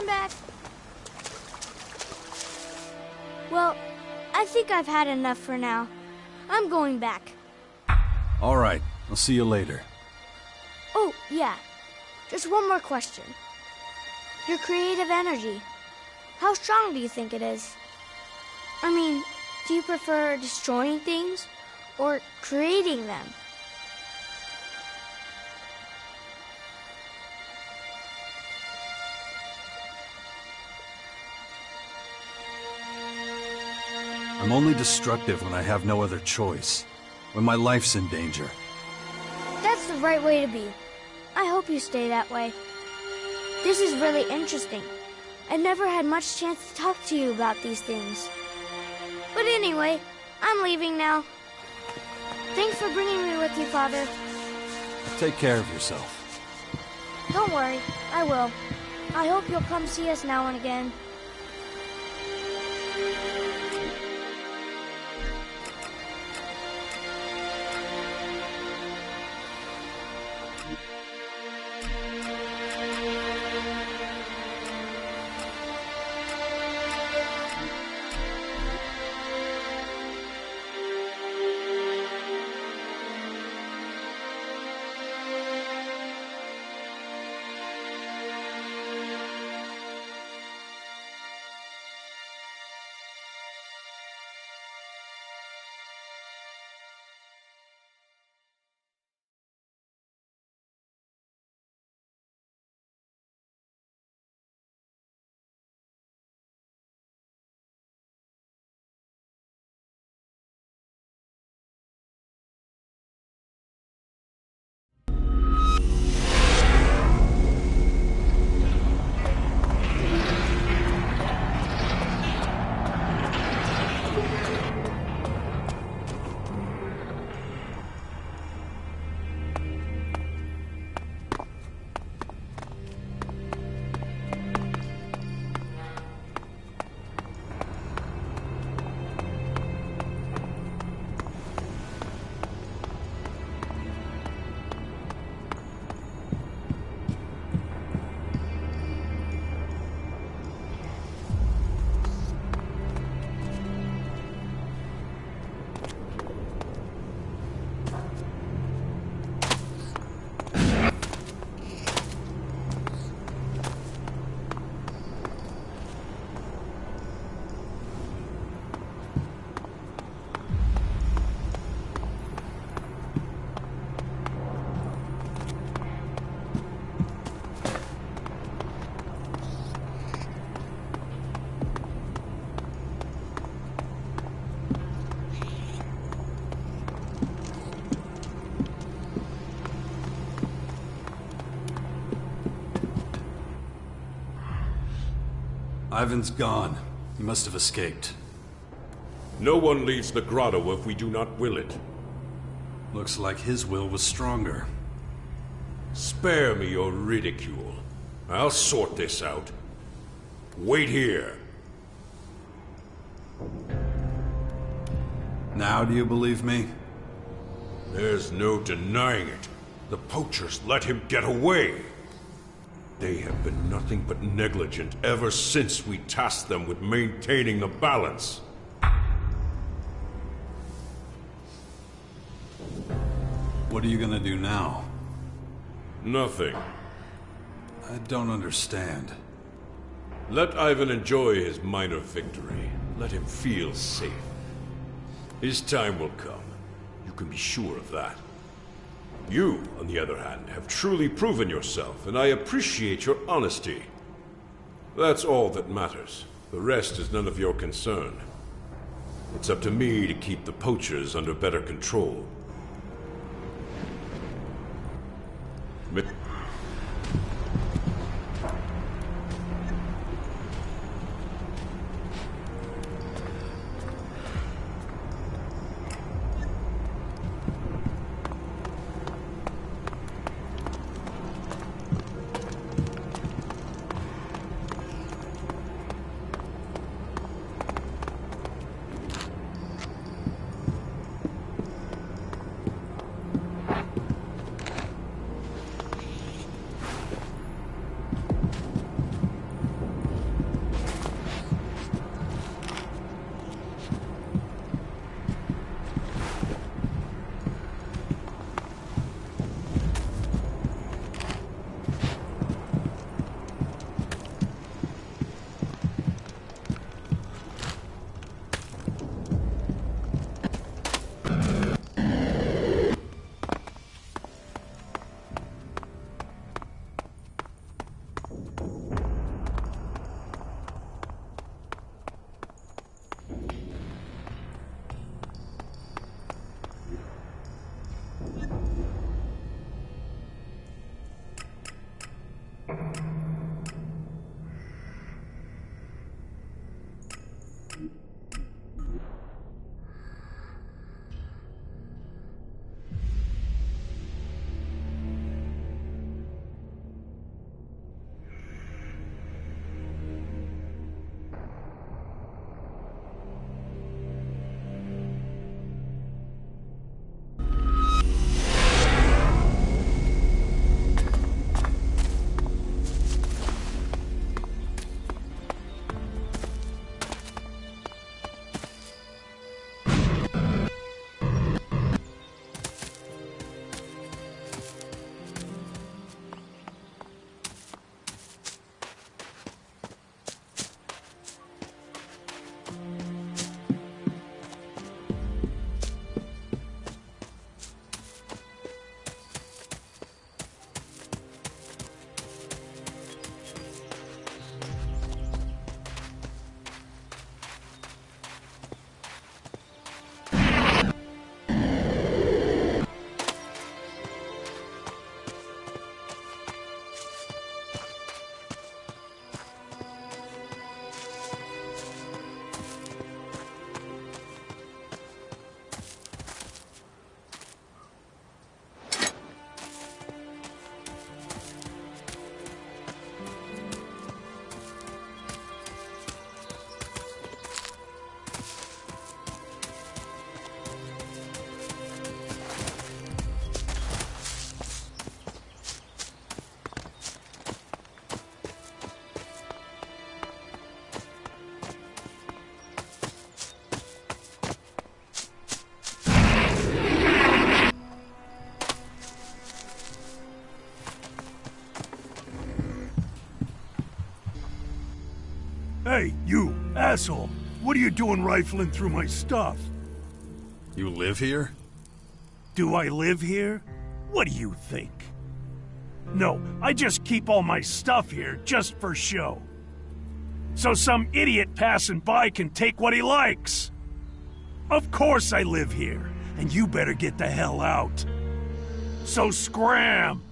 I'm back. Well, I think I've had enough for now. I'm going back. All right, I'll see you later. Oh, yeah. Just one more question. Your creative energy. How strong do you think it is? I mean, do you prefer destroying things or creating them? I'm only destructive when I have no other choice. When my life's in danger. That's the right way to be. I hope you stay that way. This is really interesting. I've never had much chance to talk to you about these things. But anyway, I'm leaving now. Thanks for bringing me with you, Father. Take care of yourself. Don't worry, I will. I hope you'll come see us now and again. Ivan's gone. He must have escaped. No one leaves the grotto if we do not will it. Looks like his will was stronger. Spare me your ridicule. I'll sort this out. Wait here. Now do you believe me? There's no denying it. The poachers let him get away. They have been nothing but negligent ever since we tasked them with maintaining the balance. What are you gonna do now? Nothing. I don't understand. Let Ivan enjoy his minor victory. Let him feel safe. His time will come. You can be sure of that. You, on the other hand, have truly proven yourself, and I appreciate your honesty. That's all that matters. The rest is none of your concern. It's up to me to keep the poachers under better control. Hey, you, asshole! What are you doing rifling through my stuff? You live here? Do I live here? What do you think? No, I just keep all my stuff here just for show. So some idiot passing by can take what he likes. Of course I live here, and you better get the hell out. So scram!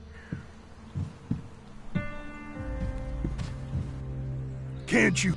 Can't you?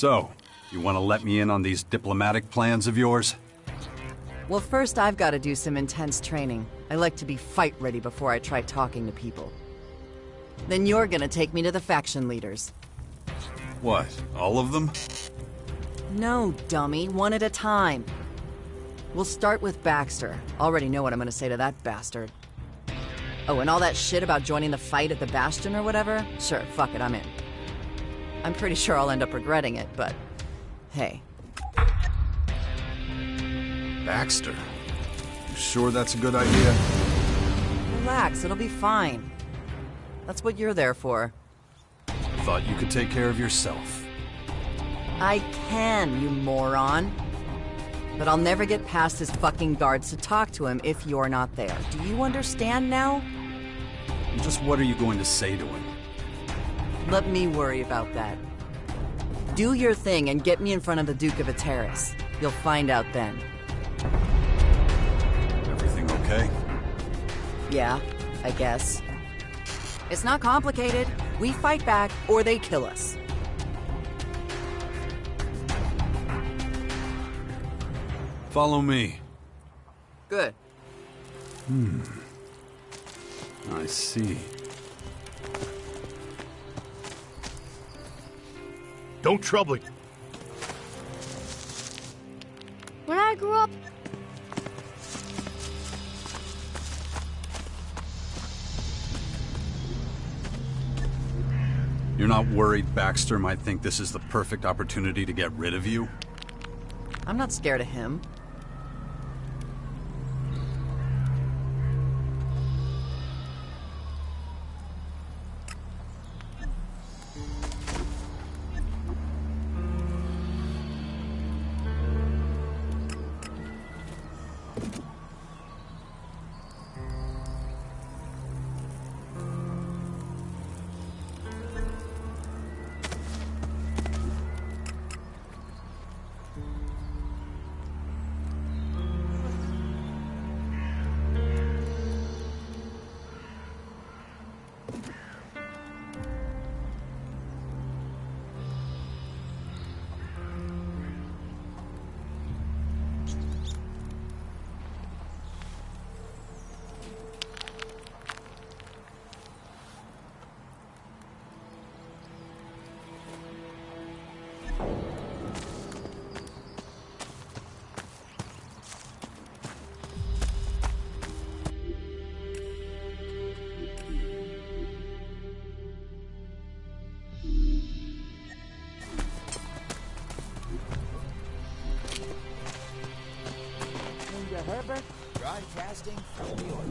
So, you want to let me in on these diplomatic plans of yours? Well, first I've got to do some intense training. I like to be fight ready before I try talking to people. Then you're gonna take me to the faction leaders. What, all of them? No, dummy, one at a time. We'll start with Baxter. Already know what I'm gonna say to that bastard. Oh, and all that shit about joining the fight at the Bastion or whatever? Sure, fuck it, I'm in. I'm pretty sure I'll end up regretting it, but hey. Baxter? You sure that's a good idea? Relax, it'll be fine. That's what you're there for. Thought you could take care of yourself. I can, you moron. But I'll never get past his fucking guards to talk to him if you're not there. Do you understand now? Just what are you going to say to him? Let me worry about that. Do your thing and get me in front of the Duke of Ateris. You'll find out then. Everything okay? Yeah, I guess. It's not complicated. We fight back, or they kill us. Follow me. Good. I see. Don't trouble it. When I grew up, You're not worried Baxter might think this is the perfect opportunity to get rid of you? I'm not scared of him. Broadcasting from New York.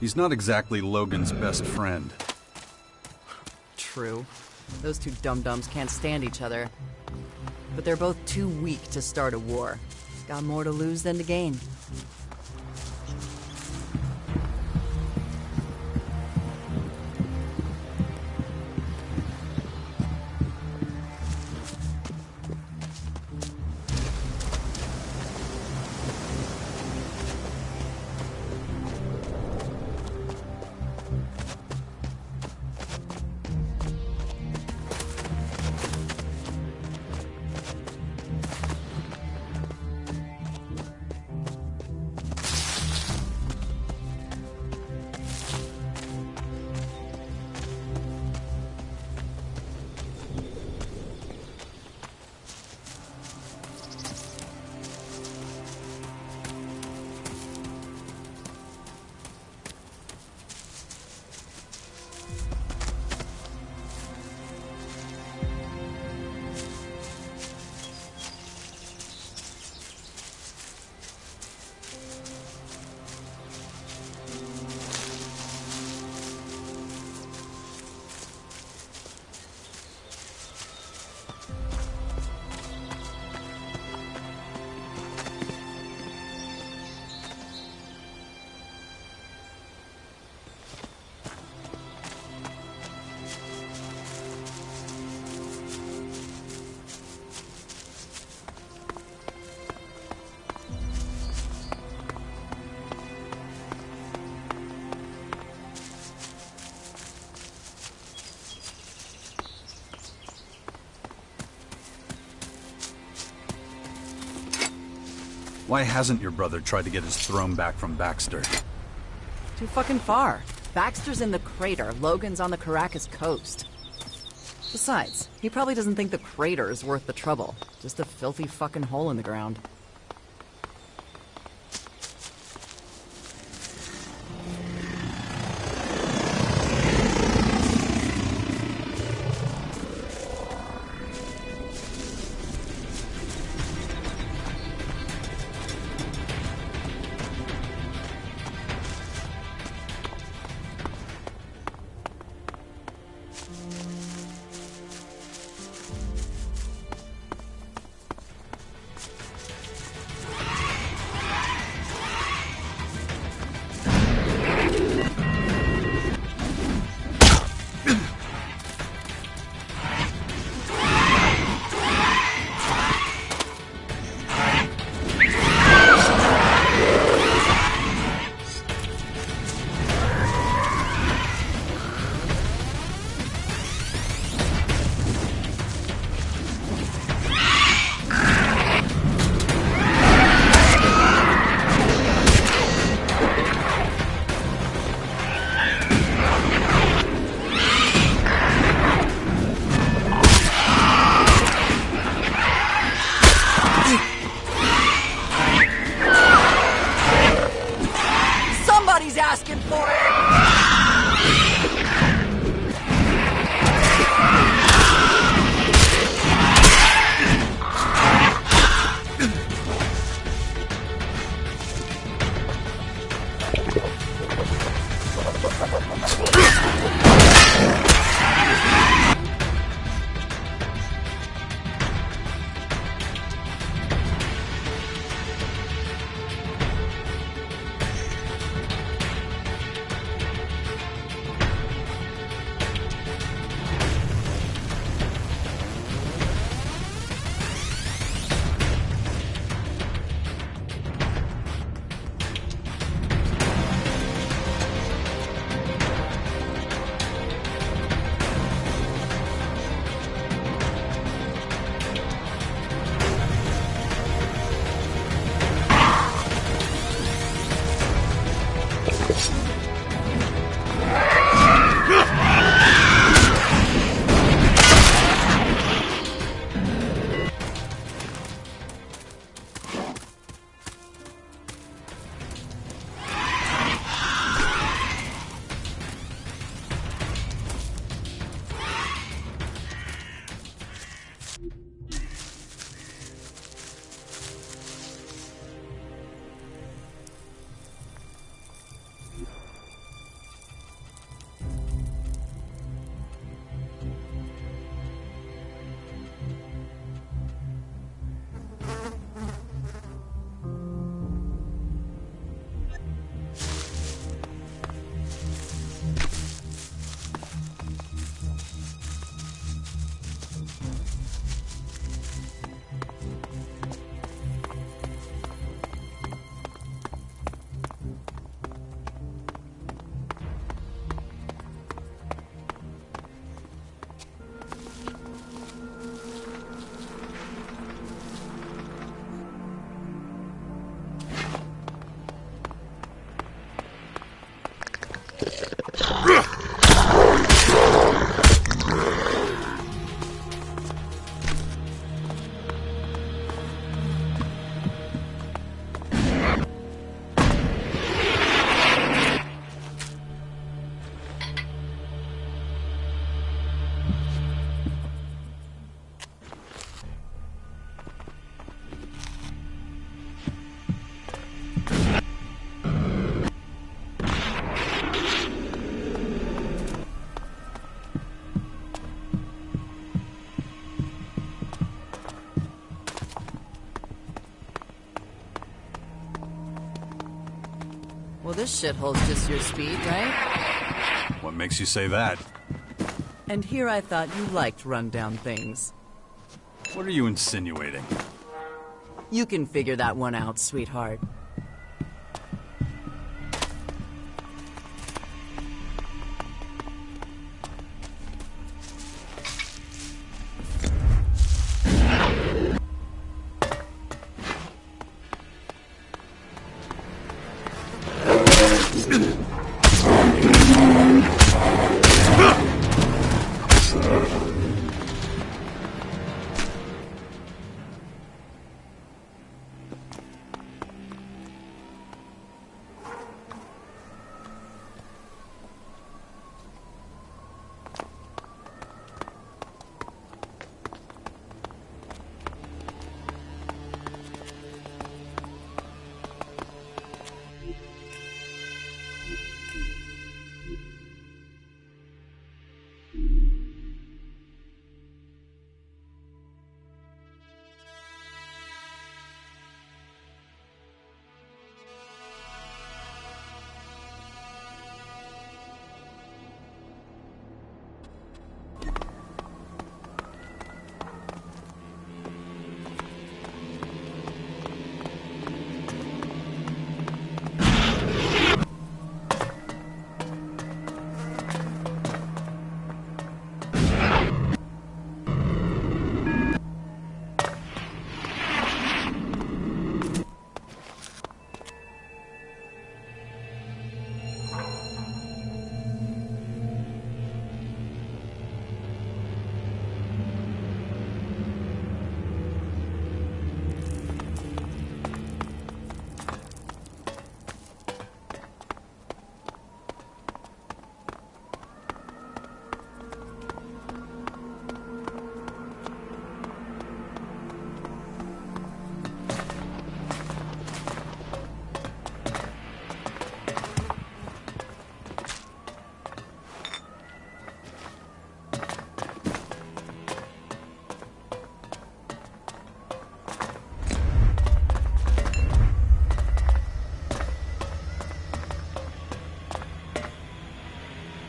He's not exactly Logan's best friend. True. Those two dum-dums can't stand each other. But they're both too weak to start a war. Got more to lose than to gain. Why hasn't your brother tried to get his throne back from Baxter? Too fucking far. Baxter's in the crater, Logan's on the Caracas coast. Besides, he probably doesn't think the crater is worth the trouble. Just a filthy fucking hole in the ground. Well, this shithole's just your speed, right? What makes you say that? And here I thought you liked rundown things. What are you insinuating? You can figure that one out, sweetheart.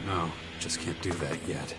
No, just can't do that yet.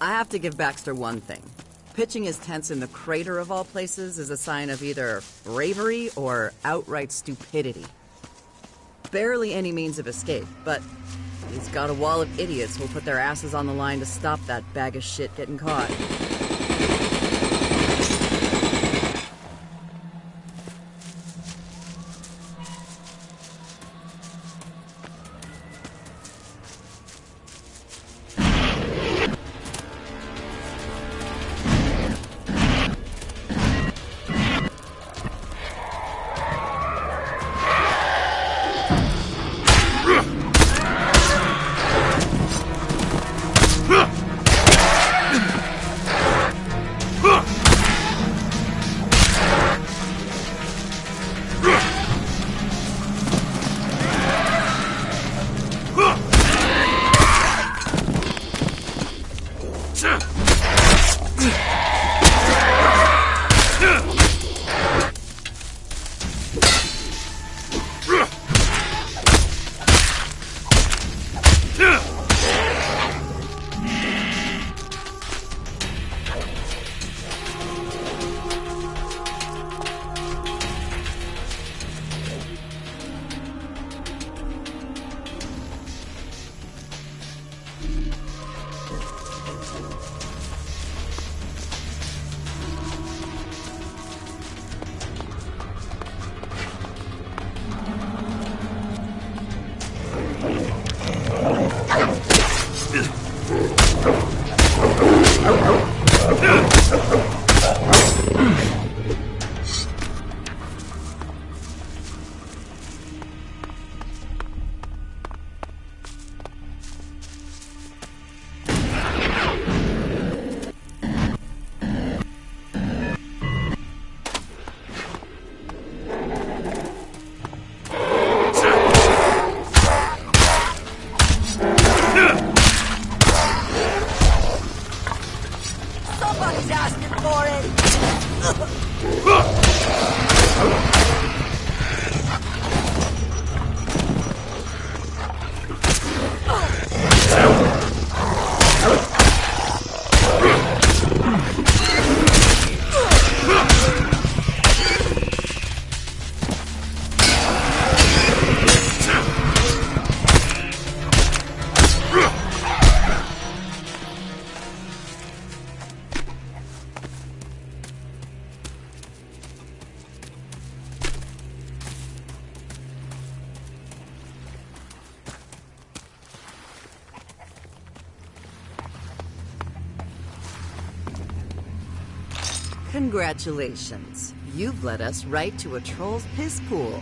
I have to give Baxter one thing. Pitching his tents in the crater of all places is a sign of either bravery or outright stupidity. Barely any means of escape, but he's got a wall of idiots who'll put their asses on the line to stop that bag of shit getting caught. Congratulations. You've led us right to a troll's piss pool.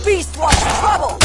beast wants trouble!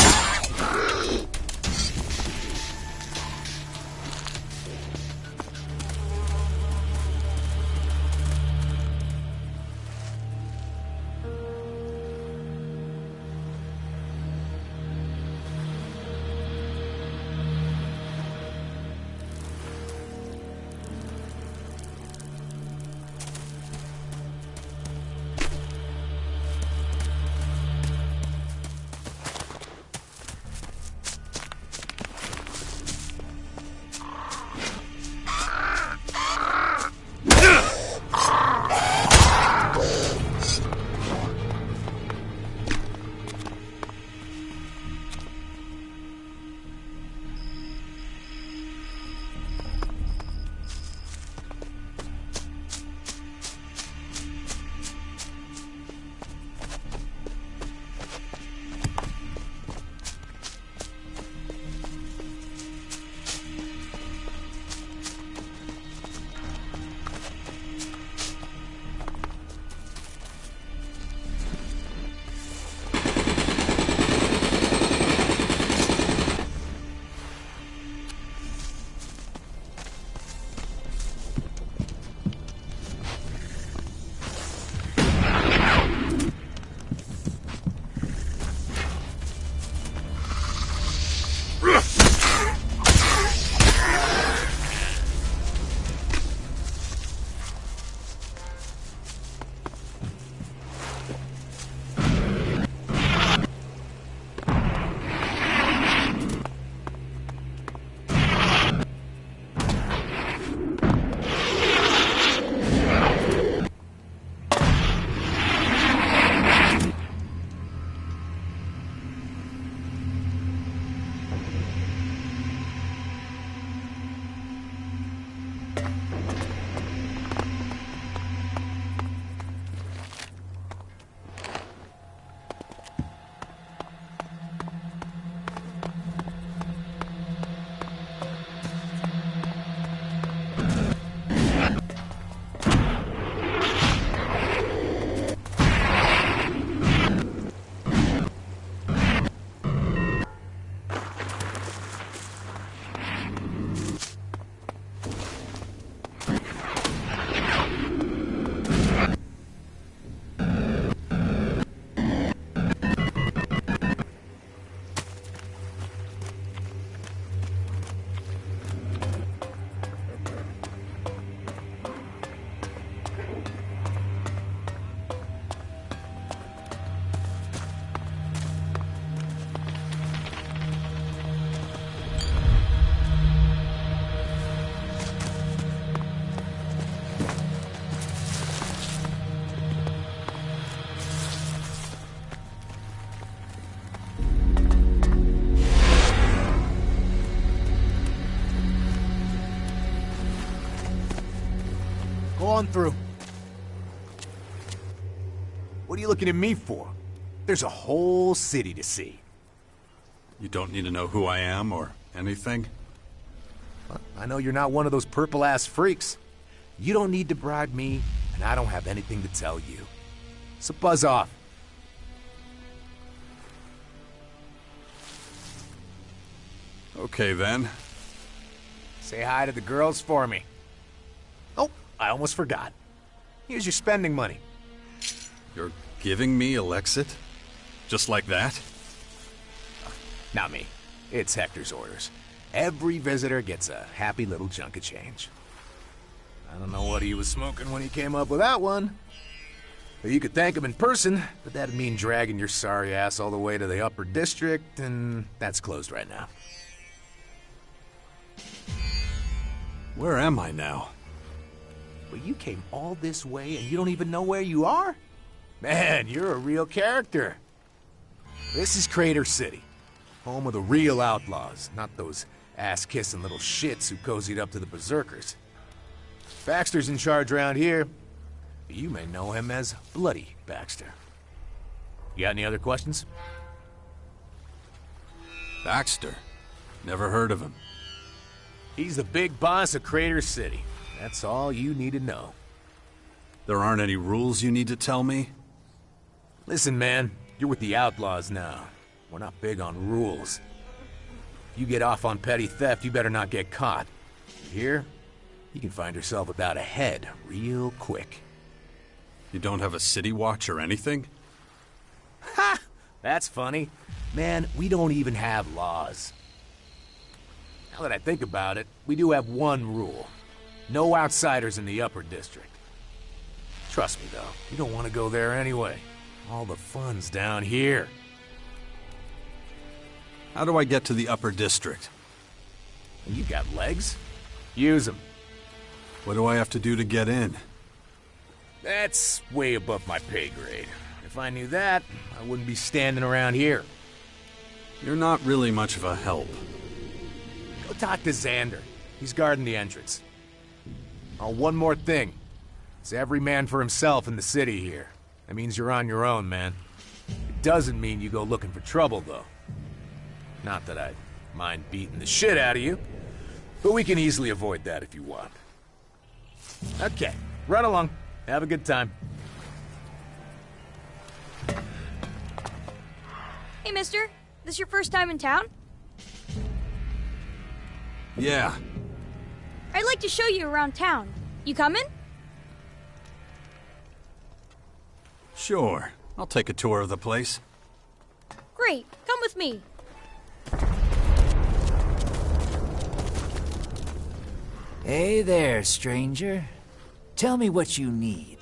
Go on through. What are you looking at me for? There's a whole city to see. You don't need to know who I am or anything? Well, I know you're not one of those purple-ass freaks. You don't need to bribe me, and I don't have anything to tell you. So buzz off. Okay, then. Say hi to the girls for me. Oh, I almost forgot. Here's your spending money. You're giving me Elexit? Just like that? Not me. It's Hector's orders. Every visitor gets a happy little chunk of change. I don't know what he was smoking when he came up with that one. You could thank him in person, but that'd mean dragging your sorry ass all the way to the upper district, and that's closed right now. Where am I now? Well, you came all this way and you don't even know where you are? Man, you're a real character. This is Crater City, home of the real outlaws, not those ass-kissing little shits who cozied up to the berserkers. Baxter's in charge around here. You may know him as Bloody Baxter. You got any other questions? Baxter. Never heard of him. He's the big boss of Crater City. That's all you need to know. There aren't any rules you need to tell me? Listen, man, you're with the outlaws now. We're not big on rules. If you get off on petty theft, you better not get caught. Here, you can find yourself without a head real quick. You don't have a city watch or anything? Ha! That's funny. Man, we don't even have laws. Now that I think about it, we do have one rule. No outsiders in the upper district. Trust me, though, you don't want to go there anyway. All the fun's down here. How do I get to the upper district? You got legs? Use them. What do I have to do to get in? That's way above my pay grade. If I knew that, I wouldn't be standing around here. You're not really much of a help. Go talk to Xander. He's guarding the entrance. Oh, one more thing. It's every man for himself in the city here. That means you're on your own, man. It doesn't mean you go looking for trouble, though. Not that I'd mind beating the shit out of you, but we can easily avoid that if you want. Okay, run along. Have a good time. Hey, mister. This your first time in town? Yeah. I'd like to show you around town. You coming? Sure. I'll take a tour of the place. Great. Come with me. Hey there, stranger. Tell me what you need.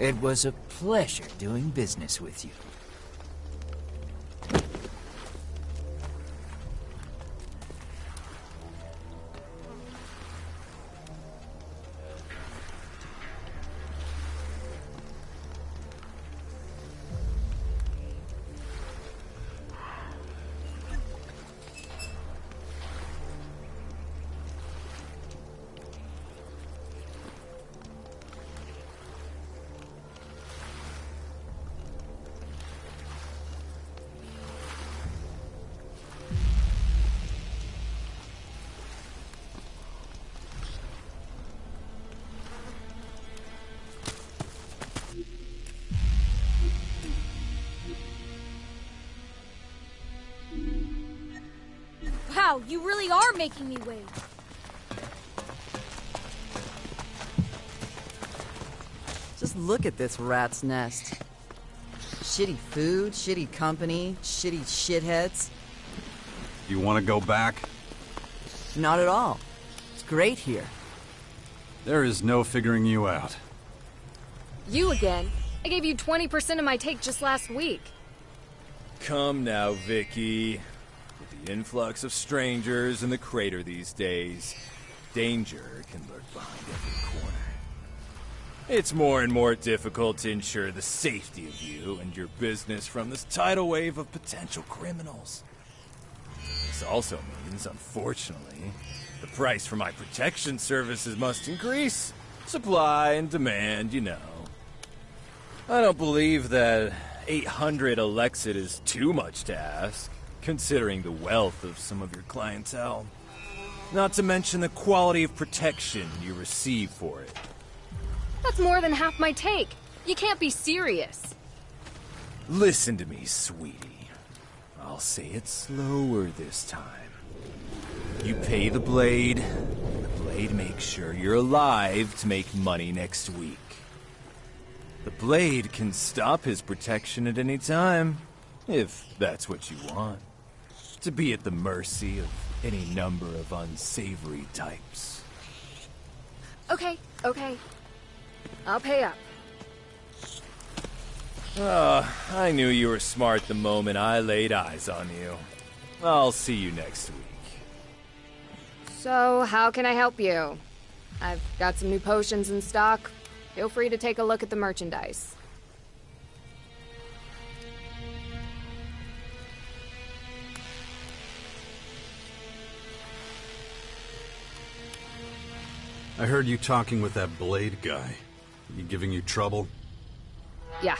It was a pleasure doing business with you. Wow, you really are making me wait. Just look at this rat's nest. Shitty food, shitty company, shitty shitheads. You want to go back? Not at all. It's great here. There is no figuring you out. You again? I gave you 20% of my take just last week. Come now, Vicky. With the influx of strangers in the crater these days, danger can lurk behind every corner. It's more and more difficult to ensure the safety of you and your business from this tidal wave of potential criminals. This also means, unfortunately, the price for my protection services must increase. Supply and demand, you know. I don't believe that 800 Elexit is too much to ask, considering the wealth of some of your clientele. Not to mention the quality of protection you receive for it. That's more than half my take. You can't be serious. Listen to me, sweetie. I'll say it slower this time. You pay the Blade. The Blade makes sure you're alive to make money next week. The Blade can stop his protection at any time, if that's what you want. To be at the mercy of any number of unsavory types. Okay. I'll pay up. I knew you were smart the moment I laid eyes on you. I'll see you next week. So, how can I help you? I've got some new potions in stock. Feel free to take a look at the merchandise. I heard you talking with that Blade guy. He giving you trouble? Yeah.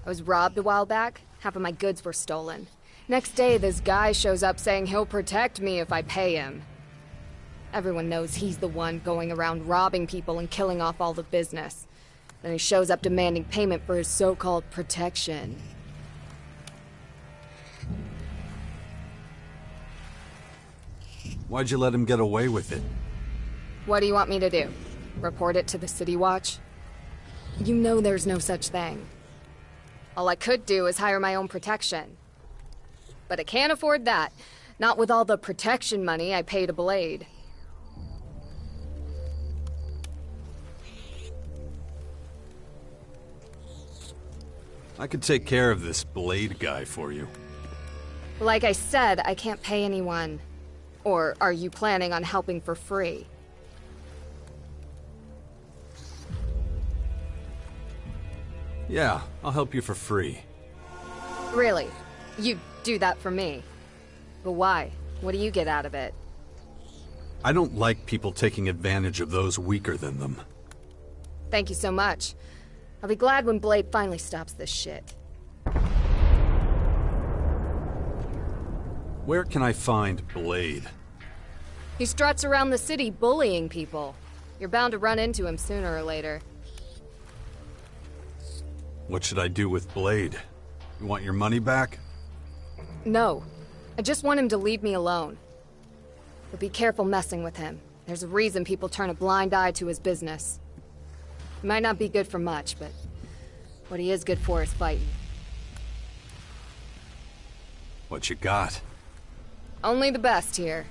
I was robbed a while back. Half of my goods were stolen. Next day, this guy shows up saying he'll protect me if I pay him. Everyone knows he's the one going around robbing people and killing off all the business. Then he shows up demanding payment for his so-called protection. Why'd you let him get away with it? What do you want me to do? Report it to the City Watch? You know there's no such thing. All I could do is hire my own protection. But I can't afford that. Not with all the protection money I pay to Blade. I could take care of this Blade guy for you. Like I said, I can't pay anyone. Or are you planning on helping for free? Yeah, I'll help you for free. Really? You'd do that for me? But why? What do you get out of it? I don't like people taking advantage of those weaker than them. Thank you so much. I'll be glad when Blade finally stops this shit. Where can I find Blade? He struts around the city bullying people. You're bound to run into him sooner or later. What should I do with Blade? You want your money back? No. I just want him to leave me alone. But be careful messing with him. There's a reason people turn a blind eye to his business. He might not be good for much, but what he is good for is fighting. What you got? Only the best here.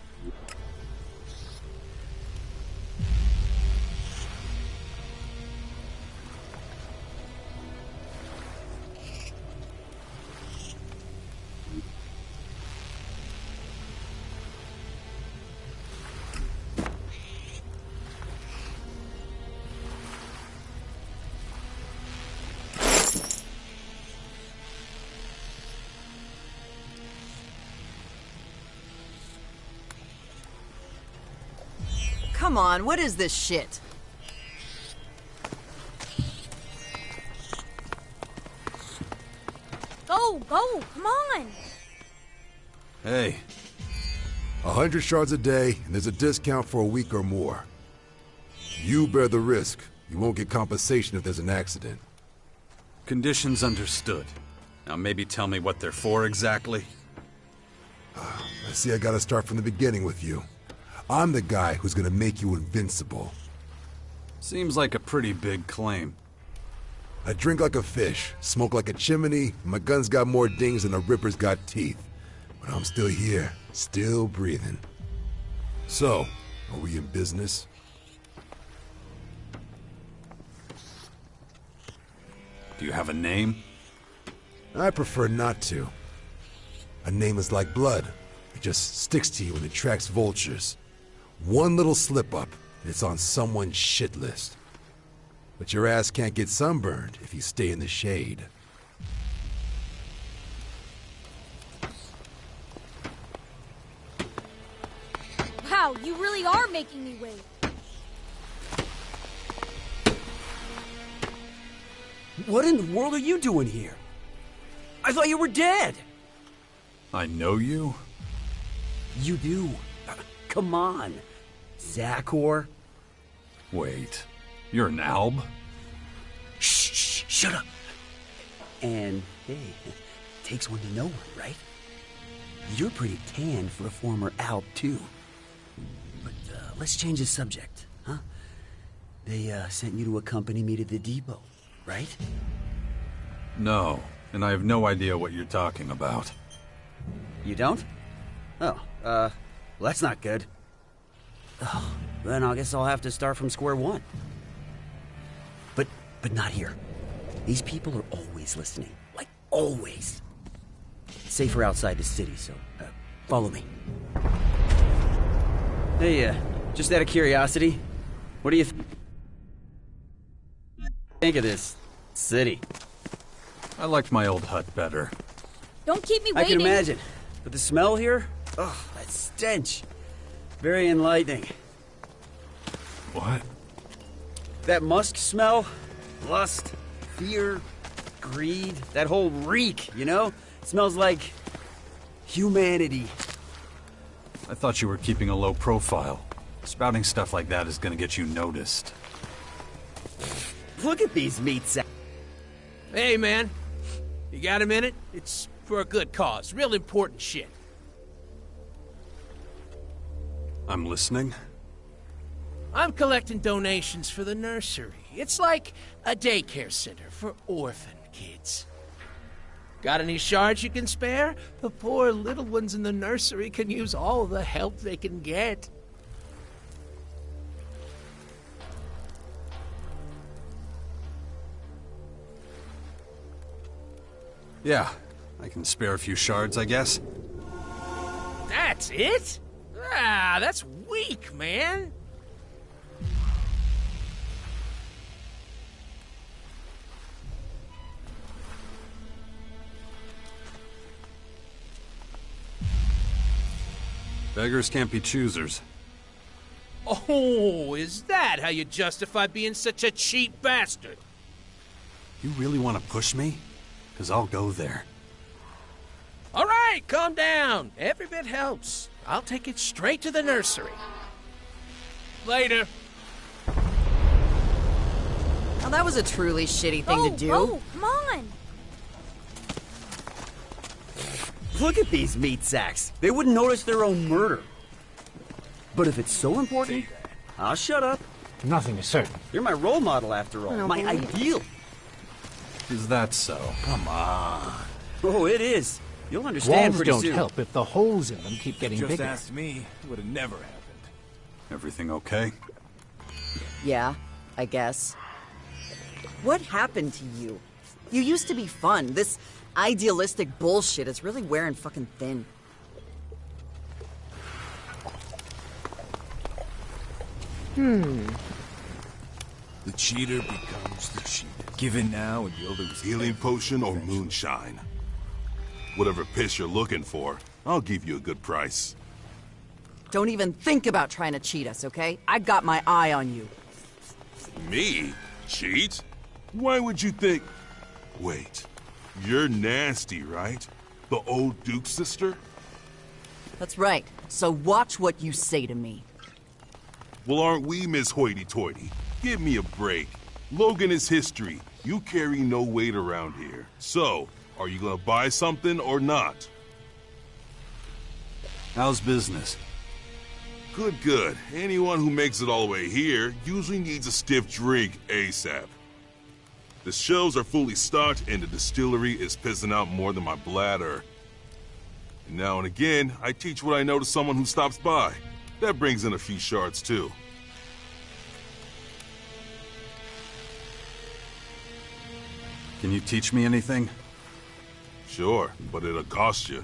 Come on, what is this shit? Go, come on! Hey, 100 shards a day, and there's a discount for a week or more. You bear the risk. You won't get compensation if there's an accident. conditions understood. Now maybe tell me what they're for exactly? I see I gotta start from the beginning with you. I'm the guy who's gonna make you invincible. Seems like a pretty big claim. I drink like a fish, smoke like a chimney, and my gun's got more dings than a ripper's got teeth. But I'm still here, still breathing. So, are we in business? Do you have a name? I prefer not to. A name is like blood. It just sticks to you and attracts vultures. One little slip-up, and it's on someone's shit list. But your ass can't get sunburned if you stay in the shade. Wow, you really are making me wait. What in the world are you doing here? I thought you were dead! I know you? You do. Come on. Zachor. Wait, you're an Alb? Shh, shut up. And, hey, takes one to know one, right? You're pretty tan for a former Alb, too. But, let's change the subject, huh? They, sent you to accompany me to the depot, right? No, and I have no idea what you're talking about. You don't? Oh, well, that's not good. Oh, then I guess I'll have to start from square one. But not here. These people are always listening. Like, always. It's safer outside the city, so, follow me. Hey, just out of curiosity, what do you think of this city? I liked my old hut better. Don't keep me I waiting. can imagine. But the smell here? Oh, that stench. Very enlightening. What? That musk smell? Lust, fear, greed, that whole reek, you know? It smells like humanity. I thought you were keeping a low profile. Spouting stuff like that is gonna get you noticed. Look at these meat sacks. Hey, man. You got a minute? It's for a good cause. Real important shit. I'm listening. I'm collecting donations for the nursery. It's like a daycare center for orphan kids. Got any shards you can spare? The poor little ones in the nursery can use all the help they can get. Yeah, I can spare a few shards, I guess. That's it? Ah, that's weak, man. Beggars can't be choosers. Oh, is that how you justify being such a cheap bastard? You really want to push me? 'Cause I'll go there. All right, calm down. Every bit helps. I'll take it straight to the nursery. Later. Now that was a truly shitty thing to do. Oh, come on. Look at these meat sacks. They wouldn't notice their own murder. But if it's so important, I'll shut up. Nothing is certain. You're my role model, after all. My ideal. Is that so? Come on. Oh, it is. You'll understand Walls pretty don't soon. help if the holes in them keep getting Just bigger. asked me, it would have never happened. Everything okay? Yeah, I guess. What happened to you? You used to be fun. This idealistic bullshit is really wearing fucking thin. The cheater becomes the cheated. Give in now and you'll lose. Healing potion or moonshine? Whatever piss you're looking for, I'll give you a good price. Don't even think about trying to cheat us, okay? I got my eye on you. Me? Cheat? Why would you think... Wait, you're Nasty, right? The old Duke's sister? That's right. So watch what you say to me. Well, aren't we, Miss Hoity-Toity? Give me a break. Logan is history. You carry no weight around here. So, are you gonna buy something or not? How's business? Good, good. Anyone who makes it all the way here usually needs a stiff drink ASAP. The shelves are fully stocked and the distillery is pissing out more than my bladder. And now and again, I teach what I know to someone who stops by. That brings in a few shards too. Can you teach me anything? Sure, but it'll cost you.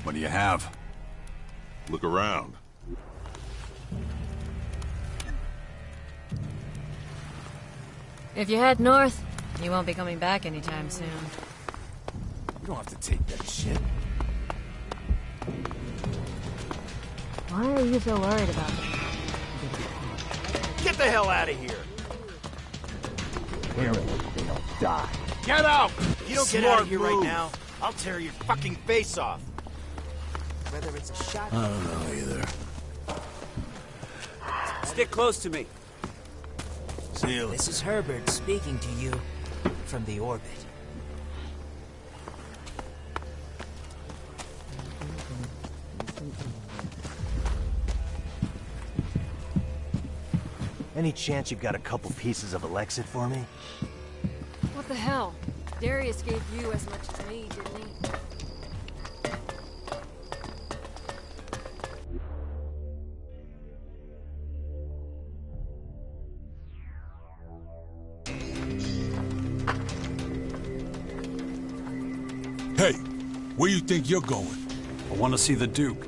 What do you have? Look around. If you head north, you won't be coming back anytime soon. You don't have to take that shit. Why are you so worried about it? Get the hell out of here! Here they'll die. Get out! If you don't get out of here right now, I'll tear your fucking face off. Whether it's a shot... I don't know either. Stick close to me. Seal. This is Herbert speaking to you from the orbit. Any chance you've got a couple pieces of Elex for me? What the hell? Darius gave you as much as me, didn't he? Hey, where you think you're going? I want to see the Duke.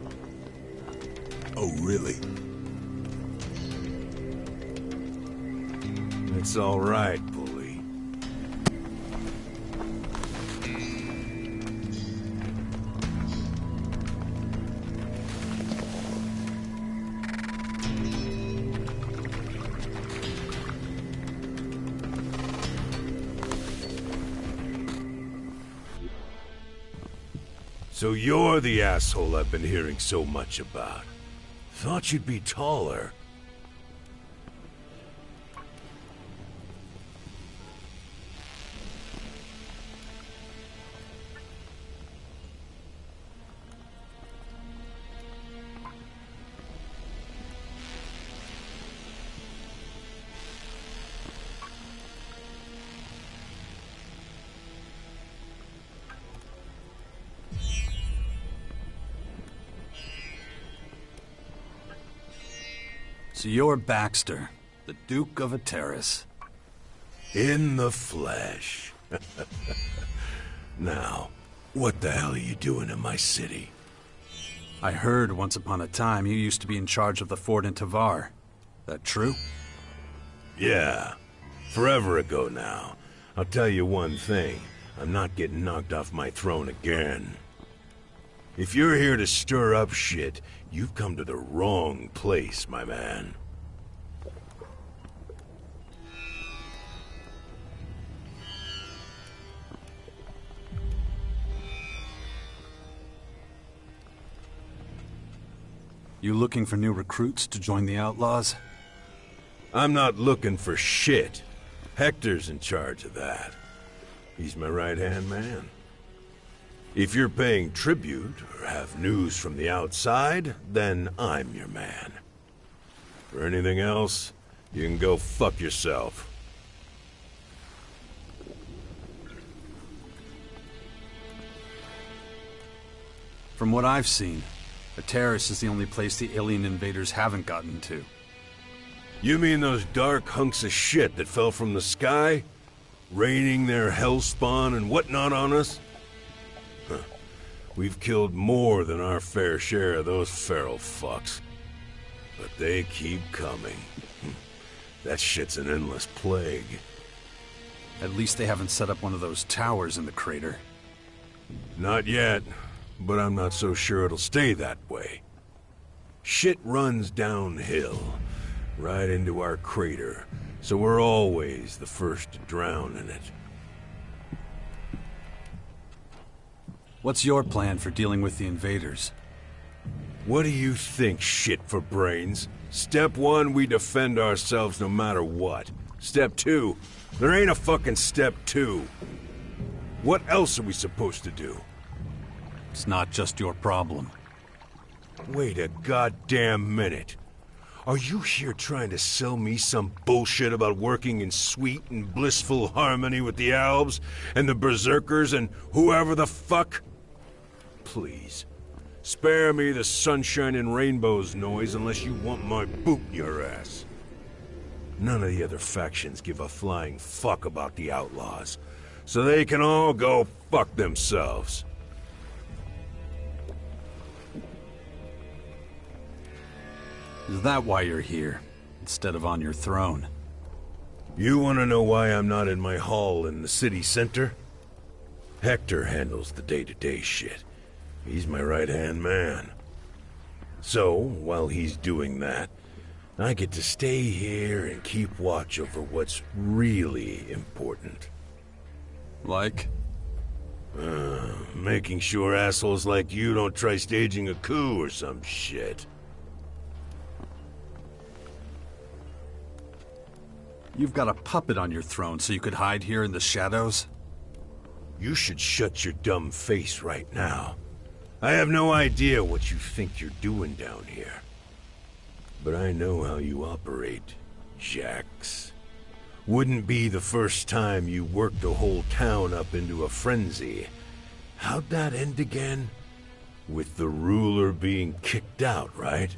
Oh, really? It's all right, bully. So you're the asshole I've been hearing so much about. Thought you'd be taller. So you're Baxter, the Duke of Ateris. In the flesh. Now, what the hell are you doing in my city? I heard once upon a time you used to be in charge of the fort in Tavar. That true? Yeah. Forever ago now. I'll tell you one thing. I'm not getting knocked off my throne again. If you're here to stir up shit, you've come to the wrong place, my man. You looking for new recruits to join the Outlaws? I'm not looking for shit. Hector's in charge of that. He's my right-hand man. If you're paying tribute, or have news from the outside, then I'm your man. For anything else, you can go fuck yourself. From what I've seen, Ateris is the only place the alien invaders haven't gotten to. You mean those dark hunks of shit that fell from the sky? Raining their hellspawn and whatnot on us? Huh. We've killed more than our fair share of those feral fucks. But they keep coming. That shit's an endless plague. At least they haven't set up one of those towers in the crater. Not yet, but I'm not so sure it'll stay that way. Shit runs downhill, right into our crater, so we're always the first to drown in it. What's your plan for dealing with the invaders? What do you think, shit for brains? Step 1, we defend ourselves no matter what. Step 2, there ain't a fucking step 2. What else are we supposed to do? It's not just your problem. Wait a goddamn minute. Are you here trying to sell me some bullshit about working in sweet and blissful harmony with the elves and the berserkers and whoever the fuck? Please, spare me the sunshine and rainbows noise unless you want my boot in your ass. None of the other factions give a flying fuck about the outlaws, so they can all go fuck themselves. Is that why you're here, instead of on your throne? You want to know why I'm not in my hall in the city center? Hector handles the day-to-day shit. He's my right-hand man. So, while he's doing that, I get to stay here and keep watch over what's really important. Like? Making sure assholes like you don't try staging a coup or some shit. You've got a puppet on your throne so you could hide here in the shadows? You should shut your dumb face right now. I have no idea what you think you're doing down here. But I know how you operate, Jax. Wouldn't be the first time you worked the whole town up into a frenzy. How'd that end again? With the ruler being kicked out, right?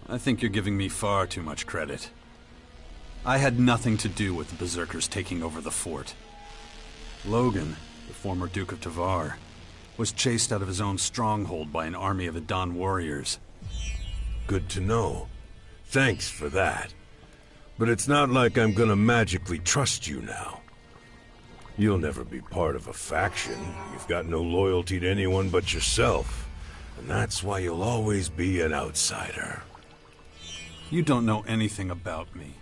I think you're giving me far too much credit. I had nothing to do with the Berserkers taking over the fort. Logan, the former Duke of Tavar, was chased out of his own stronghold by an army of Adan warriors. Good to know. Thanks for that. But it's not like I'm gonna magically trust you now. You'll never be part of a faction. You've got no loyalty to anyone but yourself. And that's why you'll always be an outsider. You don't know anything about me.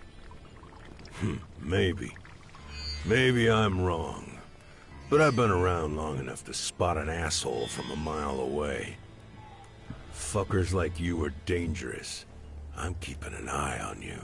Maybe. Maybe I'm wrong. But I've been around long enough to spot an asshole from a mile away. Fuckers like you are dangerous. I'm keeping an eye on you.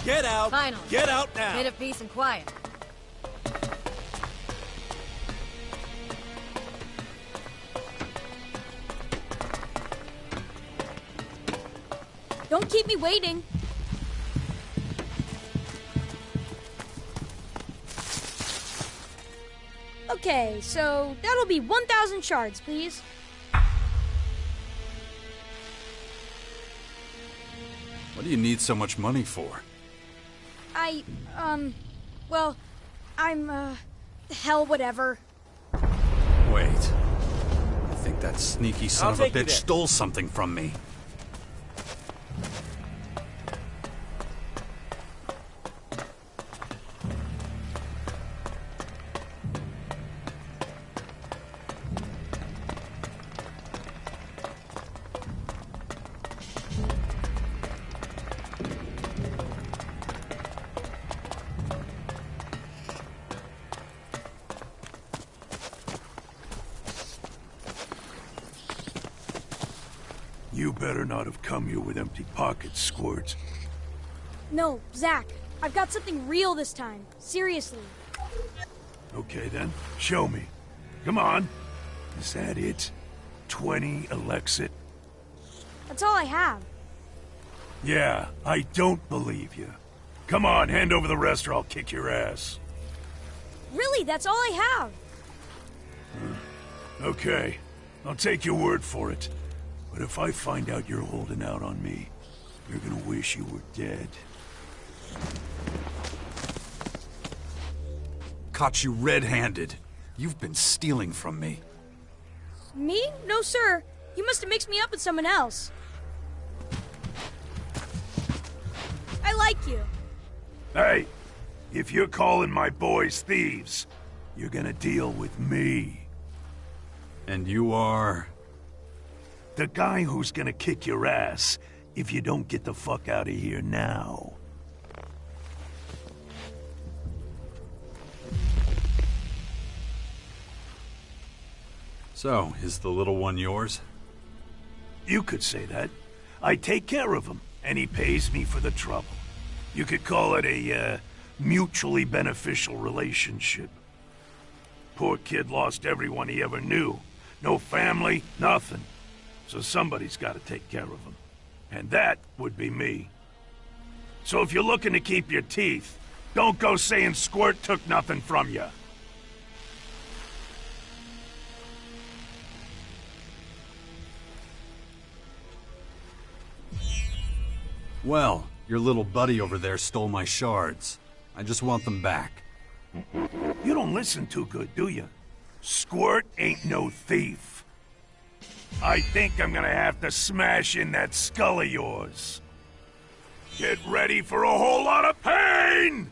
Get out! Finally. Get out now! Bit of peace and quiet. Don't keep me waiting. Okay, so that'll be 1,000 shards, please. What do you need so much money for? Well, I'm, hell, whatever. Wait. I think that sneaky son I'll of a take you bitch there. stole something from me. You better not have come here with empty pockets, Squirts. No, Zach. I've got something real this time. Seriously. Okay then, show me. Come on. Is that it? 20 Elexit? That's all I have. Yeah, I don't believe you. Come on, hand over the rest or I'll kick your ass. Really, that's all I have. Okay, I'll take your word for it. But if I find out you're holding out on me, you're gonna wish you were dead. Caught you red-handed. You've been stealing from me. Me? No, sir. You must have mixed me up with someone else. I like you. Hey, if you're calling my boys thieves, you're gonna deal with me. And you are? The guy who's gonna kick your ass if you don't get the fuck out of here now. So, is the little one yours? You could say that. I take care of him, and he pays me for the trouble. You could call it a, mutually beneficial relationship. Poor kid lost everyone he ever knew. No family, nothing. So somebody's got to take care of him. And that would be me. So if you're looking to keep your teeth, don't go saying Squirt took nothing from you. Well, your little buddy over there stole my shards. I just want them back. You don't listen too good, do you? Squirt ain't no thief. I think I'm gonna have to smash in that skull of yours. Get ready for a whole lot of pain!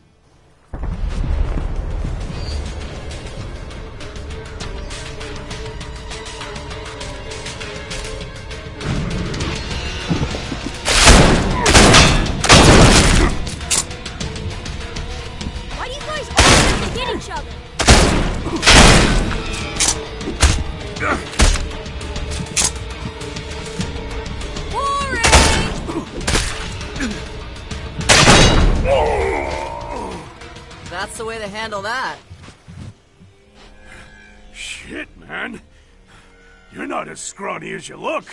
Why do you guys always have to hit each other? That's the way to handle that. Shit, man. You're not as scrawny as you look.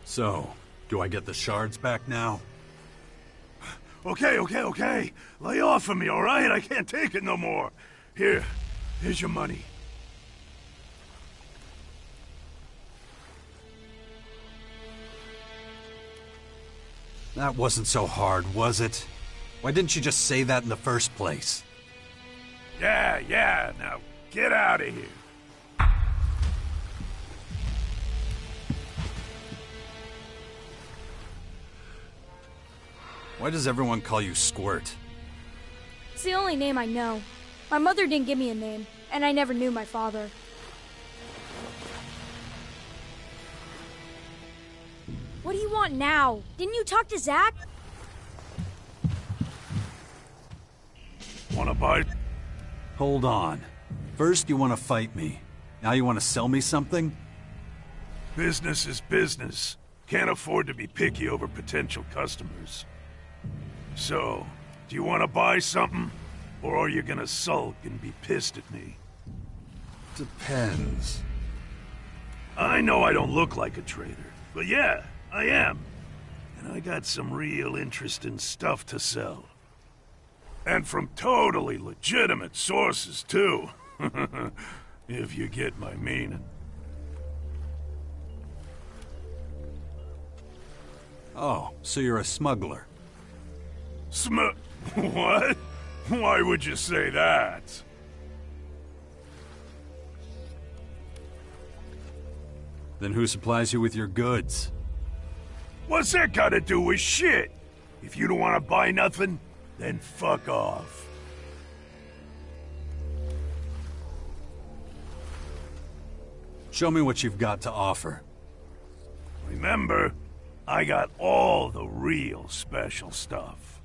So, do I get the shards back now? Okay. Lay off of me, all right? I can't take it no more. Here's your money. That wasn't so hard, was it? Why didn't you just say that in the first place? Yeah. Now, get out of here. Why does everyone call you Squirt? It's the only name I know. My mother didn't give me a name, and I never knew my father. What do you want now? Didn't you talk to Zach? Wanna buy? Hold on. First you want to fight me. Now you want to sell me something? Business is business. Can't afford to be picky over potential customers. So, do you want to buy something? Or are you gonna sulk and be pissed at me? Depends. I know I don't look like a trader, but yeah, I am. And I got some real interesting stuff to sell. And from totally legitimate sources, too. If you get my meaning. Oh, so you're a smuggler. What? Why would you say that? Then who supplies you with your goods? What's that got to do with shit? If you don't want to buy nothing, then fuck off. Show me what you've got to offer. Remember, I got all the real special stuff.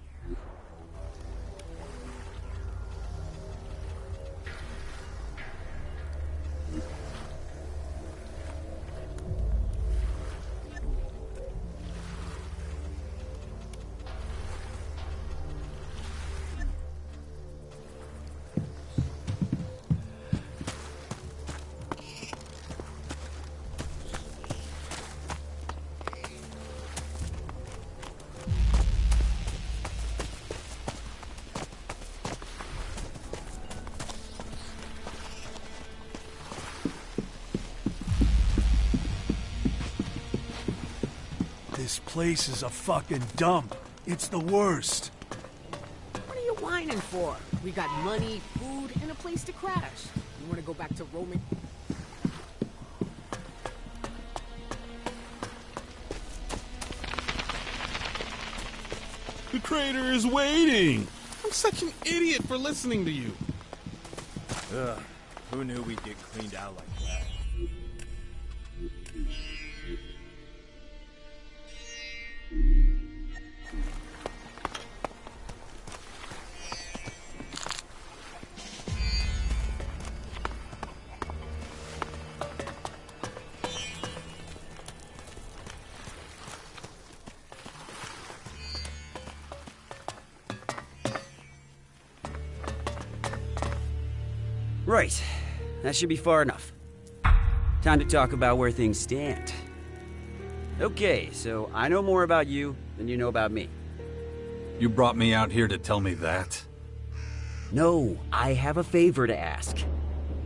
This place is a fucking dump. It's the worst. What are you whining for? We got money, food, and a place to crash. You want to go back to Roman? The crater is waiting! I'm such an idiot for listening to you. Ugh, who knew we'd get cleaned out like that? Right. That should be far enough. Time to talk about where things stand. Okay, so I know more about you than you know about me. You brought me out here to tell me that? No, I have a favor to ask.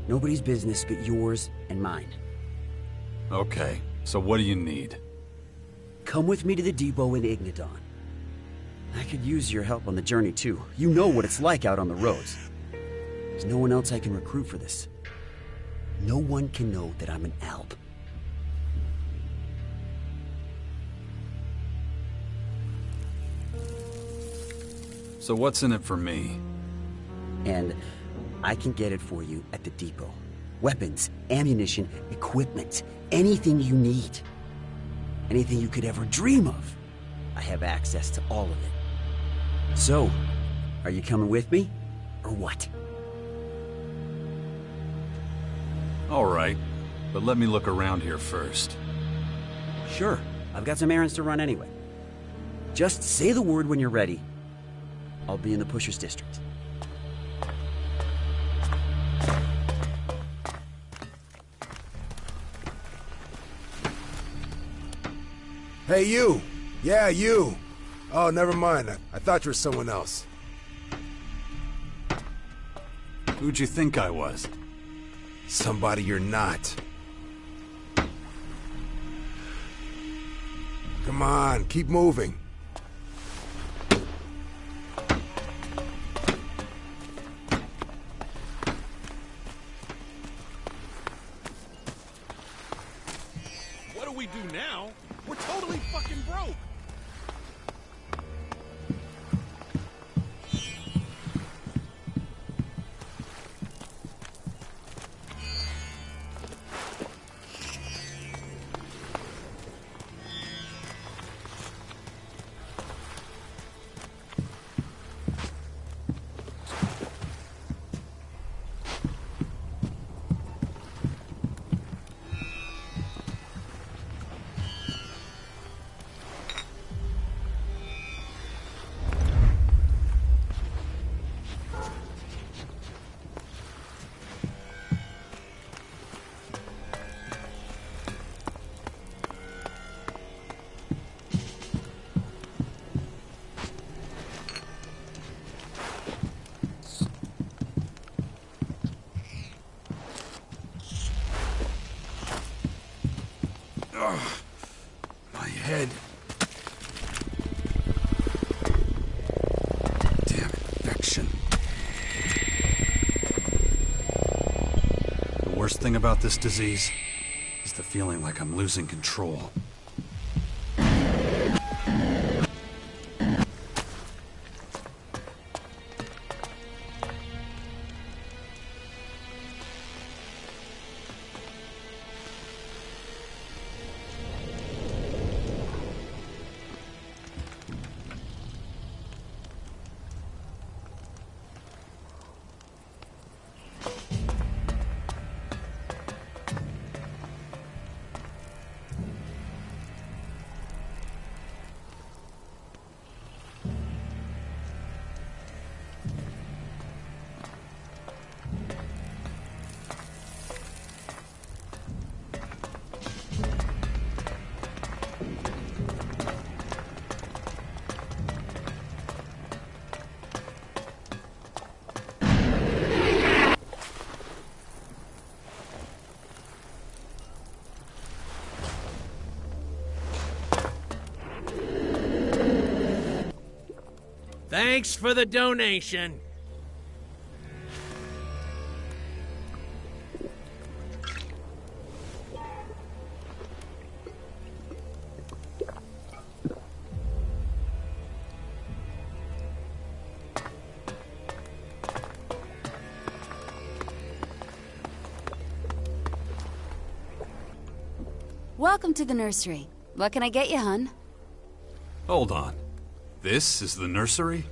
Nobody's business but yours and mine. Okay, so what do you need? Come with me to the depot in Ignadon. I could use your help on the journey too. You know what it's like out on the roads. There's no one else I can recruit for this. No one can know that I'm an Alp. So what's in it for me? And I can get it for you at the depot. Weapons, ammunition, equipment, anything you need. Anything you could ever dream of. I have access to all of it. So, are you coming with me, or what? All right, but let me look around here first. Sure, I've got some errands to run anyway. Just say the word when you're ready. I'll be in the Pushers District. Hey, you! Yeah, you! Oh, never mind. I thought you were someone else. Who'd you think I was? Somebody you're not. Come on, keep moving. What do we do now? We're totally fucking broke! My head. Damn infection. The worst thing about this disease is the feeling like I'm losing control. Thanks for the donation. Welcome to the nursery. What can I get you, hun? Hold on. This is the nursery?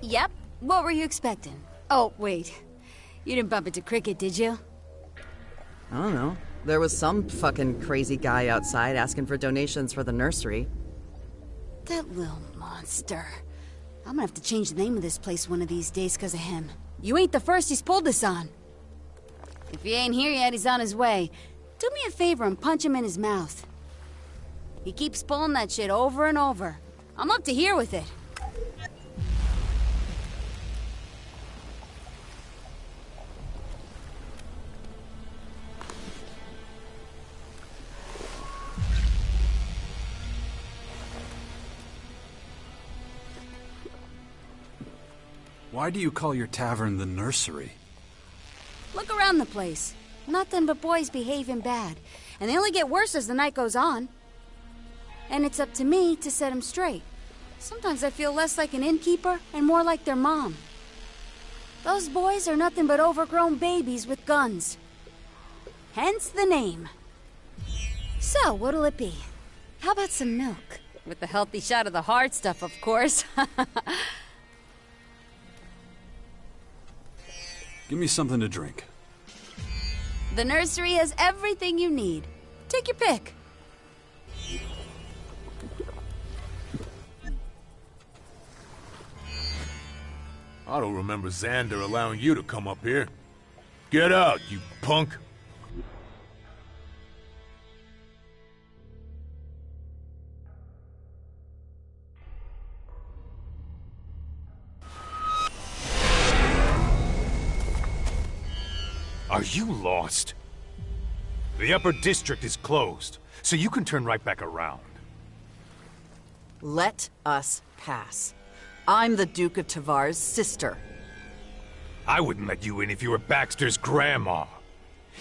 Yep. What were you expecting? Oh, wait. You didn't bump into Cricket, did you? I don't know. There was some fucking crazy guy outside asking for donations for the nursery. That little monster. I'm gonna have to change the name of this place one of these days because of him. You ain't the first he's pulled this on. If he ain't here yet, he's on his way. Do me a favor and punch him in his mouth. He keeps pulling that shit over and over. I'm up to here with it. Why do you call your tavern the nursery? Look around the place. Nothing but boys behaving bad. And they only get worse as the night goes on. And it's up to me to set them straight. Sometimes I feel less like an innkeeper and more like their mom. Those boys are nothing but overgrown babies with guns. Hence the name. So, what'll it be? How about some milk? With the healthy shot of the hard stuff, of course. Give me something to drink. The nursery has everything you need. Take your pick. I don't remember Xander allowing you to come up here. Get out, you punk! Are you lost? The upper district is closed, so you can turn right back around. Let us pass. I'm the Duke of Tavar's sister. I wouldn't let you in if you were Baxter's grandma.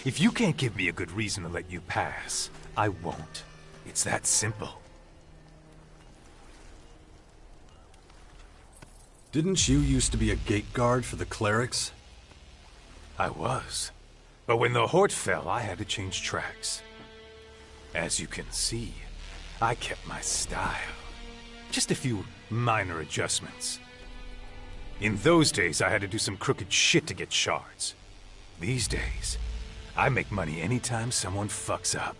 If you can't give me a good reason to let you pass, I won't. It's that simple. Didn't you used to be a gate guard for the clerics? I was. But when the Hort fell, I had to change tracks. As you can see, I kept my style. Just a few minor adjustments. In those days, I had to do some crooked shit to get shards. These days, I make money anytime someone fucks up.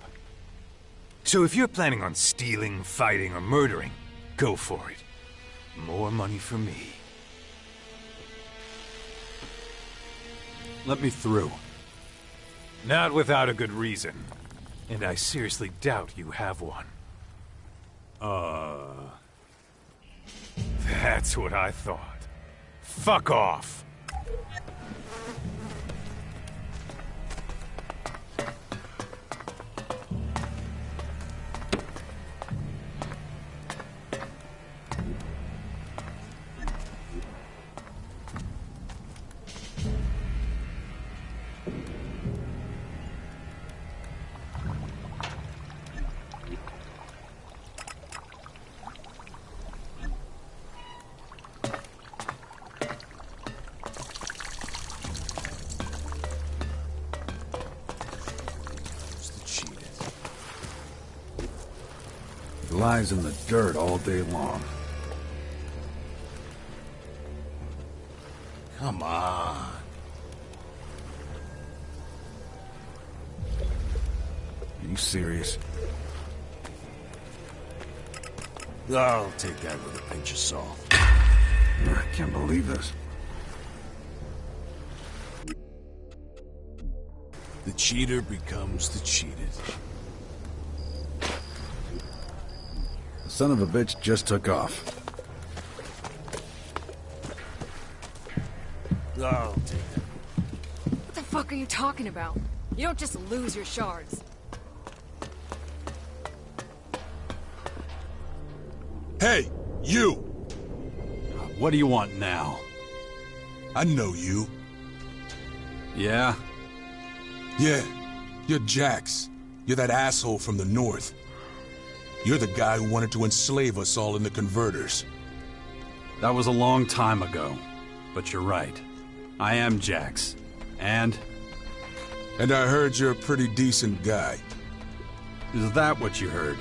So if you're planning on stealing, fighting, or murdering, go for it. More money for me. Let me through. Not without a good reason. And I seriously doubt you have one. That's what I thought. Fuck off! Lies in the dirt all day long. Come on. Are you serious? I'll take that with a pinch of salt. I can't believe this. The cheater becomes the cheated. The son of a bitch just took off. I'll take that. What the fuck are you talking about? You don't just lose your shards. Hey, you! What do you want now? I know you. Yeah? Yeah. You're Jax. You're that asshole from the north. You're the guy who wanted to enslave us all in the converters. That was a long time ago. But you're right. I am Jax. And I heard you're a pretty decent guy. is that what you heard?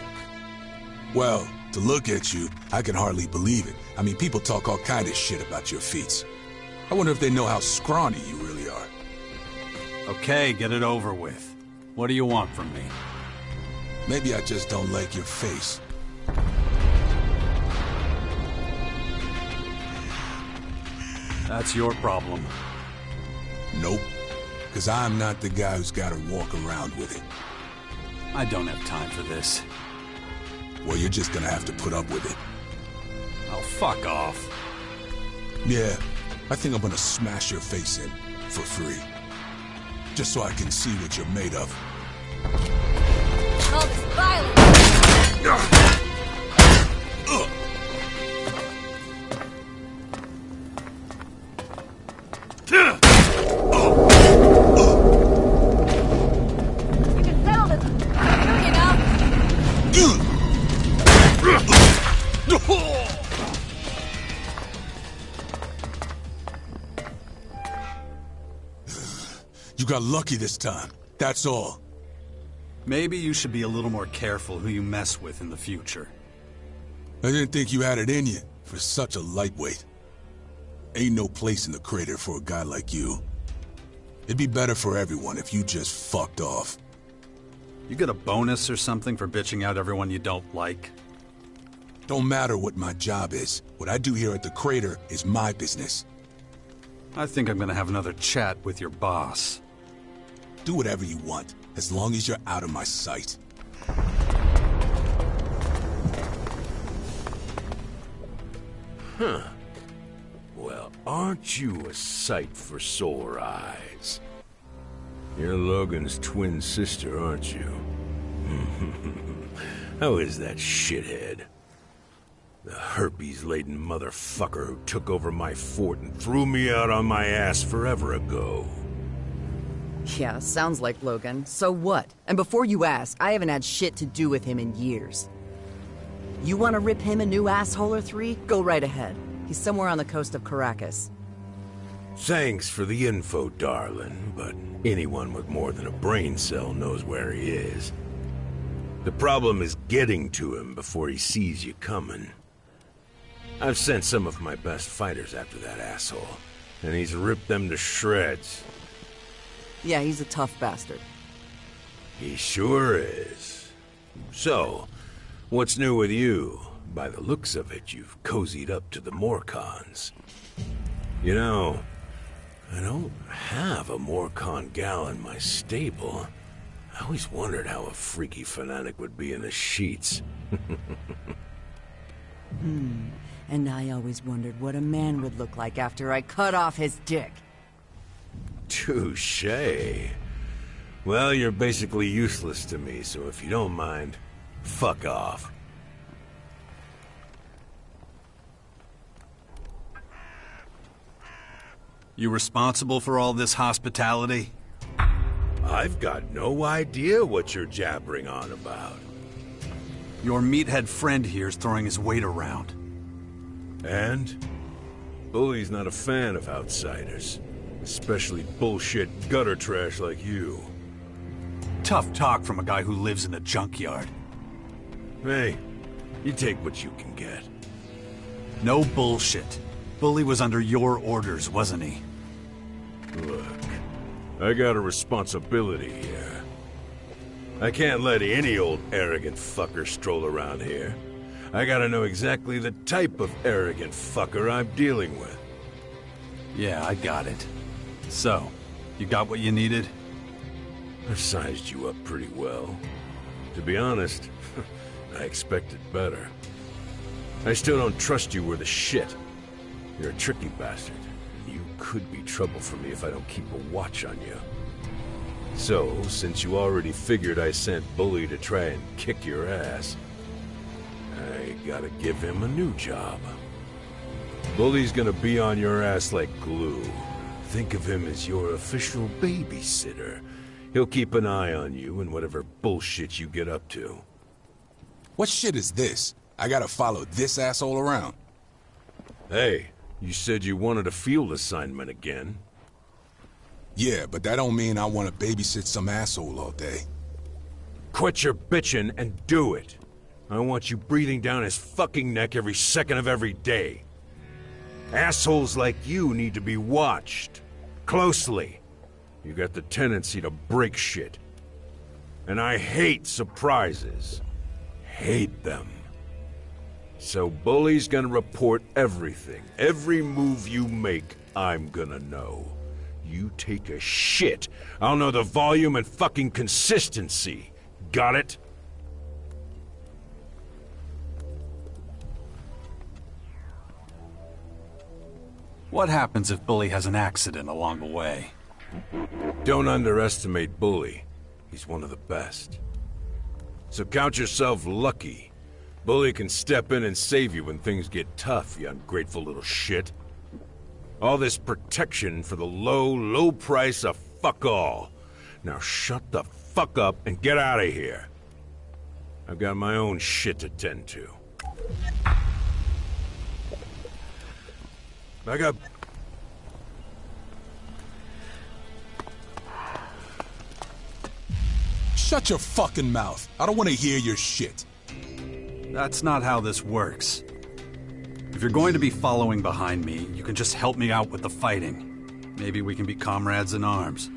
Well, to look at you, I can hardly believe it. I mean, people talk all kind of shit about your feats. I wonder if they know how scrawny you really are. Okay, get it over with. What do you want from me? Maybe I just don't like your face. That's your problem. Nope. Because I'm not the guy who's got to walk around with it. I don't have time for this. Well, you're just gonna have to put up with it. Oh, fuck off. Yeah, I think I'm gonna smash your face in for free. Just so I can see what you're made of. All this violence! We can settle this soon, you know? You got lucky this time, that's all. Maybe you should be a little more careful who you mess with in the future. I didn't think you had it in you for such a lightweight. Ain't no place in the crater for a guy like you. It'd be better for everyone if you just fucked off. You get a bonus or something for bitching out everyone you don't like? Don't matter what my job is. What I do here at the crater is my business. I think I'm gonna have another chat with your boss. Do whatever you want, as long as you're out of my sight. Huh. Well, aren't you a sight for sore eyes? You're Logan's twin sister, aren't you? How is that shithead? The herpes-laden motherfucker who took over my fort and threw me out on my ass forever ago. Yeah, sounds like Logan. So what? And before you ask, I haven't had shit to do with him in years. You want to rip him a new asshole or three? Go right ahead. He's somewhere on the coast of Caracas. Thanks for the info, darling, but anyone with more than a brain cell knows where he is. The problem is getting to him before he sees you coming. I've sent some of my best fighters after that asshole, and he's ripped them to shreds. Yeah, he's a tough bastard. He sure is. So, what's new with you? By the looks of it, you've cozied up to the Morcons. You know, I don't have a Morcon gal in my stable. I always wondered how a freaky fanatic would be in the sheets. And I always wondered what a man would look like after I cut off his dick. Touché. Well, you're basically useless to me, so if you don't mind, fuck off. You responsible for all this hospitality? I've got no idea what you're jabbering on about. Your meathead friend here's throwing his weight around. And? Bully's not a fan of outsiders. Especially bullshit gutter trash like you. Tough talk from a guy who lives in a junkyard. Hey, you take what you can get. No bullshit. Bully was under your orders, wasn't he? Look, I got a responsibility here. I can't let any old arrogant fucker stroll around here. I gotta know exactly the type of arrogant fucker I'm dealing with. Yeah, I got it. So, you got what you needed? I've sized you up pretty well. To be honest, I expected better. I still don't trust you worth a shit. You're a tricky bastard. You could be trouble for me if I don't keep a watch on you. So, since you already figured I sent Bully to try and kick your ass, I gotta give him a new job. Bully's gonna be on your ass like glue. Think of him as your official babysitter. He'll keep an eye on you and whatever bullshit you get up to. What shit is this? I gotta follow this asshole around. Hey, you said you wanted a field assignment again. Yeah, but that don't mean I want to babysit some asshole all day. Quit your bitching and do it. I want you breathing down his fucking neck every second of every day. Assholes like you need to be watched. Closely. You got the tendency to break shit. And I hate surprises. Hate them. So Bully's gonna report everything. Every move you make, I'm gonna know. You take a shit, I'll know the volume and fucking consistency. Got it? What happens if Bully has an accident along the way? Don't underestimate Bully. He's one of the best. So count yourself lucky. Bully can step in and save you when things get tough, you ungrateful little shit. All this protection for the low price of fuck all. Now shut the fuck up and get out of here. I've got my own shit to tend to. Back up. Shut your fucking mouth. I don't want to hear your shit. That's not how this works. If you're going to be following behind me, you can just help me out with the fighting. Maybe we can be comrades in arms.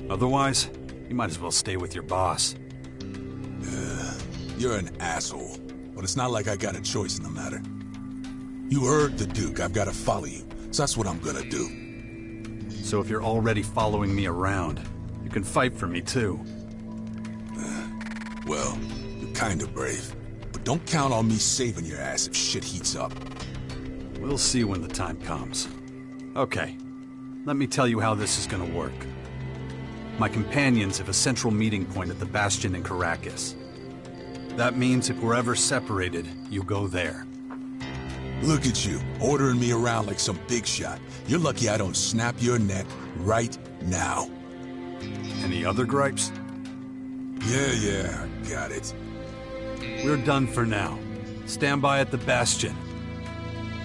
Otherwise, you might as well stay with your boss. You're an asshole, but it's not like I got a choice in the matter. You heard the Duke. I've got to follow you, so that's what I'm gonna do. So if you're already following me around, you can fight for me too. Well, you're kinda brave. But don't count on me saving your ass if shit heats up. We'll see when the time comes. Okay, let me tell you how this is gonna work. My companions have a central meeting point at the Bastion in Caracas. That means if we're ever separated, you go there. Look at you, ordering me around like some big shot. You're lucky I don't snap your neck right now. Any other gripes? Yeah, I got it. We're done for now. Stand by at the Bastion.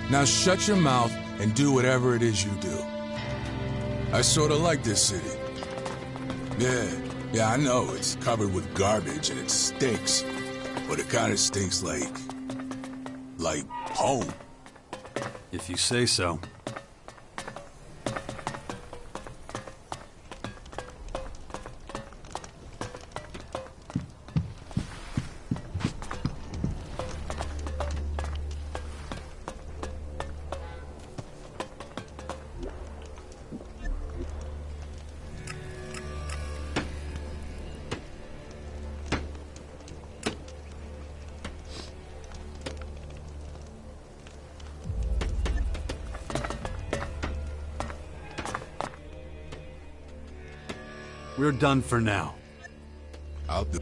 Now shut your mouth and do whatever it is you do. I sorta like this city. Yeah, I know, it's covered with garbage and it stinks. But it kinda stinks like home. If you say so. We're done for now. I'll do.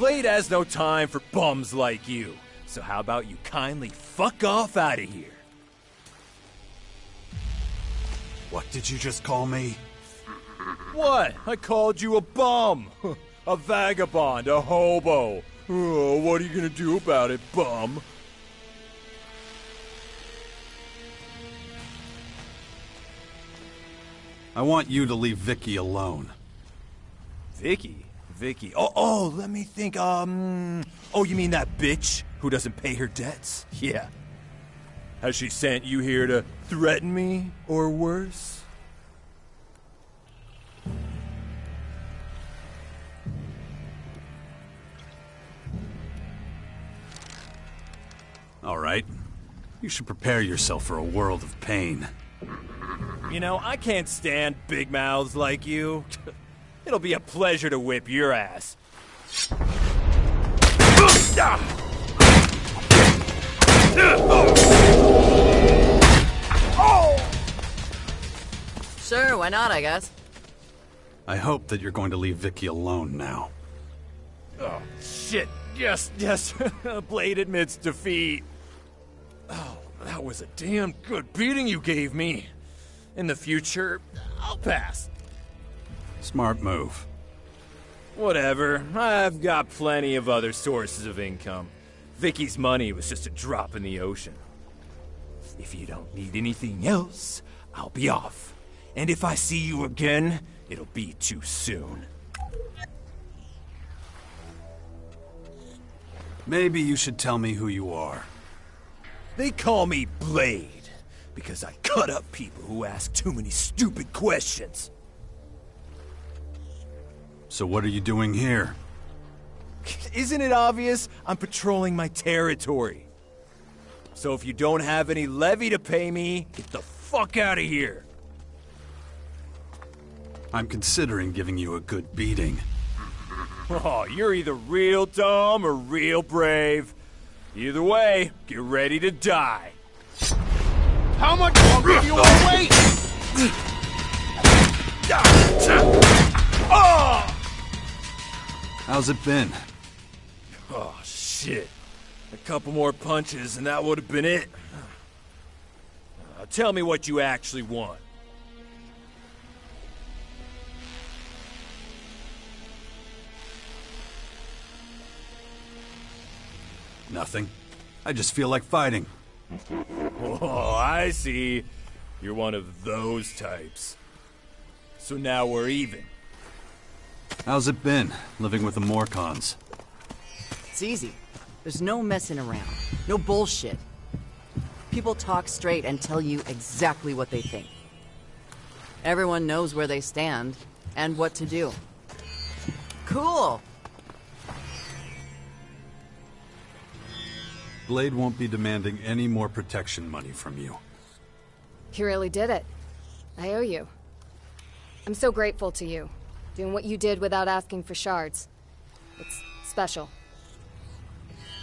Blade has no time for bums like you. So how about you kindly fuck off out of here? What did you just call me? What? I called you a bum. A vagabond, a hobo. Oh, what are you gonna do about it, bum? I want you to leave Vicky alone. Vicky? Oh, let me think, oh, you mean that bitch who doesn't pay her debts? Yeah. Has she sent you here to threaten me, or worse? All right. You should prepare yourself for a world of pain. You know, I can't stand big mouths like you. It'll be a pleasure to whip your ass. Sure, why not, I guess. I hope that you're going to leave Vicky alone now. Oh, shit. Yes. Blade admits defeat. Oh, that was a damn good beating you gave me. In the future, I'll pass. Smart move. Whatever. I've got plenty of other sources of income. Vicky's money was just a drop in the ocean. If you don't need anything else, I'll be off. And if I see you again, it'll be too soon. Maybe you should tell me who you are. They call me Blade because I cut up people who ask too many stupid questions. So what are you doing here? Isn't it obvious? I'm patrolling my territory. So if you don't have any levy to pay me, get the fuck out of here. I'm considering giving you a good beating. Oh, you're either real dumb or real brave. Either way, get ready to die. How much longer do you want to wait? How's it been? Oh, shit. A couple more punches and that would have been it. Tell me what you actually want. Nothing. I just feel like fighting. Oh, I see. You're one of those types. So now we're even. How's it been, living with the Morcons? It's easy. There's no messing around. No bullshit. People talk straight and tell you exactly what they think. Everyone knows where they stand and what to do. Cool! Blade won't be demanding any more protection money from you. You really did it. I owe you. I'm so grateful to you. Doing what you did without asking for shards. It's special.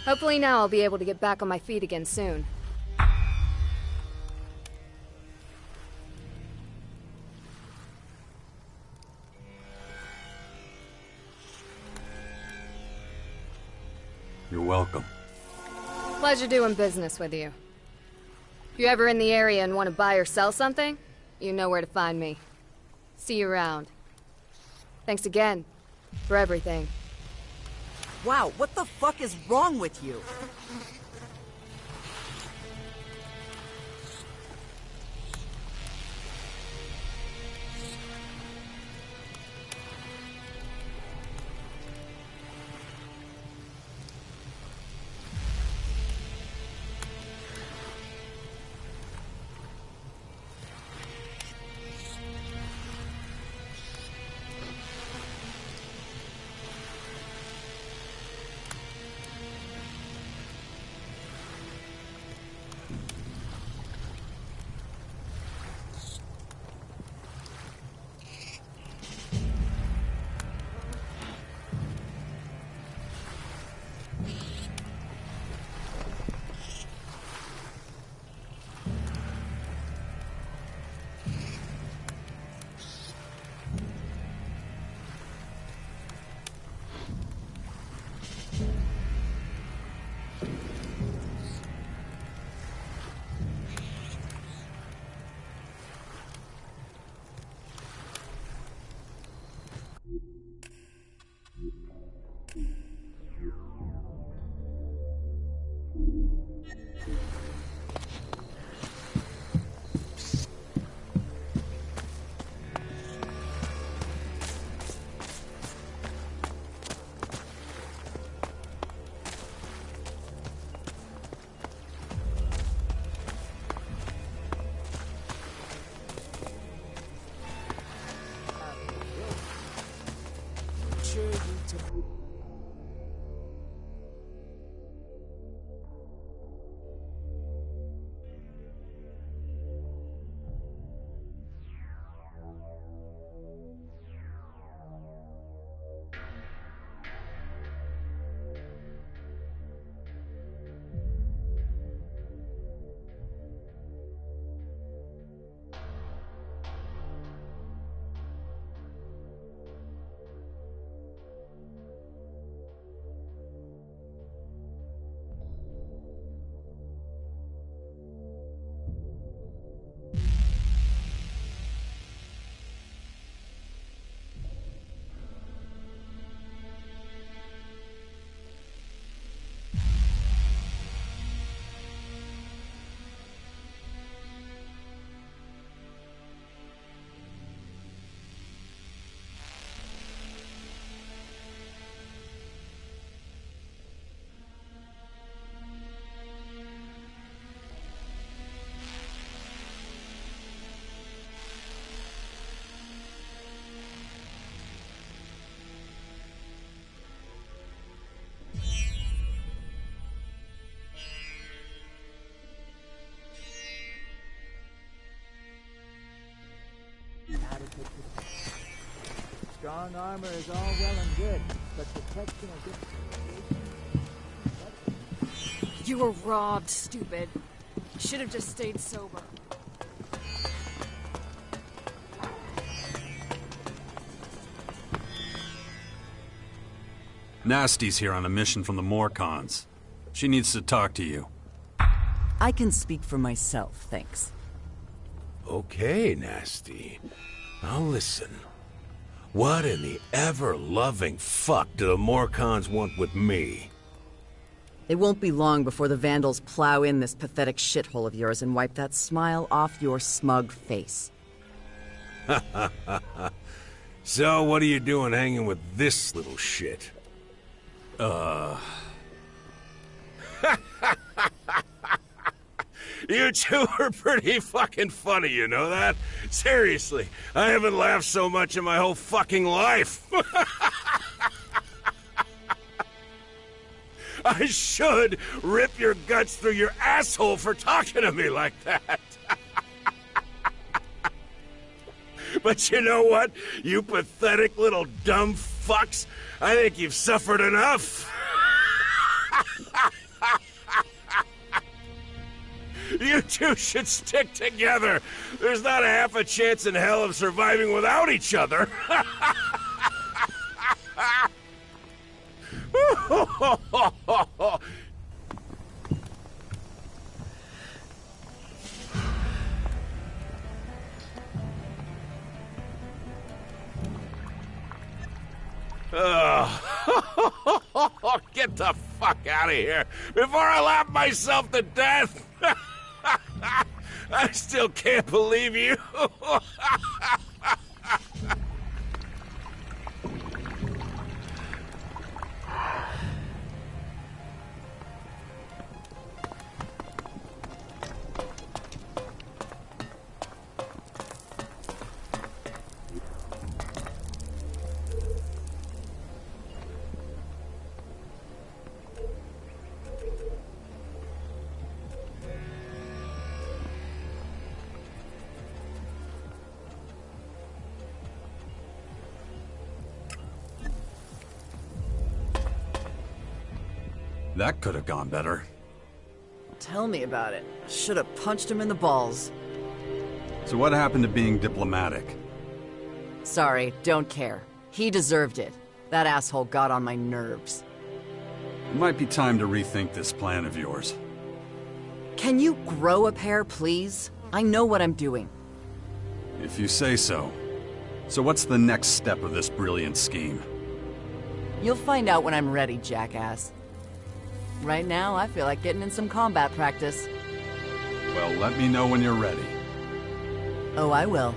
Hopefully now I'll be able to get back on my feet again soon. You're welcome. Pleasure doing business with you. If you're ever in the area and want to buy or sell something, you know where to find me. See you around. Thanks again for everything. Wow, what the fuck is wrong with you? Strong armor is all well and good, but protection against... You were robbed, stupid. Should have just stayed sober. Nasty's here on a mission from the Morcons. She needs to talk to you. I can speak for myself, thanks. Okay, Nasty. Now listen. What in the ever-loving fuck do the Morcons want with me? It won't be long before the Vandals plow in this pathetic shithole of yours and wipe that smile off your smug face. So, what are you doing hanging with this little shit? You two are pretty fucking funny, you know that? Seriously, I haven't laughed so much in my whole fucking life. I should rip your guts through your asshole for talking to me like that. But you know what, you pathetic little dumb fucks? I think you've suffered enough. You two should stick together. There's not a half a chance in hell of surviving without each other. Get the fuck out of here before I laugh myself to death. I still can't believe you. That could have gone better. Tell me about it. Should have punched him in the balls. So what happened to being diplomatic? Sorry, don't care. He deserved it. That asshole got on my nerves. It might be time to rethink this plan of yours. Can you grow a pair, please? I know what I'm doing. If you say so. So what's the next step of this brilliant scheme? You'll find out when I'm ready, jackass. Right now, I feel like getting in some combat practice. Well, let me know when you're ready. Oh, I will.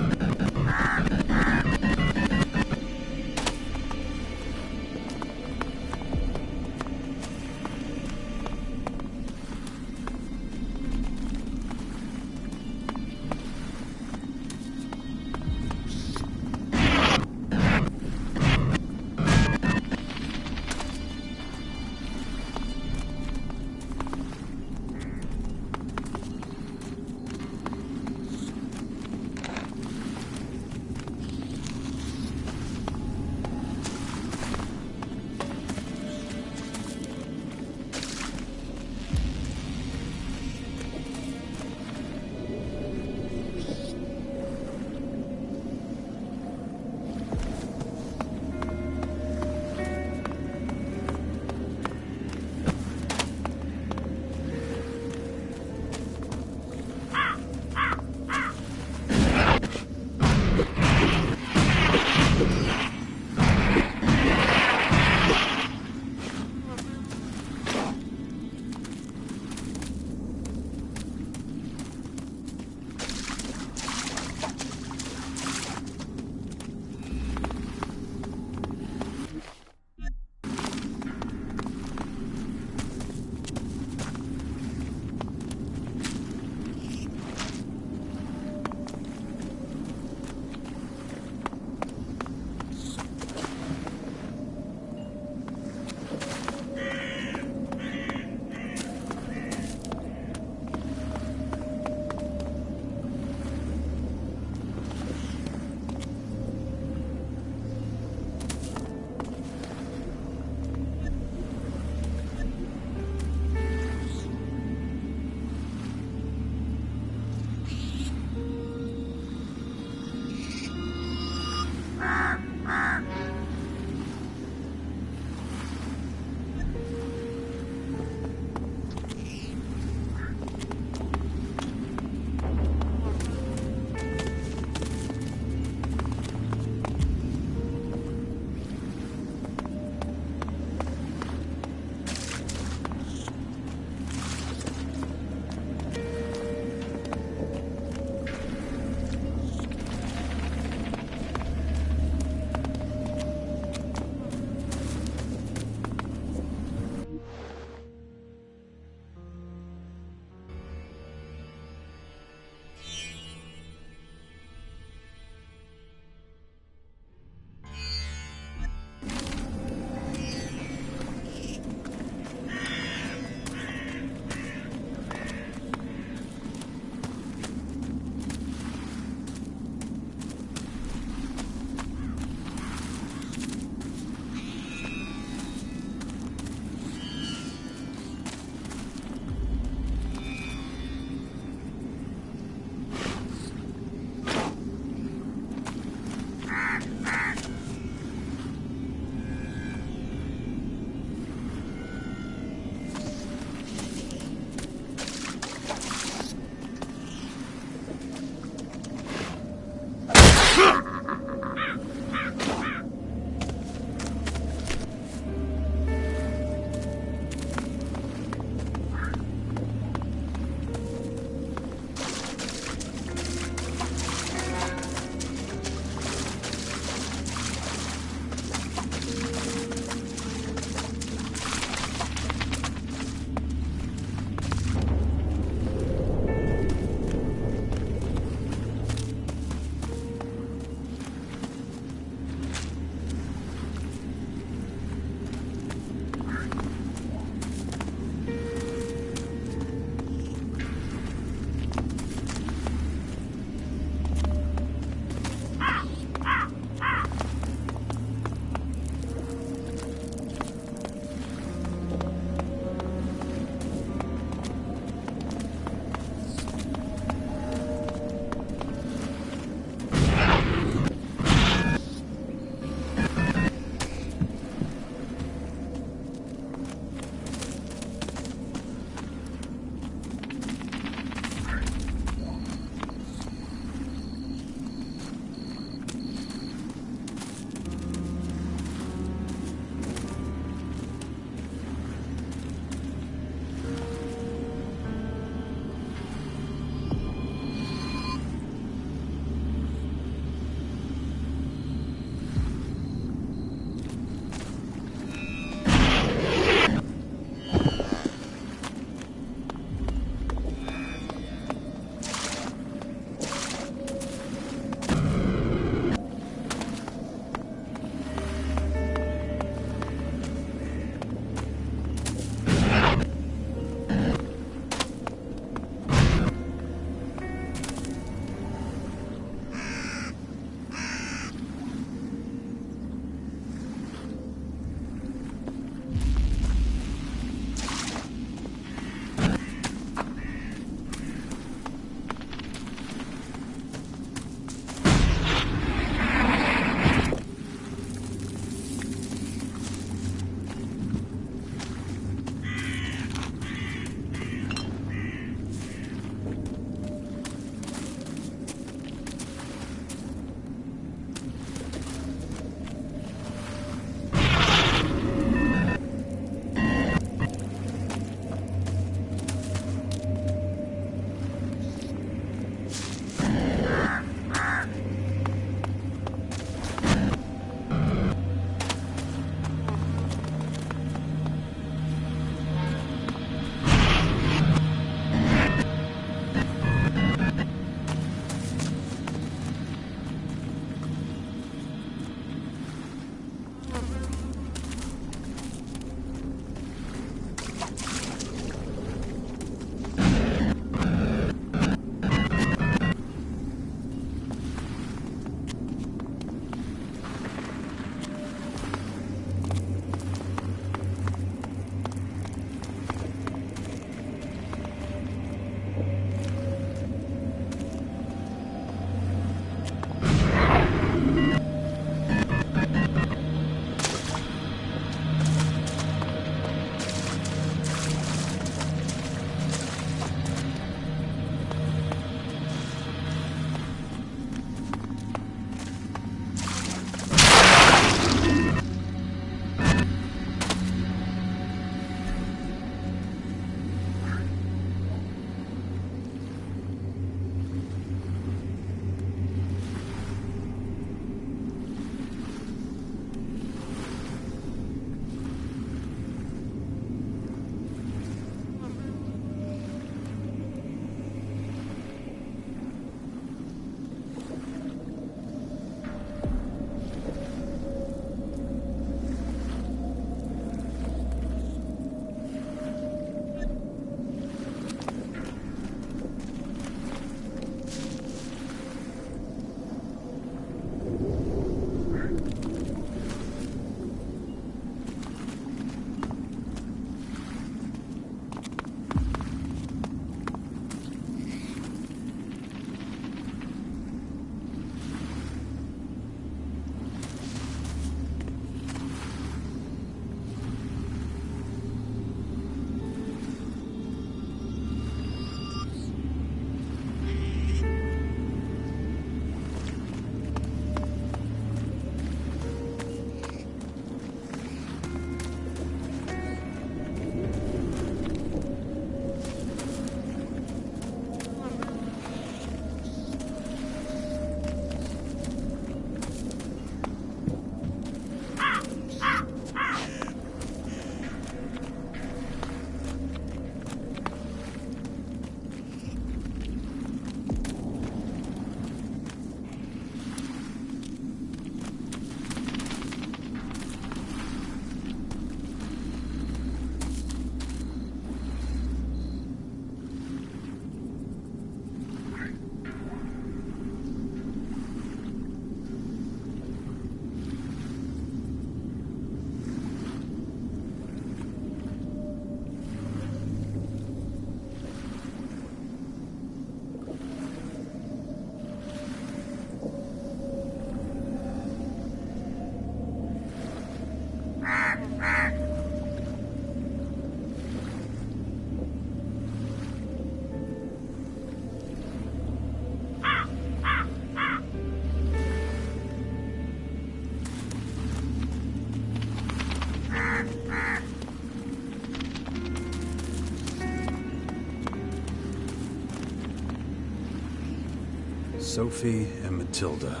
Sophie and Matilda.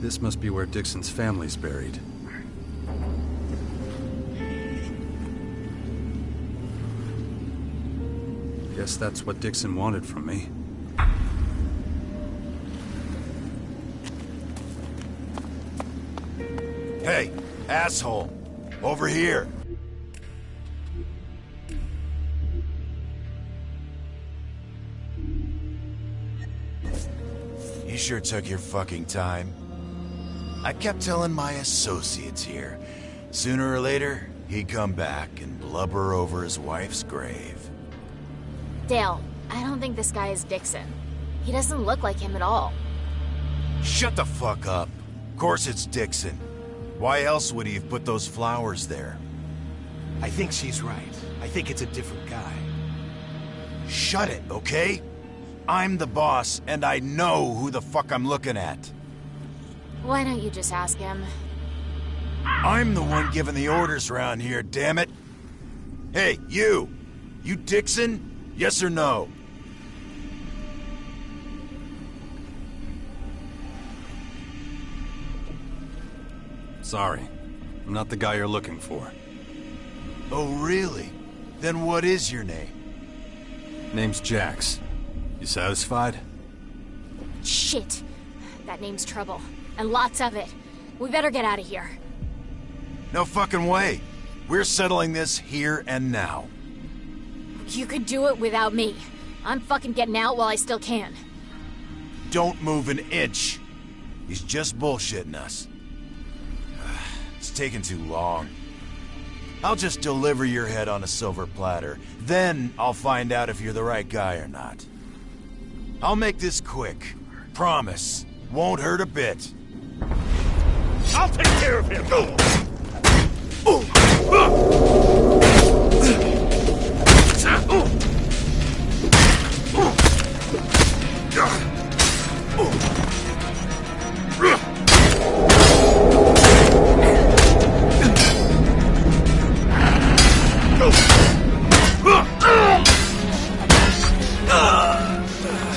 This must be where Dixon's family's buried. Guess that's what Dixon wanted from me. Hey, asshole! Over here! You sure took your fucking time. I kept telling my associates here, sooner or later, he'd come back and blubber over his wife's grave. Dale, I don't think this guy is Dixon. He doesn't look like him at all. Shut the fuck up. Of course it's Dixon. Why else would he have put those flowers there? I think she's right. I think it's a different guy. Shut it, okay? I'm the boss, and I know who the fuck I'm looking at. Why don't you just ask him? I'm the one giving the orders around here, damn it. Hey, you! You Dixon? Yes or no? Sorry. I'm not the guy you're looking for. Oh, really? Then what is your name? Name's Jax. You satisfied? Shit. That name's trouble. And lots of it. We better get out of here. No fucking way. We're settling this here and now. You could do it without me. I'm fucking getting out while I still can. Don't move an inch. He's just bullshitting us. It's taking too long. I'll just deliver your head on a silver platter. Then I'll find out if you're the right guy or not. I'll make this quick. Promise. Won't hurt a bit. I'll take care of him!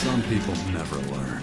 Some people never learn.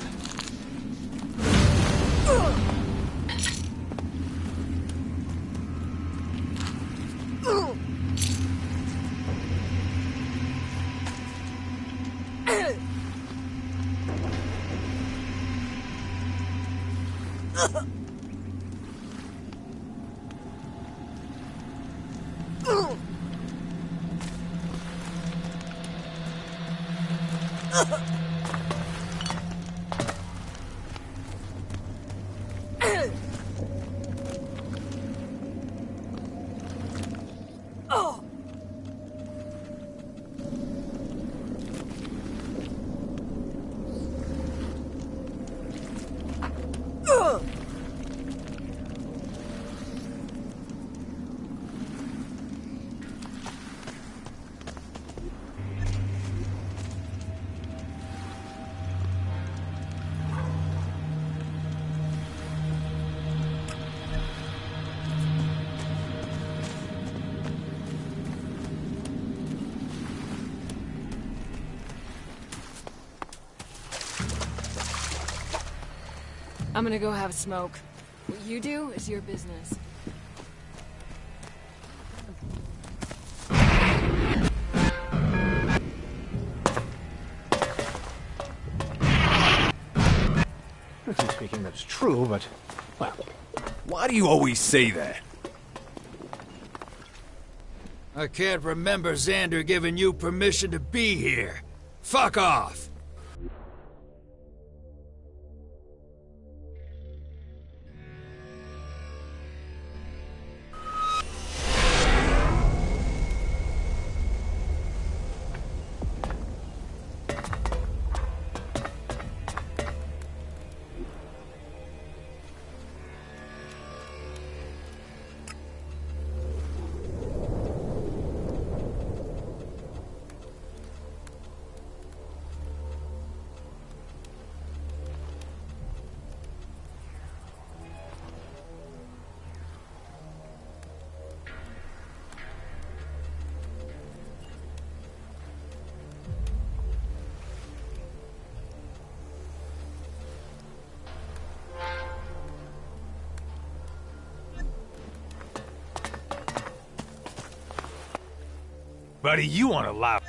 I'm gonna go have a smoke. What you do is your business. Speaking, that's true, but, well... Why do you always say that? I can't remember Xander giving you permission to be here. Fuck off! Buddy, you want to lie.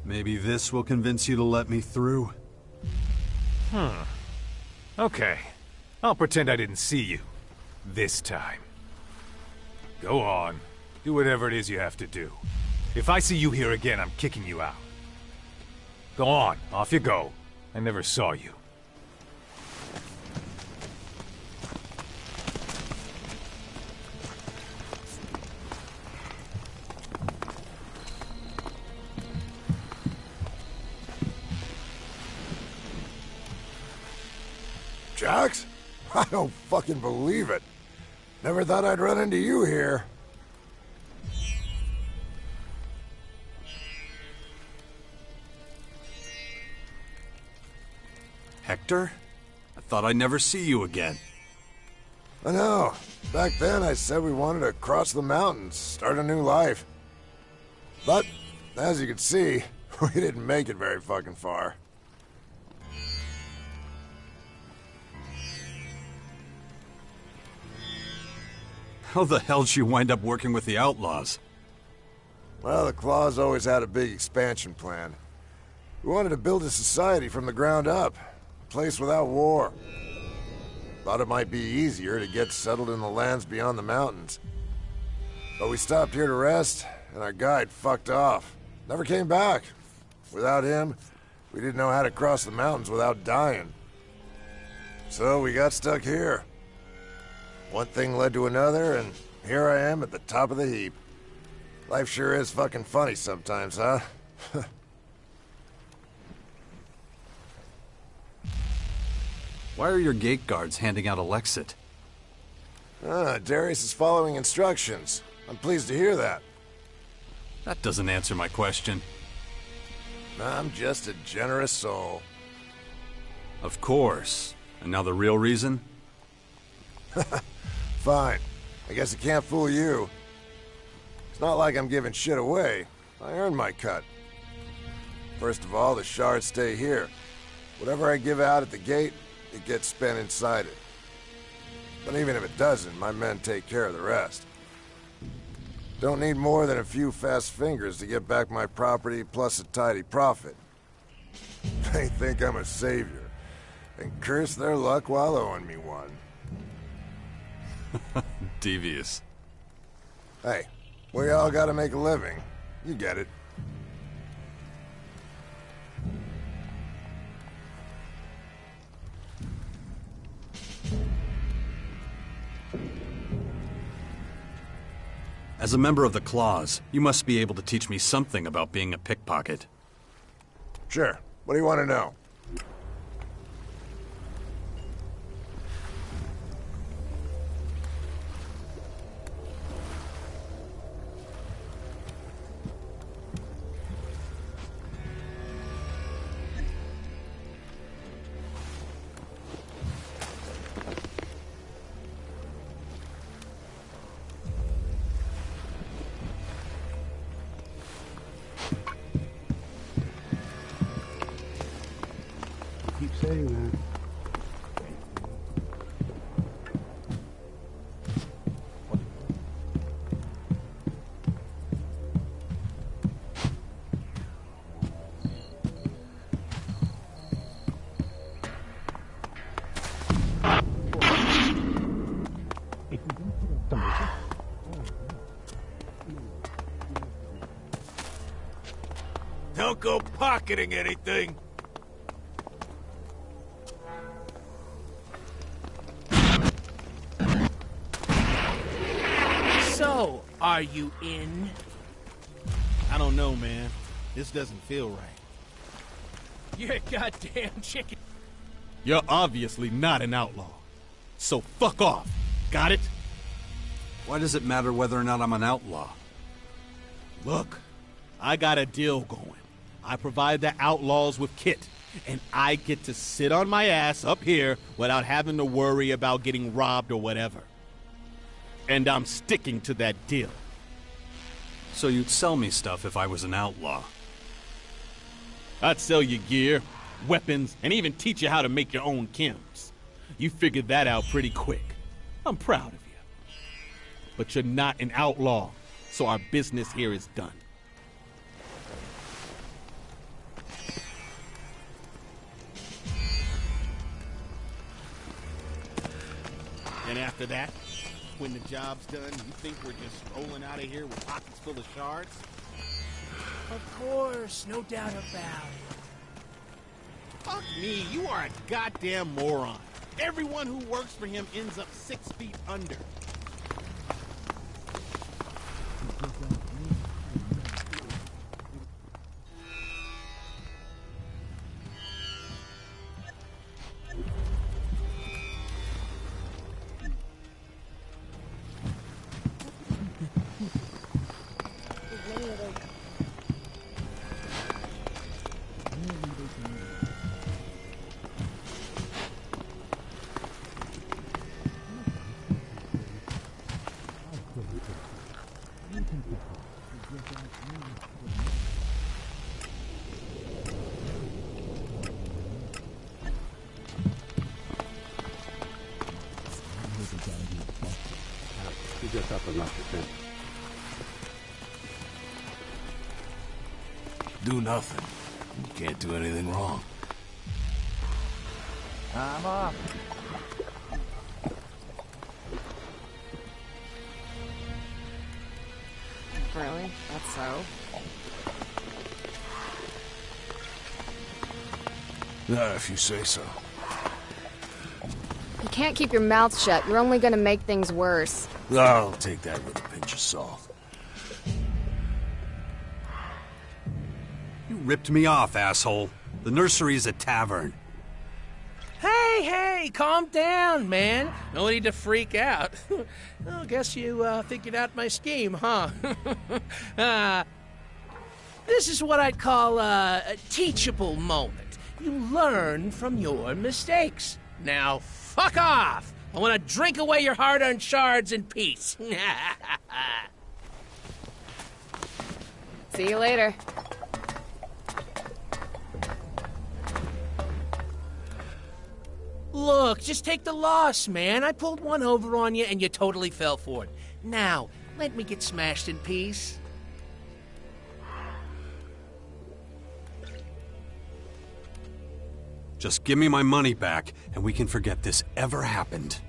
Maybe this will convince you to let me through? Okay. I'll pretend I didn't see you. This time. Go on. Do whatever it is you have to do. If I see you here again, I'm kicking you out. Go on. Off you go. I never saw you. Jax? I don't fucking believe it. Never thought I'd run into you here. Hector? I thought I'd never see you again. I know. Back then I said we wanted to cross the mountains, start a new life. But, as you can see, we didn't make it very fucking far. How the hell did you wind up working with the outlaws? Well, the Claws always had a big expansion plan. We wanted to build a society from the ground up. A place without war. Thought it might be easier to get settled in the lands beyond the mountains. But we stopped here to rest, and our guide fucked off. Never came back. Without him, we didn't know how to cross the mountains without dying. So we got stuck here. One thing led to another, and here I am at the top of the heap. Life sure is fucking funny sometimes, huh? Why are your gate guards handing out Elexit? Darius is following instructions. I'm pleased to hear that. That doesn't answer my question. I'm just a generous soul. Of course. And now the real reason? Fine. I guess it can't fool you. It's not like I'm giving shit away. I earned my cut. First of all, the shards stay here. Whatever I give out at the gate, it gets spent inside it. But even if it doesn't, my men take care of the rest. Don't need more than a few fast fingers to get back my property plus a tidy profit. They think I'm a savior, and curse their luck while owing me one. Devious. Hey, we all gotta make a living. You get it. As a member of the Claws, you must be able to teach me something about being a pickpocket. Sure. What do you want to know? Keep saying that. Don't go pocketing anything. So, are you in? I don't know, man. This doesn't feel right. You're a goddamn chicken. You're obviously not an outlaw. So fuck off. Got it? Why does it matter whether or not I'm an outlaw? Look, I got a deal going. I provide the outlaws with kit, and I get to sit on my ass up here without having to worry about getting robbed or whatever. And I'm sticking to that deal. So you'd sell me stuff if I was an outlaw? I'd sell you gear, weapons, and even teach you how to make your own chems. You figured that out pretty quick. I'm proud of you. But you're not an outlaw, so our business here is done. And after that, when the job's done, you think we're just rolling out of here with pockets full of shards? Of course, no doubt about it. Fuck me, you are a goddamn moron. Everyone who works for him ends up 6 feet under. You just up and left the tent. Do nothing. You can't do anything wrong. I'm off. Really? That's so? If you say so. You can't keep your mouth shut. You're only gonna make things worse. I'll take that with a pinch of salt. You ripped me off, asshole. The nursery's a tavern. Hey, calm down, man. No need to freak out. Well, guess you figured out my scheme, huh? This is what I'd call a teachable moment. You learn from your mistakes. Now, fuck off! I want to drink away your hard-earned shards in peace. See you later. Look, just take the loss, man. I pulled one over on you and you totally fell for it. Now, let me get smashed in peace. Just give me my money back, and we can forget this ever happened.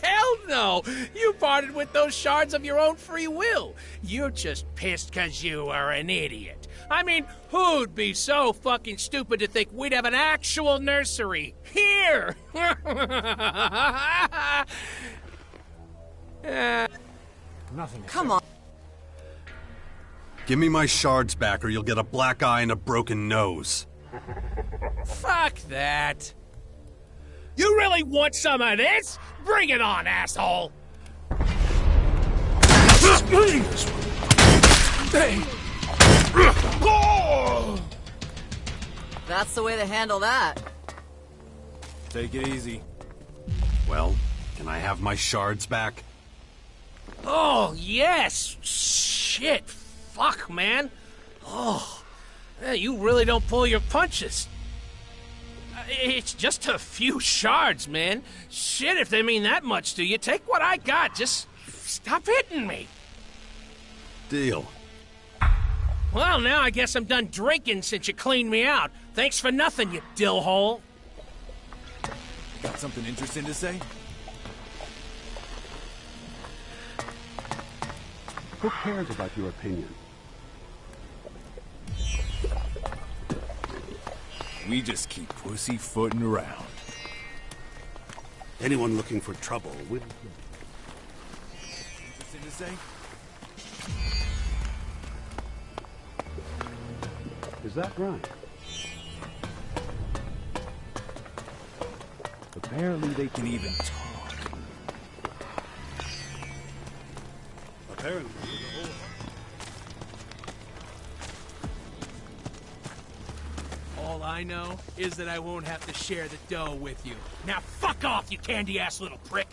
Hell no! You parted with those shards of your own free will. You're just pissed because you are an idiot. I mean, who'd be so fucking stupid to think we'd have an actual nursery here? Nothing. Come on. Give me my shards back, or you'll get a black eye and a broken nose. Fuck that. You really want some of this? Bring it on, asshole! That's the way to handle that. Take it easy. Well, can I have my shards back? Oh, yes! Shit! Fuck, man! Oh, you really don't pull your punches. It's just a few shards, man. Shit, if they mean that much to you, take what I got. Just stop hitting me. Deal. Well, now I guess I'm done drinking since you cleaned me out. Thanks for nothing, you dillhole. Got something interesting to say? Who cares about your opinion? We just keep pussyfooting around. Anyone looking for trouble will... Interesting to say? Is that right? Apparently they can even talk. Apparently, All I know is that I won't have to share the dough with you. Now fuck off, you candy-ass little prick!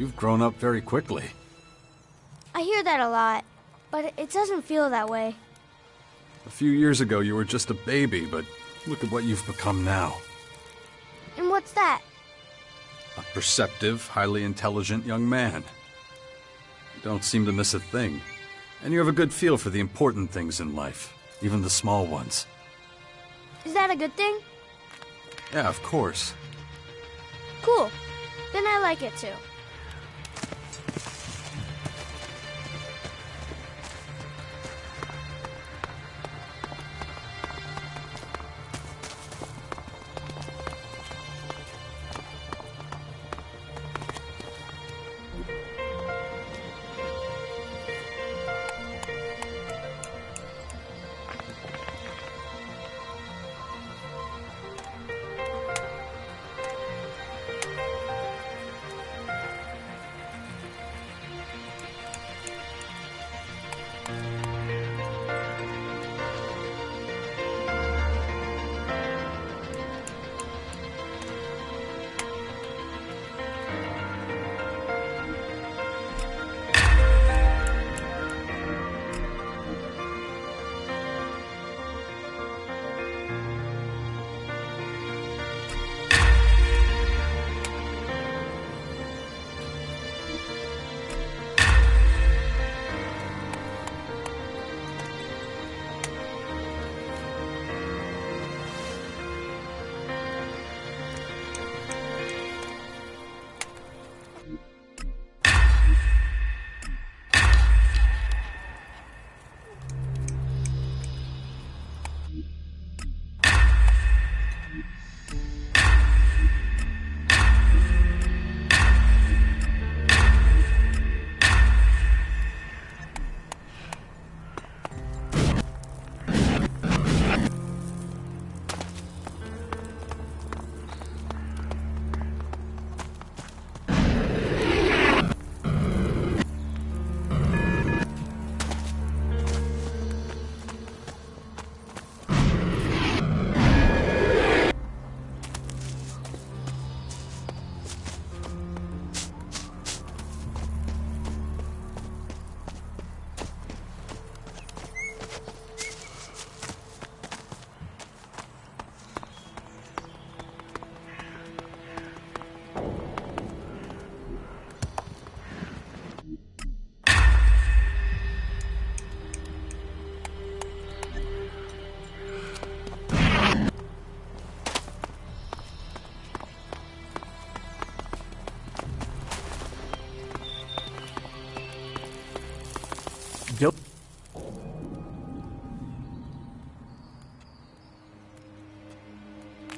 You've grown up very quickly. I hear that a lot, but it doesn't feel that way. A few years ago, you were just a baby, but look at what you've become now. And what's that? A perceptive, highly intelligent young man. You don't seem to miss a thing. And you have a good feel for the important things in life, even the small ones. Is that a good thing? Yeah, of course. Cool. Then I like it too.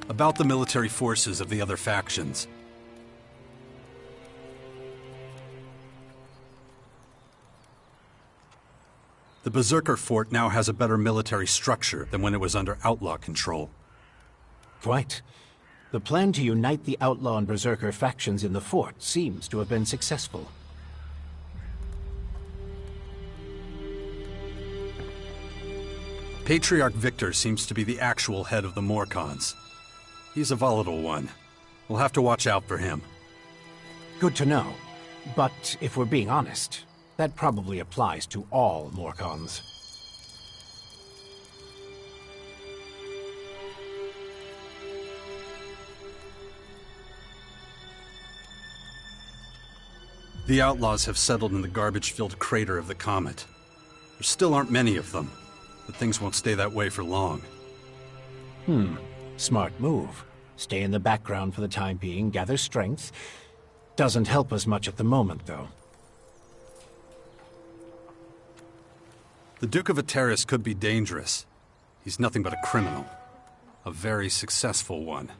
About the military forces of the other factions. The Berserker Fort now has a better military structure than when it was under outlaw control. Quite. The plan to unite the outlaw and Berserker factions in the fort seems to have been successful. Patriarch Victor seems to be the actual head of the Morcons. He's a volatile one. We'll have to watch out for him. Good to know. But if we're being honest, that probably applies to all Morcons. The outlaws have settled in the garbage-filled crater of the comet. There still aren't many of them, but things won't stay that way for long. Smart move. Stay in the background for the time being, gather strength. Doesn't help us much at the moment, though. The Duke of Ateris could be dangerous. He's nothing but a criminal. A very successful one.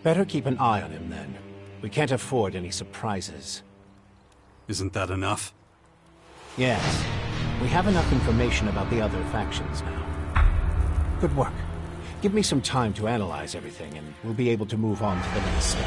Better keep an eye on him, then. We can't afford any surprises. Isn't that enough? Yes. We have enough information about the other factions now. Good work. Give me some time to analyze everything, and we'll be able to move on to the next step.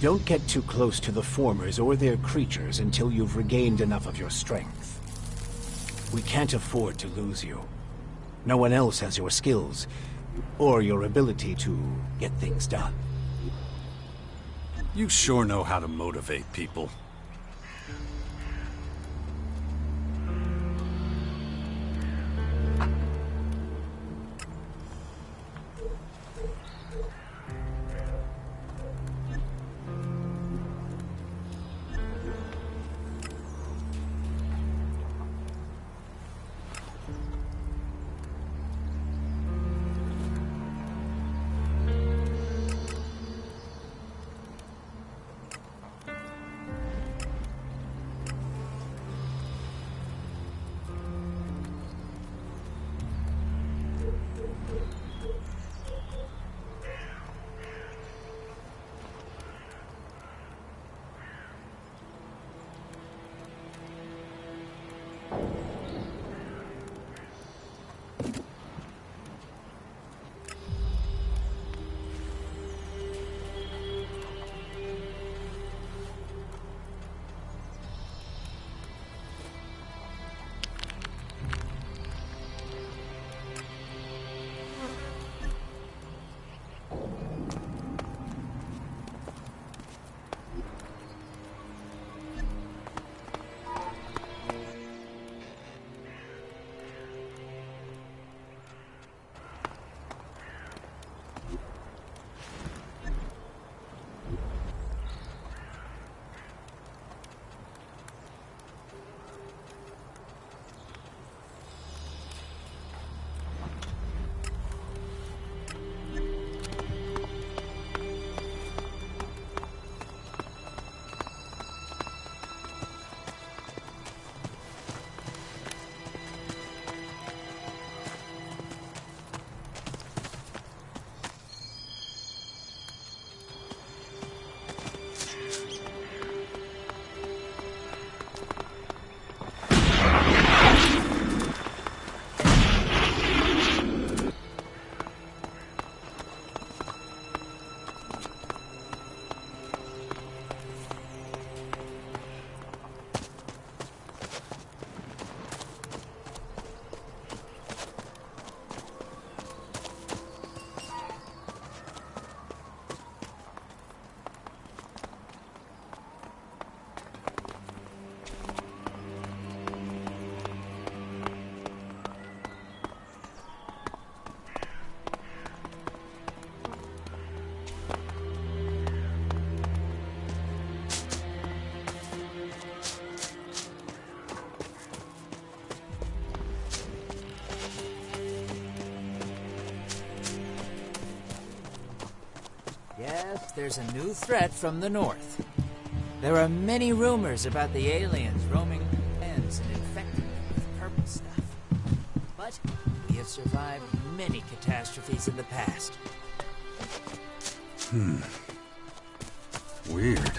Don't get too close to the Formers or their creatures until you've regained enough of your strength. We can't afford to lose you. No one else has your skills, or your ability to get things done. You sure know how to motivate people. Yes, there's a new threat from the north. There are many rumors about the aliens roaming lands and infecting them with purple stuff. But we have survived many catastrophes in the past. Weird.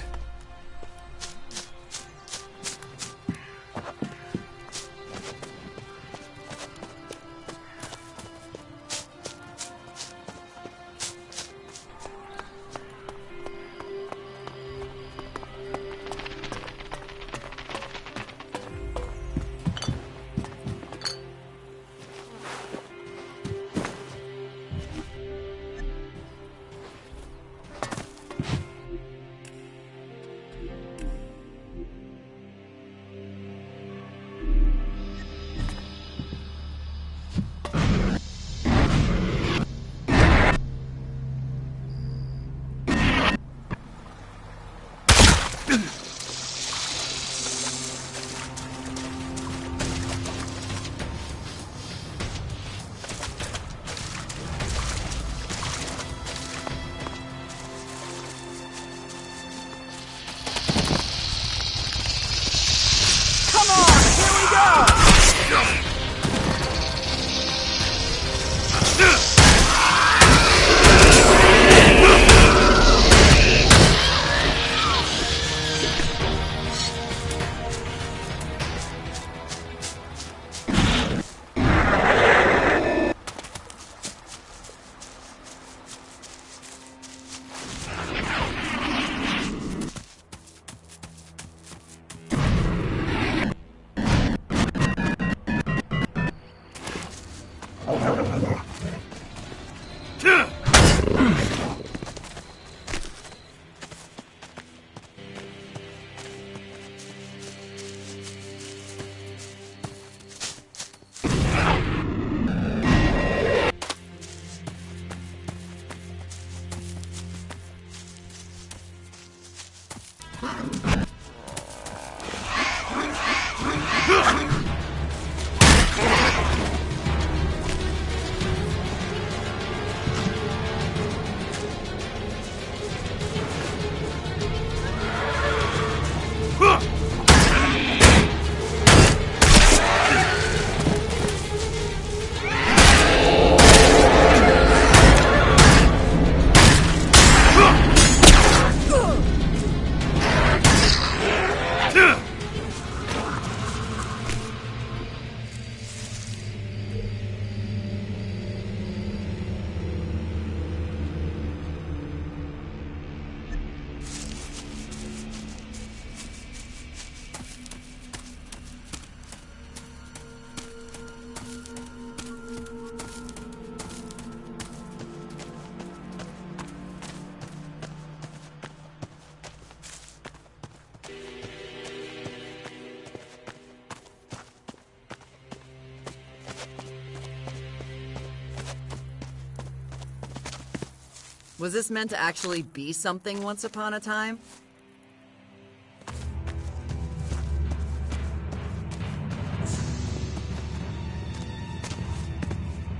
Was this meant to actually be something once upon a time?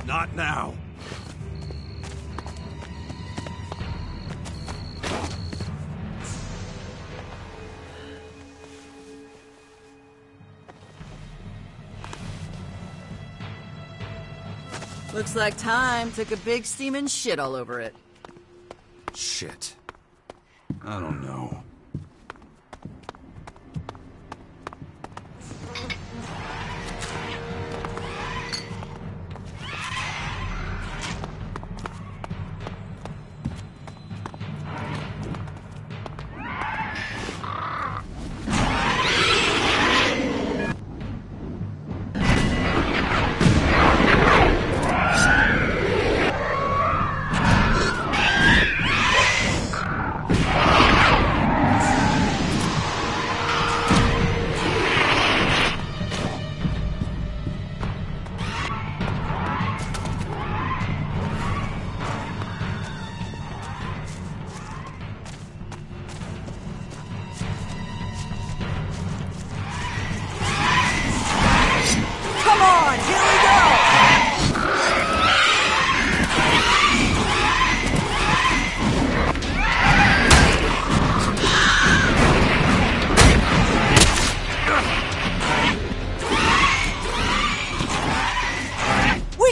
Not now. Looks like time took a big steaming shit all over it. Shit. I don't know.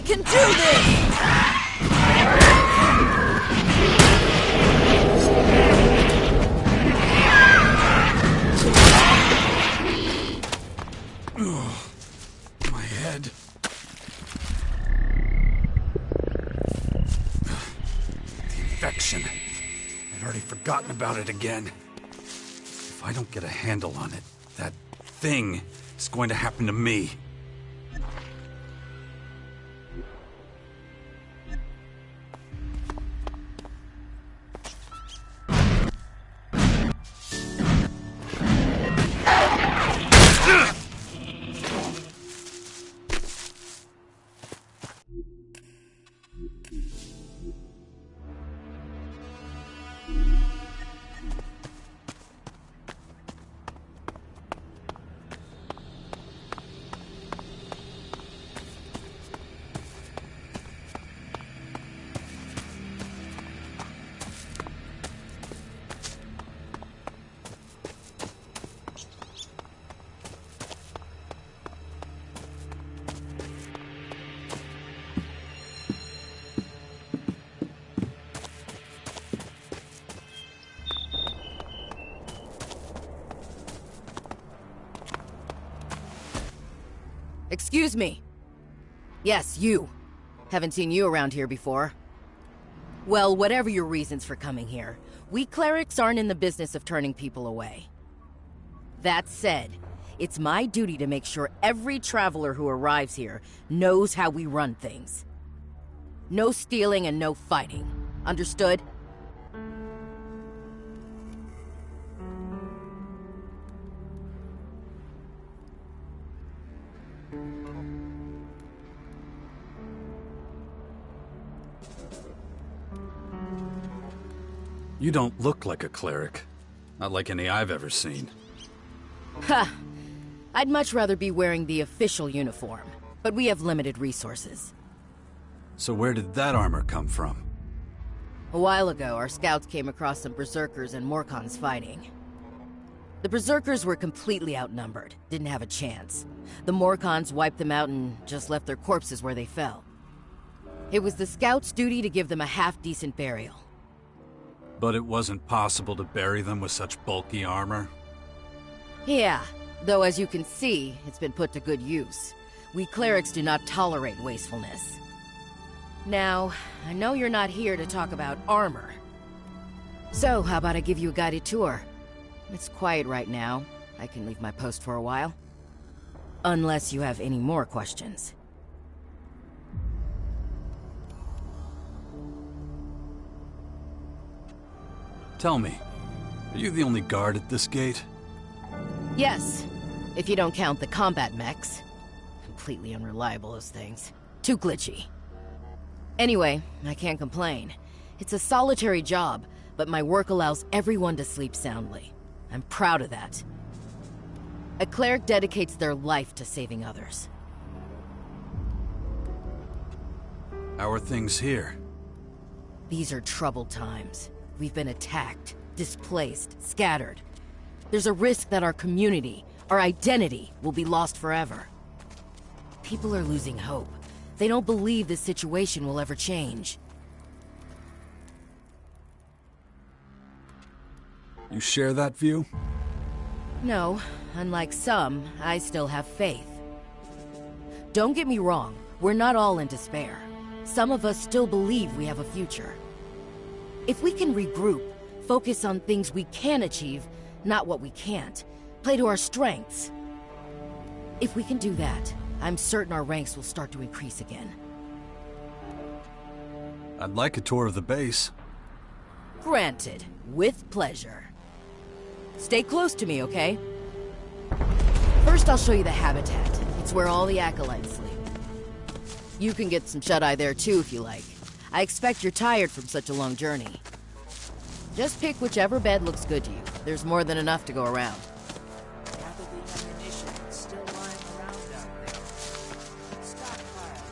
can do this! My head. The infection. I'd already forgotten about it again. If I don't get a handle on it, that thing is going to happen to me. Excuse me. Yes, you. Haven't seen you around here before. Well, whatever your reasons for coming here, we clerics aren't in the business of turning people away. That said, it's my duty to make sure every traveler who arrives here knows how we run things. No stealing and no fighting. Understood? You don't look like a cleric. Not like any I've ever seen. Ha! I'd much rather be wearing the official uniform, but we have limited resources. So where did that armor come from? A while ago, our scouts came across some berserkers and Morkons fighting. The berserkers were completely outnumbered, didn't have a chance. The Morkons wiped them out and just left their corpses where they fell. It was the scouts' duty to give them a half-decent burial. But it wasn't possible to bury them with such bulky armor? Yeah, though as you can see, it's been put to good use. We clerics do not tolerate wastefulness. Now, I know you're not here to talk about armor. So, how about I give you a guided tour? It's quiet right now. I can leave my post for a while. Unless you have any more questions. Tell me, are you the only guard at this gate? Yes, if you don't count the combat mechs. Completely unreliable, those things. Too glitchy. Anyway, I can't complain. It's a solitary job, but my work allows everyone to sleep soundly. I'm proud of that. A cleric dedicates their life to saving others. How are things here? These are troubled times. We've been attacked, displaced, scattered. There's a risk that our community, our identity, will be lost forever. People are losing hope. They don't believe this situation will ever change. You share that view? No, unlike some, I still have faith. Don't get me wrong, we're not all in despair. Some of us still believe we have a future. If we can regroup, focus on things we can achieve, not what we can't, play to our strengths. If we can do that, I'm certain our ranks will start to increase again. I'd like a tour of the base. Granted, with pleasure. Stay close to me, okay? First, I'll show you the habitat. It's where all the acolytes sleep. You can get some shut-eye there too if you like. I expect you're tired from such a long journey. Just pick whichever bed looks good to you. There's more than enough to go around. Gather the ammunition that's still lying around out there. Stockpile,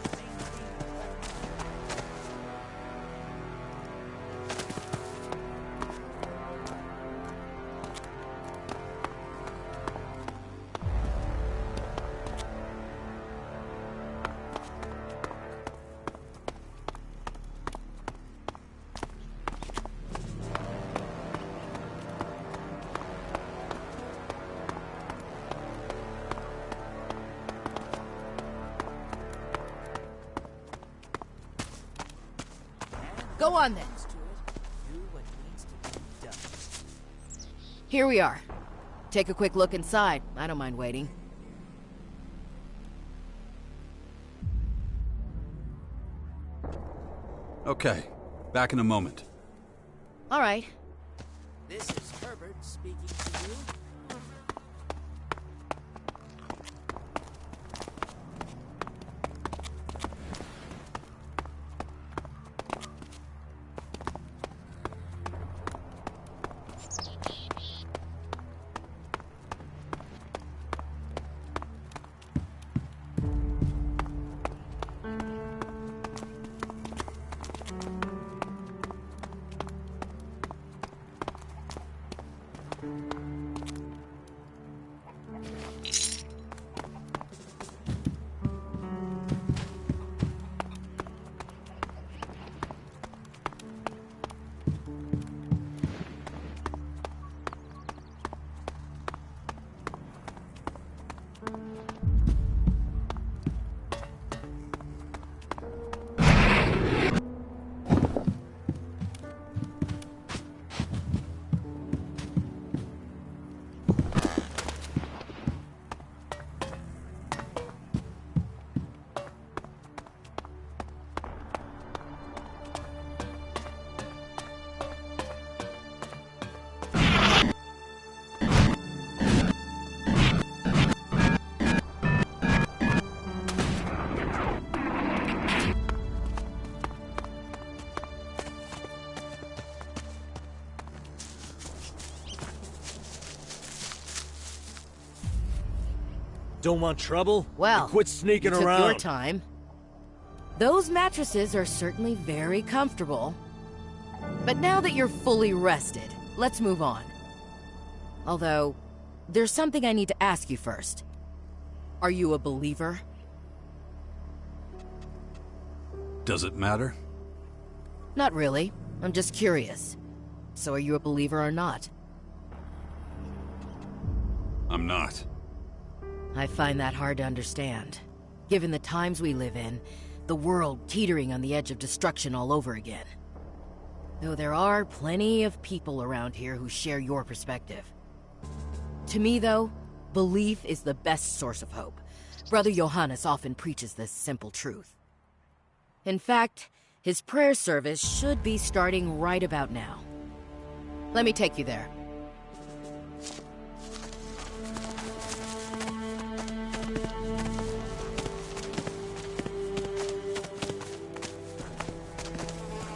Go on then. Here we are. Take a quick look inside. I don't mind waiting. Okay, back in a moment. All right. This is Herbert speaking to you. Don't want trouble? Well, quit sneaking you took around. your time. Those mattresses are certainly very comfortable. But now that you're fully rested, let's move on. Although, there's something I need to ask you first. Are you a believer? Does it matter? Not really. I'm just curious. So are you a believer or not? I'm not. I find that hard to understand. Given the times we live in, the world teetering on the edge of destruction all over again. Though there are plenty of people around here who share your perspective. To me, though, belief is the best source of hope. Brother Johannes often preaches this simple truth. In fact, his prayer service should be starting right about now. Let me take you there.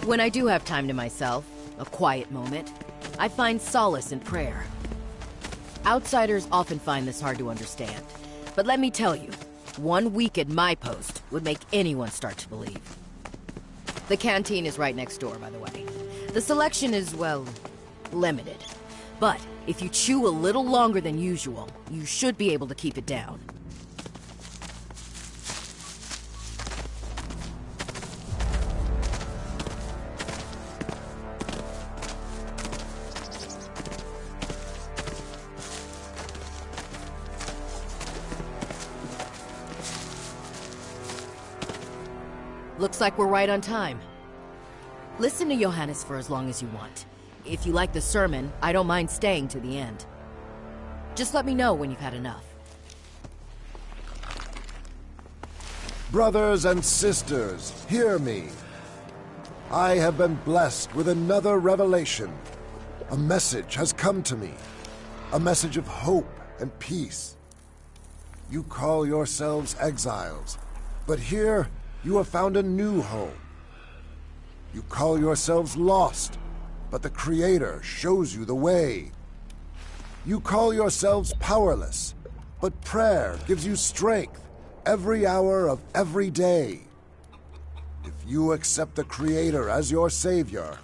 When I do have time to myself, a quiet moment, I find solace in prayer. Outsiders often find this hard to understand, but let me tell you, 1 week at my post would make anyone start to believe. The canteen is right next door, by the way. The selection is, well, limited. But if you chew a little longer than usual, you should be able to keep it down. Looks like we're right on time. Listen to Johannes for as long as you want. If you like the sermon, I don't mind staying to the end. Just let me know when you've had enough. Brothers and sisters, hear me. I have been blessed with another revelation. A message has come to me. A message of hope and peace. You call yourselves exiles, but here you have found a new home. You call yourselves lost, but the Creator shows you the way. You call yourselves powerless, but prayer gives you strength every hour of every day. If you accept the Creator as your Savior,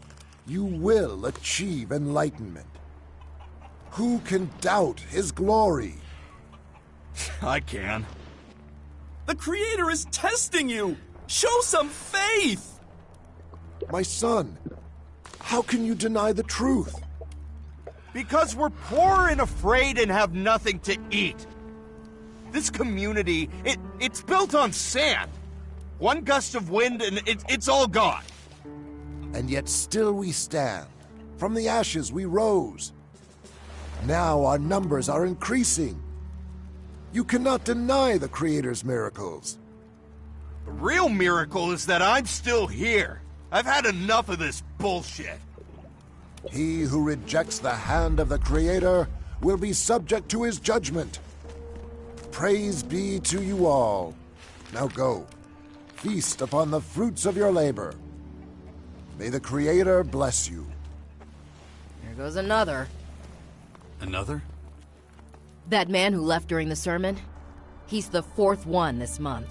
you will achieve enlightenment. Who can doubt His glory? I can. The Creator is testing you! Show some faith! My son, how can you deny the truth? Because we're poor and afraid and have nothing to eat. This community, it's built on sand. One gust of wind and it's all gone. And yet still we stand. From the ashes we rose. Now our numbers are increasing. You cannot deny the Creator's miracles. The real miracle is that I'm still here. I've had enough of this bullshit. He who rejects the hand of the Creator will be subject to His judgment. Praise be to you all. Now go. Feast upon the fruits of your labor. May the Creator bless you. Here goes another. Another? That man who left during the sermon? He's the 4th one this month.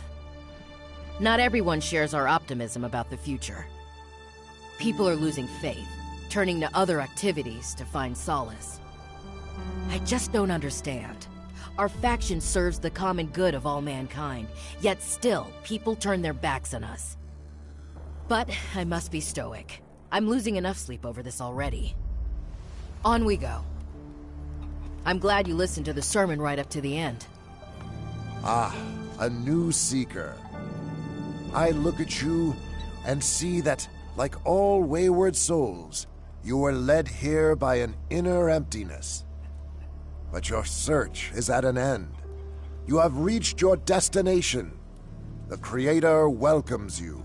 Not everyone shares our optimism about the future. People are losing faith, turning to other activities to find solace. I just don't understand. Our faction serves the common good of all mankind, yet still, people turn their backs on us. But I must be stoic. I'm losing enough sleep over this already. On we go. I'm glad you listened to the sermon right up to the end. Ah, a new seeker. I look at you and see that, like all wayward souls, you were led here by an inner emptiness. But your search is at an end. You have reached your destination. The Creator welcomes you.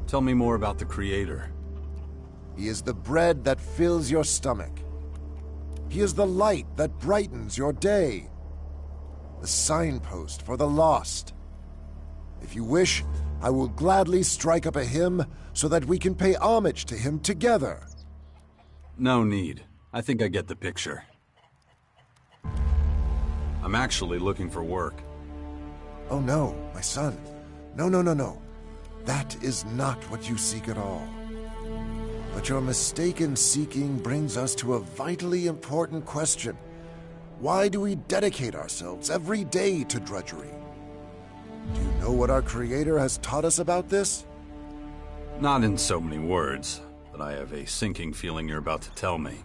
Tell me more about the Creator. He is the bread that fills your stomach. He is the light that brightens your day. The signpost for the lost. If you wish, I will gladly strike up a hymn so that we can pay homage to him together. No need. I think I get the picture. I'm actually looking for work. Oh no, my son. No. That is not what you seek at all. But your mistaken seeking brings us to a vitally important question. Why do we dedicate ourselves every day to drudgery? Do you know what our Creator has taught us about this? Not in so many words, but I have a sinking feeling you're about to tell me.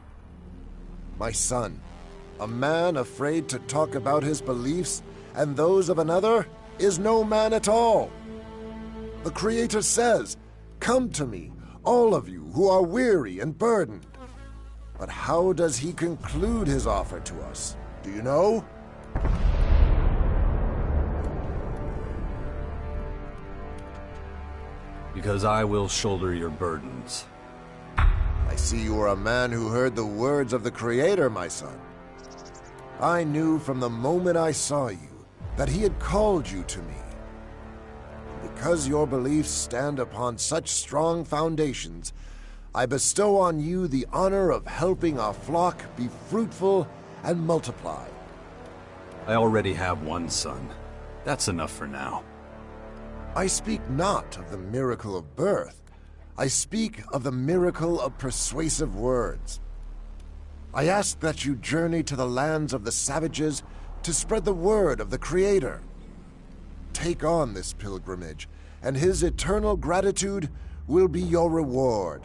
My son, a man afraid to talk about his beliefs and those of another is no man at all. The Creator says, "Come to me, all of you who are weary and burdened." But how does he conclude his offer to us? Do you know? Because I will shoulder your burdens. I see you are a man who heard the words of the Creator, my son. I knew from the moment I saw you that he had called you to me. because your beliefs stand upon such strong foundations, I bestow on you the honor of helping our flock be fruitful and multiply. I already have one son. That's enough for now. I speak not of the miracle of birth. I speak of the miracle of persuasive words. I ask that you journey to the lands of the savages to spread the word of the Creator. Take on this pilgrimage, and his eternal gratitude will be your reward.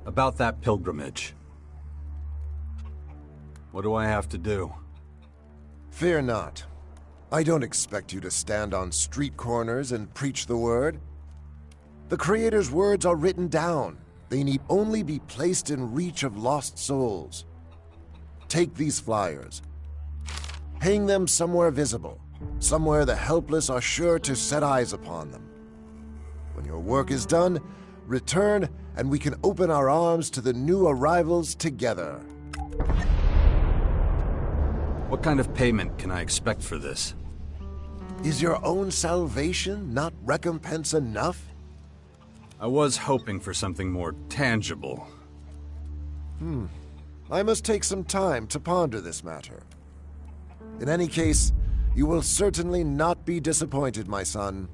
About that pilgrimage. What do I have to do? Fear not. I don't expect you to stand on street corners and preach the word. The Creator's words are written down. They need only be placed in reach of lost souls. Take these flyers. Hang them somewhere visible, somewhere the helpless are sure to set eyes upon them. When your work is done, return and we can open our arms to the new arrivals together. What kind of payment can I expect for this? Is your own salvation not recompense enough? I was hoping for something more tangible. I must take some time to ponder this matter. In any case, you will certainly not be disappointed, my son.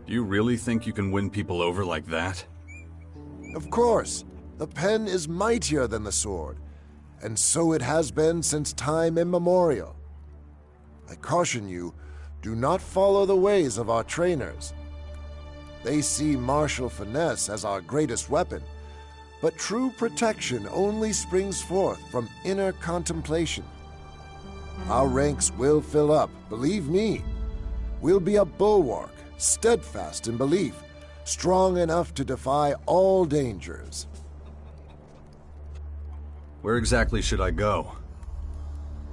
Do you really think you can win people over like that? Of course. The pen is mightier than the sword, and so it has been since time immemorial. I caution you, do not follow the ways of our trainers. They see martial finesse as our greatest weapon, but true protection only springs forth from inner contemplation. Our ranks will fill up, believe me. We'll be a bulwark, steadfast in belief, strong enough to defy all dangers. Where exactly should I go?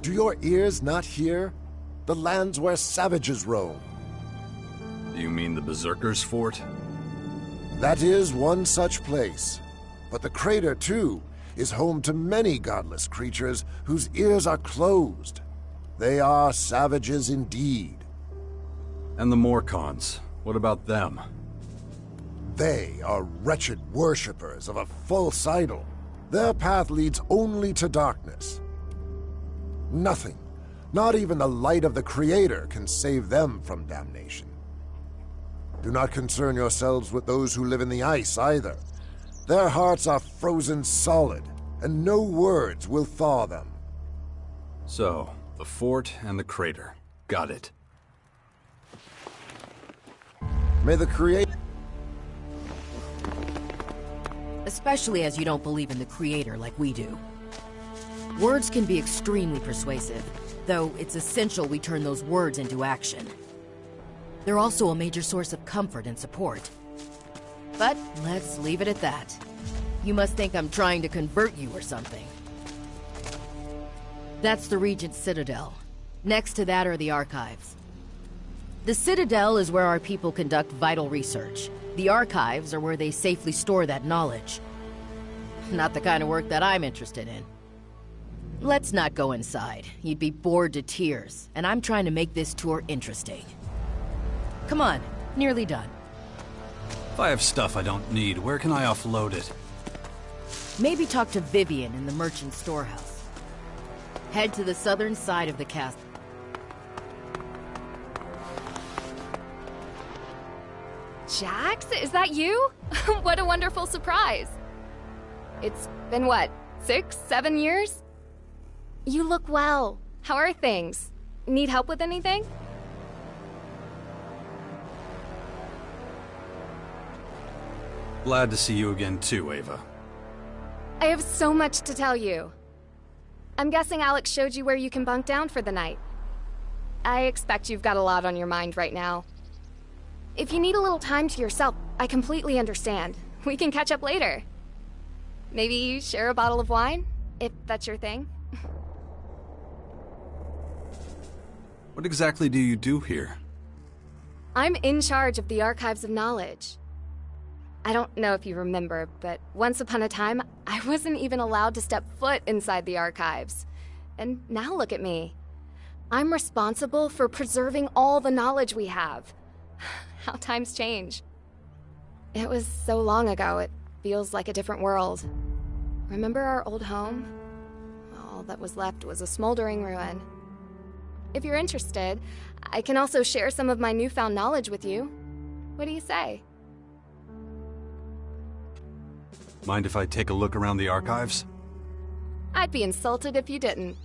Do your ears not hear? The lands where savages roam. Do you mean the Berserkers' fort? That is one such place. But the crater, too, is home to many godless creatures whose ears are closed. They are savages indeed. And the Morcons, what about them? They are wretched worshippers of a false idol. Their path leads only to darkness. Nothing, not even the light of the Creator, can save them from damnation. Do not concern yourselves with those who live in the ice, either. Their hearts are frozen solid, and no words will thaw them. So, the fort and the crater. Got it. May the Creator... Especially as you don't believe in the Creator like we do. Words can be extremely persuasive, though it's essential we turn those words into action. They're also a major source of comfort and support. But let's leave it at that. You must think I'm trying to convert you or something. That's the Regent's Citadel. Next to that are the archives. The Citadel is where our people conduct vital research. The archives are where they safely store that knowledge. Not the kind of work that I'm interested in. Let's not go inside. You'd be bored to tears, and I'm trying to make this tour interesting. Come on, nearly done. If I have stuff I don't need, where can I offload it? Maybe talk to Vivian in the merchant storehouse. Head to the southern side of the castle. Jax, is that you? What a wonderful surprise. It's been what, 6, 7 years? You look well. How are things? Need help with anything? Glad to see you again too, Ava. I have so much to tell you. I'm guessing Alex showed you where you can bunk down for the night. I expect you've got a lot on your mind right now. If you need a little time to yourself, I completely understand. We can catch up later. Maybe share a bottle of wine, if that's your thing. What exactly do you do here? I'm in charge of the Archives of Knowledge. I don't know if you remember, but once upon a time, I wasn't even allowed to step foot inside the archives. And now look at me. I'm responsible for preserving all the knowledge we have. How times change. It was so long ago, it feels like a different world. Remember our old home? All that was left was a smoldering ruin. If you're interested, I can also share some of my newfound knowledge with you. What do you say? Mind if I take a look around the archives? I'd be insulted if you didn't.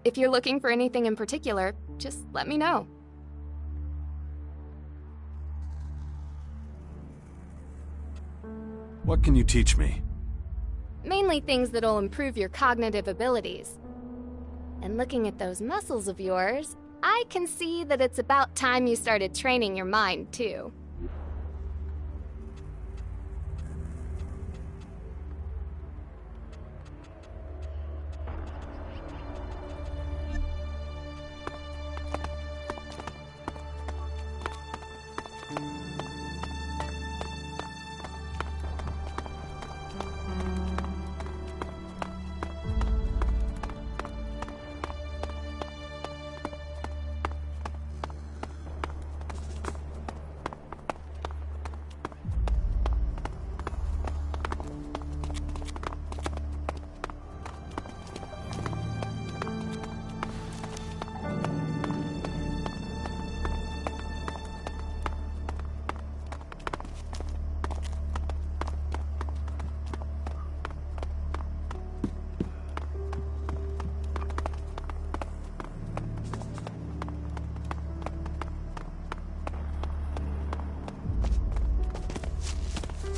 If you're looking for anything in particular, just let me know. What can you teach me? Mainly things that'll improve your cognitive abilities. And looking at those muscles of yours, I can see that it's about time you started training your mind, too.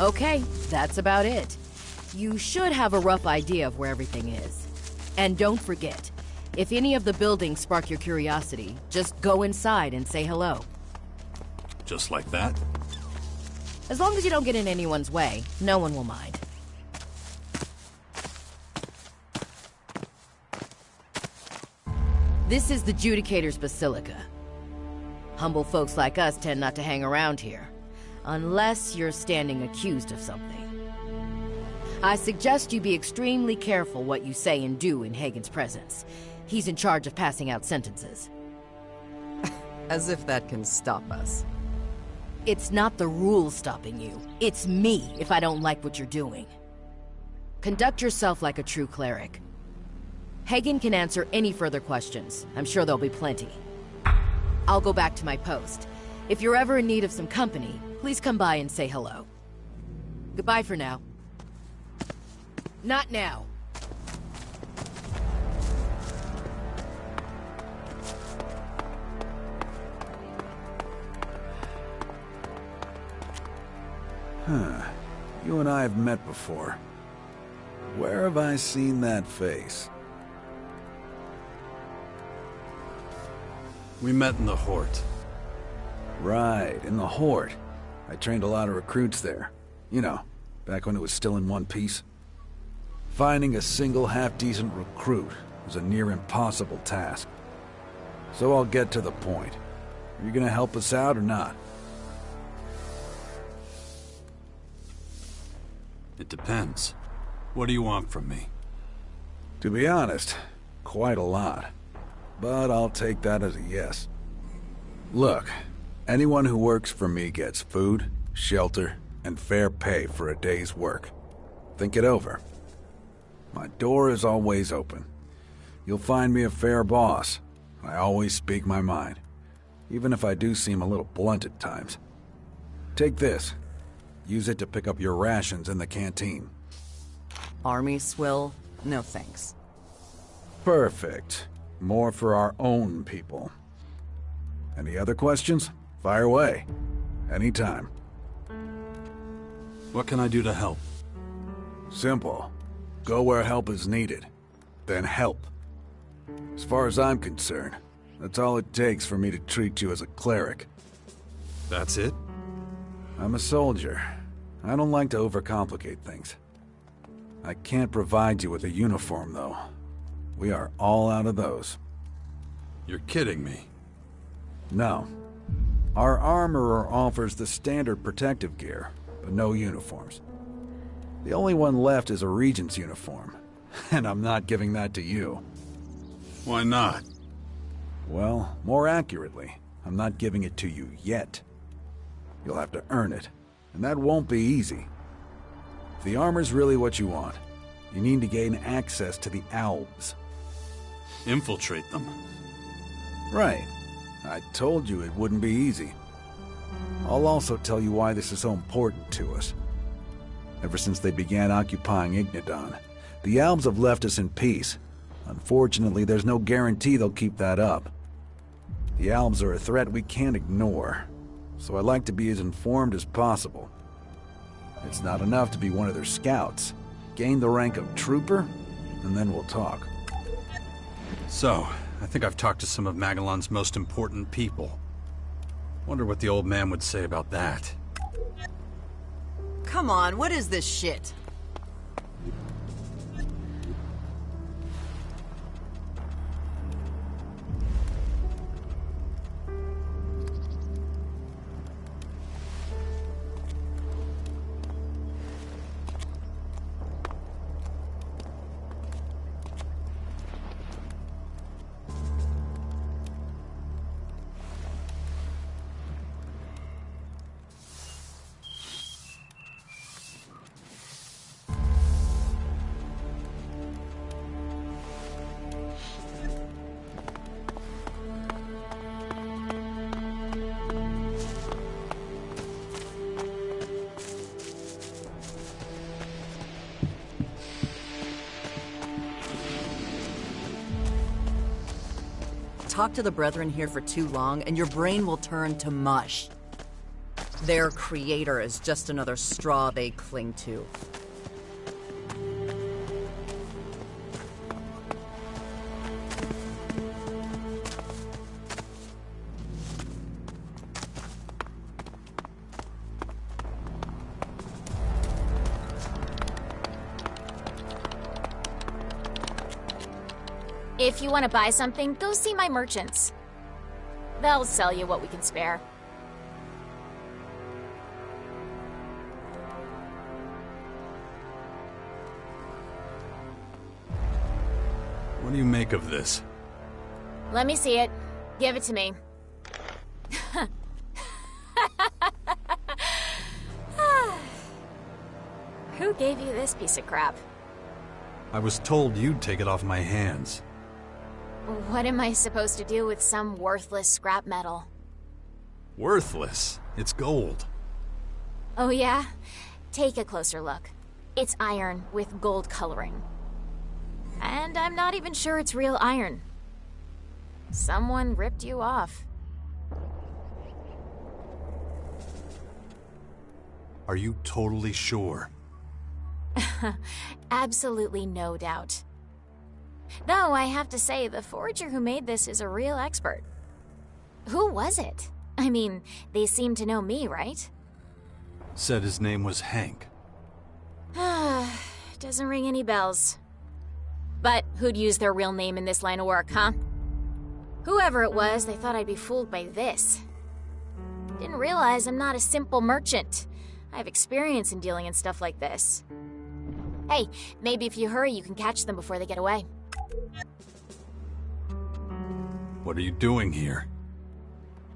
Okay, that's about it. You should have a rough idea of where everything is. And don't forget, if any of the buildings spark your curiosity, just go inside and say hello. Just like that? As long as you don't get in anyone's way, no one will mind. This is the Judicator's Basilica. Humble folks like us tend not to hang around here. Unless you're standing accused of something. I suggest you be extremely careful what you say and do in Hagen's presence. He's in charge of passing out sentences. As if that can stop us. It's not the rules stopping you. It's me if I don't like what you're doing. Conduct yourself like a true cleric. Hagen can answer any further questions. I'm sure there'll be plenty. I'll go back to my post. If you're ever in need of some company, please come by and say hello. Goodbye for now. Not now. Huh. You and I have met before. Where have I seen that face? We met in the Hort. Right, in the Hort. I trained a lot of recruits there. You know, back when it was still in one piece. Finding a single half-decent recruit was a near impossible task. So I'll get to the point. Are you gonna help us out or not? It depends. What do you want from me? To be honest, quite a lot. But I'll take that as a yes. Look, anyone who works for me gets food, shelter, and fair pay for a day's work. Think it over. My door is always open. You'll find me a fair boss. I always speak my mind, even if I do seem a little blunt at times. Take this. Use it to pick up your rations in the canteen. Army swill? No thanks. Perfect. More for our own people. Any other questions? Fire away. Anytime. What can I do to help? Simple. Go where help is needed. Then help. As far as I'm concerned, that's all it takes for me to treat you as a cleric. That's it? I'm a soldier. I don't like to overcomplicate things. I can't provide you with a uniform, though. We are all out of those. You're kidding me. No. Our armorer offers the standard protective gear, but no uniforms. The only one left is a Regent's uniform, and I'm not giving that to you. Why not? Well, more accurately, I'm not giving it to you yet. You'll have to earn it, and that won't be easy. If the armor's really what you want, you need to gain access to the Alps. Infiltrate them. Right. I told you it wouldn't be easy. I'll also tell you why this is so important to us. Ever since they began occupying Ignadon, the Alps have left us in peace. Unfortunately, there's no guarantee they'll keep that up. The Alps are a threat we can't ignore, so I like to be as informed as possible. It's not enough to be one of their scouts. Gain the rank of trooper, and then we'll talk. So, I think I've talked to some of Magellan's most important people. Wonder what the old man would say about that. Come on, what is this shit? Talk to the Brethren here for too long, and your brain will turn to mush. Their creator is just another straw they cling to. If you want to buy something, go see my merchants. They'll sell you what we can spare. What do you make of this? Let me see it. Give it to me. Who gave you this piece of crap? I was told you'd take it off my hands. What am I supposed to do with some worthless scrap metal? Worthless? It's gold. Oh yeah? Take a closer look. It's iron with gold coloring. And I'm not even sure it's real iron. Someone ripped you off. Are you totally sure? Absolutely no doubt. Though I have to say, the forger who made this is a real expert. Who was it? I mean, they seem to know me, right? Said his name was Hank. Doesn't ring any bells. But who'd use their real name in this line of work, huh? Whoever it was, they thought I'd be fooled by this. Didn't realize I'm not a simple merchant. I have experience in dealing in stuff like this. Hey, maybe if you hurry, you can catch them before they get away. What are you doing here?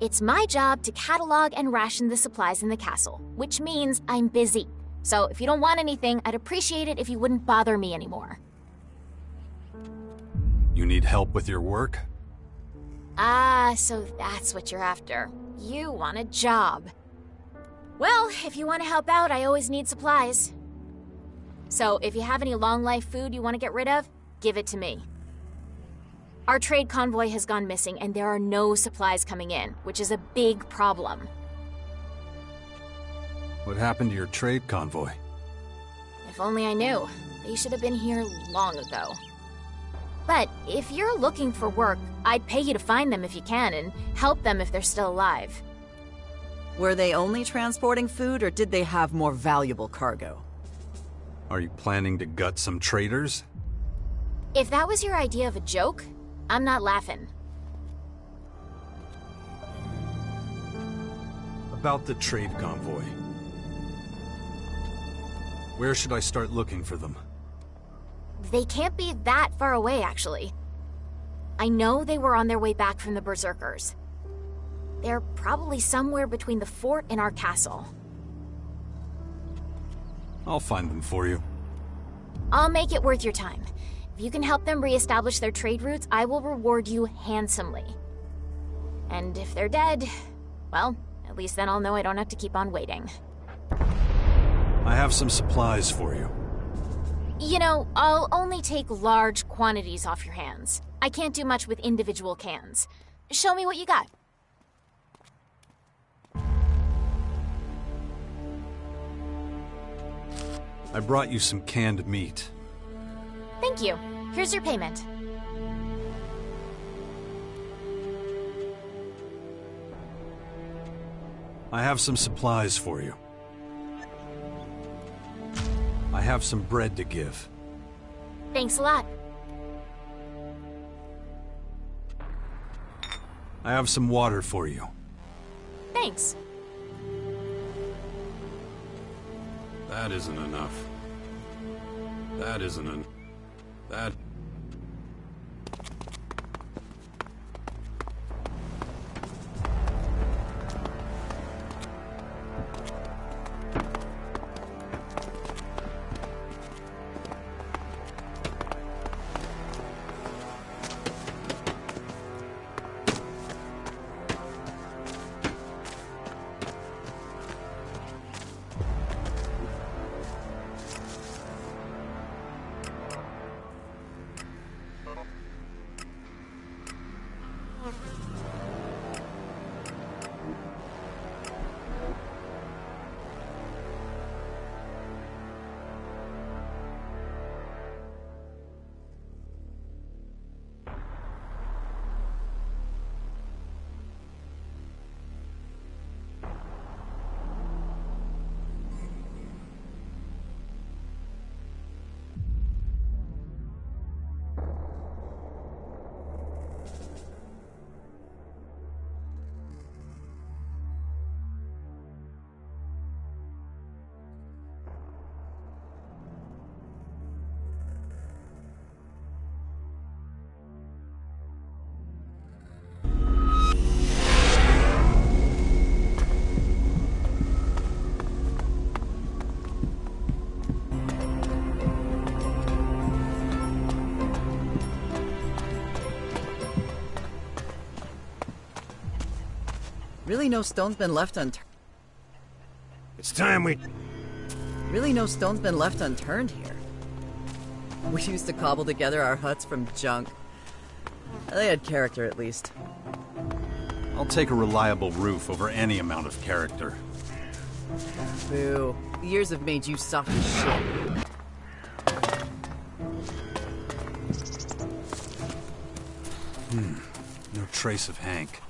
It's my job to catalog and ration the supplies in the castle, which means I'm busy. So if you don't want anything, I'd appreciate it if you wouldn't bother me anymore. You need help with your work? Ah, so that's what you're after. You want a job. Well, if you want to help out, I always need supplies. So if you have any long-life food you want to get rid of, give it to me. Our trade convoy has gone missing, and there are no supplies coming in, which is a big problem. What happened to your trade convoy? If only I knew. They should have been here long ago. But if you're looking for work, I'd pay you to find them if you can, and help them if they're still alive. Were they only transporting food, or did they have more valuable cargo? Are you planning to gut some traders? If that was your idea of a joke, I'm not laughing. About the trade convoy. Where should I start looking for them? They can't be that far away, actually. I know they were on their way back from the Berserkers. They're probably somewhere between the fort and our castle. I'll find them for you. I'll make it worth your time. If you can help them reestablish their trade routes, I will reward you handsomely. And if they're dead, well, at least then I'll know I don't have to keep on waiting. I have some supplies for you. You know, I'll only take large quantities off your hands. I can't do much with individual cans. Show me what you got. I brought you some canned meat. Thank you. Here's your payment. I have some supplies for you. I have some bread to give. Thanks a lot. I have some water for you. Thanks. That isn't enough. That isn't enough. That... Really no stone's been left unturned. It's time we... Really no stone's been left unturned here. We used to cobble together our huts from junk. They had character, at least. I'll take a reliable roof over any amount of character. Boo. The years have made you soft as shit. No trace of Hank.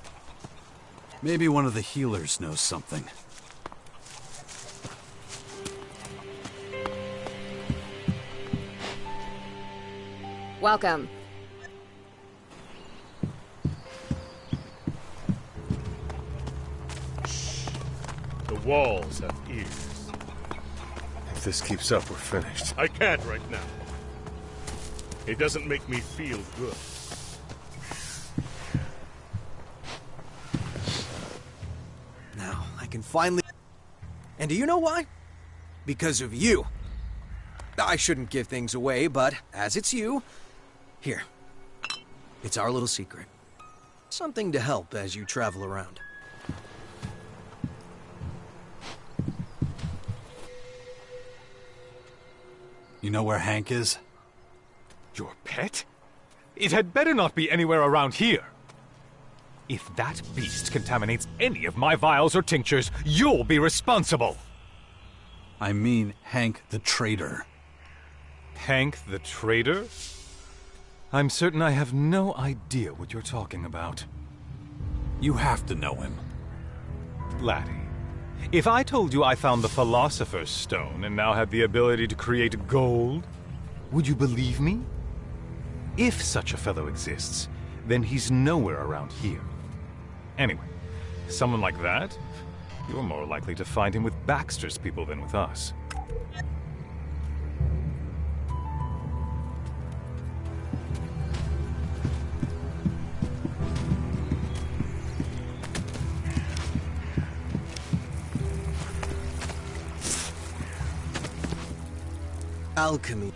Maybe one of the healers knows something. Welcome. The walls have ears. If this keeps up, we're finished. I can't right now. It doesn't make me feel good. Now, I can finally... And do you know why? Because of you. I shouldn't give things away, but as it's you... Here. It's our little secret. Something to help as you travel around. You know where Hank is? Your pet? It had better not be anywhere around here. If that beast contaminates any of my vials or tinctures, you'll be responsible. I mean Hank the traitor. Hank the traitor? I'm certain I have no idea what you're talking about. You have to know him. Laddie, if I told you I found the Philosopher's Stone and now had the ability to create gold, would you believe me? If such a fellow exists, then he's nowhere around here. Anyway, someone like that, you're more likely to find him with Baxter's people than with us. alchemy.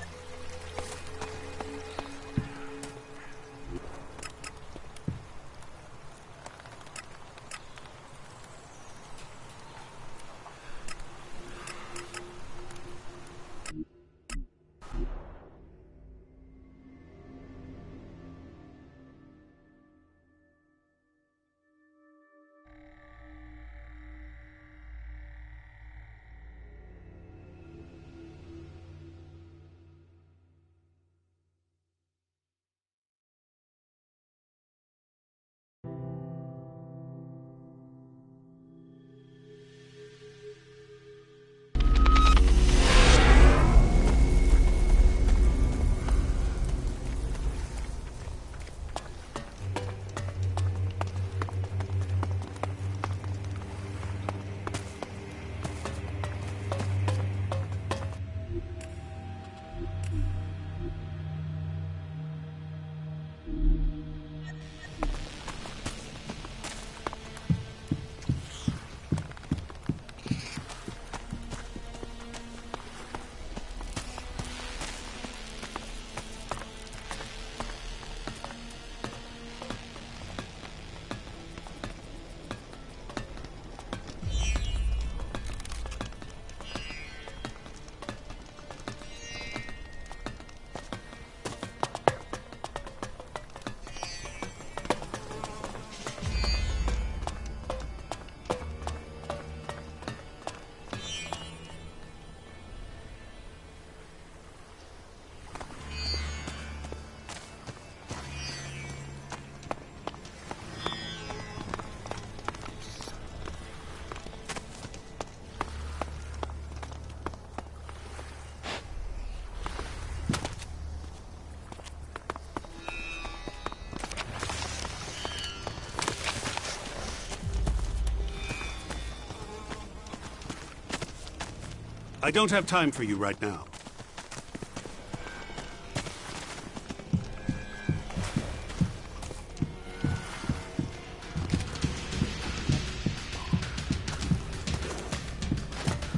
I don't have time for you right now.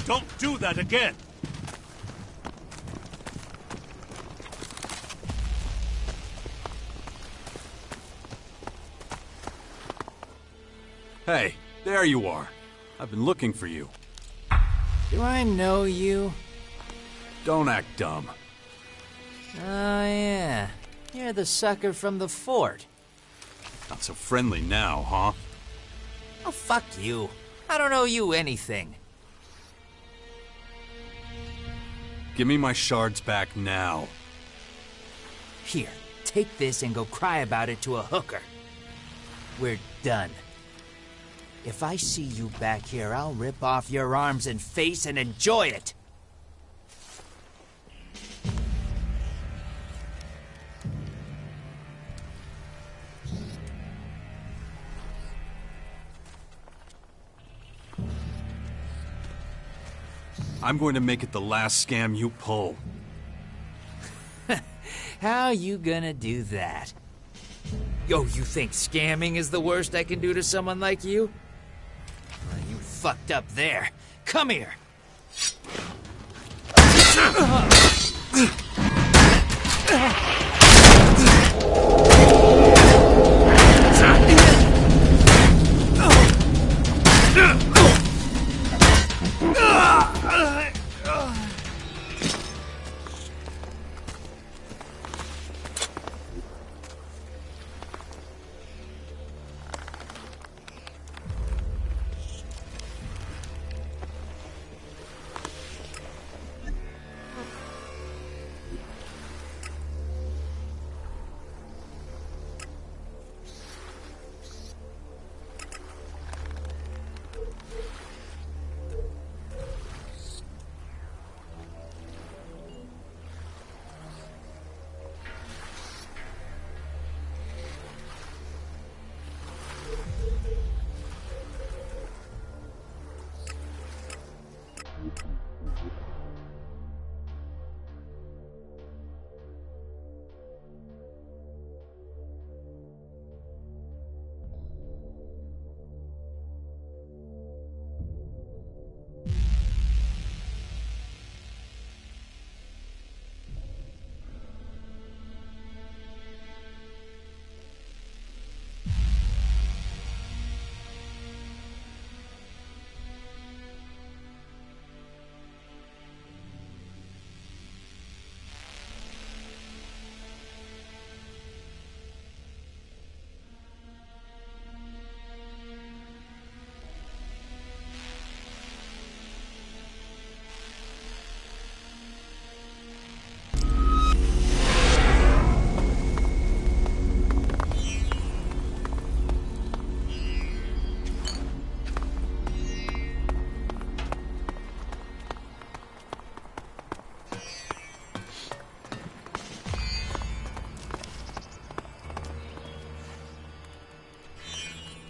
Don't do that again! Hey, there you are. I've been looking for you. Do I know you? Don't act dumb. Oh, yeah. You're the sucker from the fort. Not so friendly now, huh? Oh, fuck you. I don't owe you anything. Give me my shards back now. Here, take this and go cry about it to a hooker. We're done. If I see you back here, I'll rip off your arms and face and enjoy it. I'm going to make it the last scam you pull. How you gonna do that? Yo, you think scamming is the worst I can do to someone like you? Well, you fucked up there. Come here.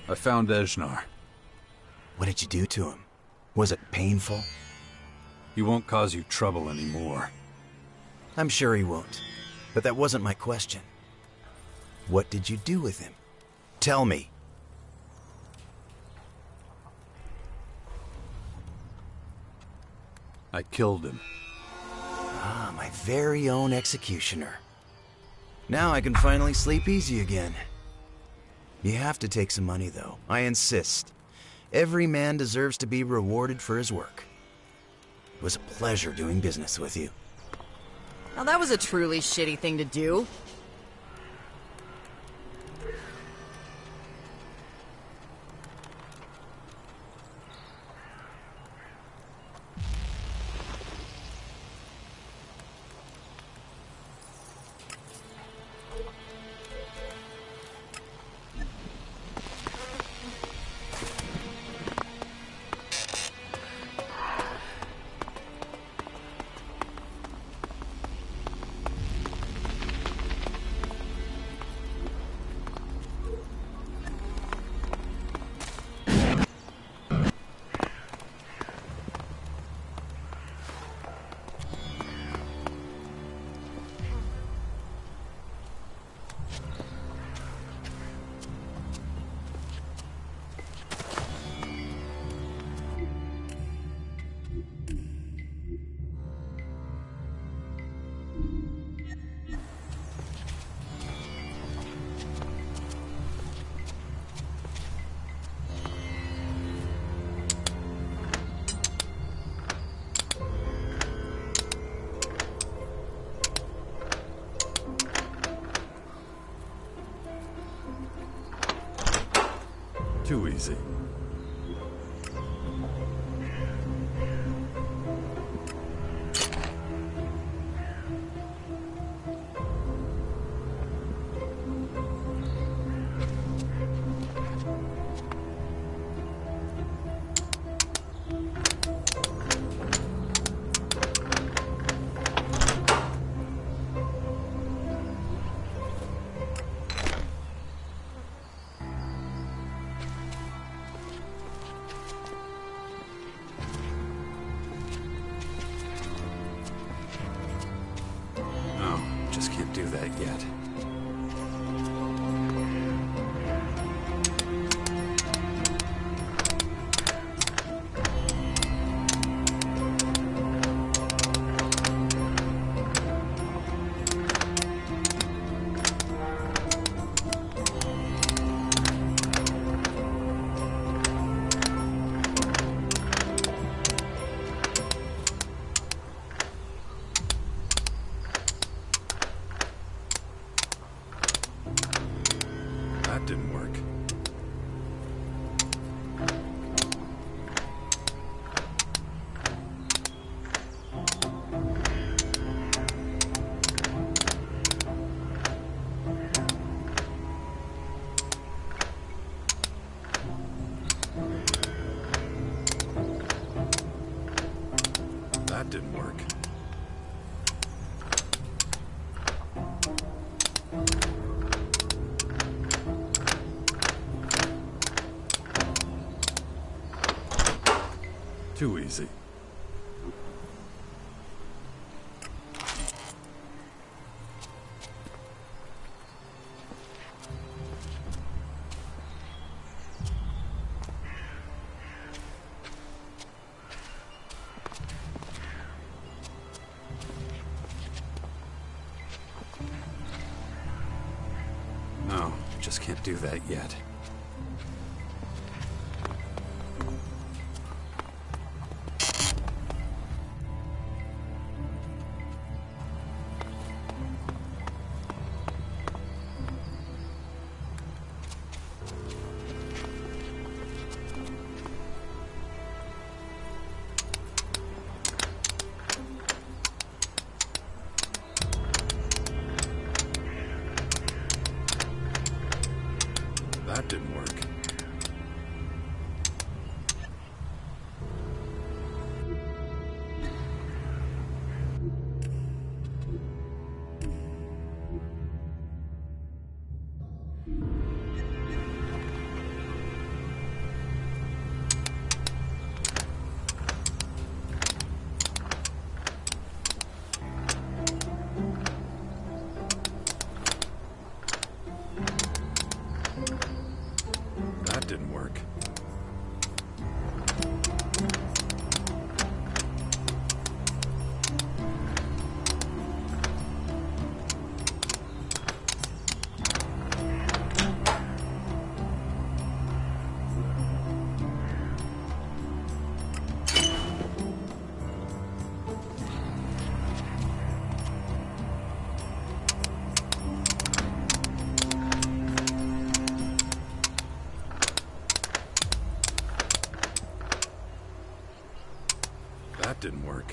I found Ejnar. What did you do to him? Was it painful? He won't cause you trouble anymore. I'm sure he won't. But that wasn't my question. What did you do with him? Tell me. I killed him. Ah, my very own executioner. Now I can finally sleep easy again. You have to take some money, though. I insist. Every man deserves to be rewarded for his work. It was a pleasure doing business with you. Now that was a truly shitty thing to do. Too easy. Just can't do that yet. That didn't work. That didn't work. Too easy. No, just can't do that yet. That didn't That didn't work. That didn't work.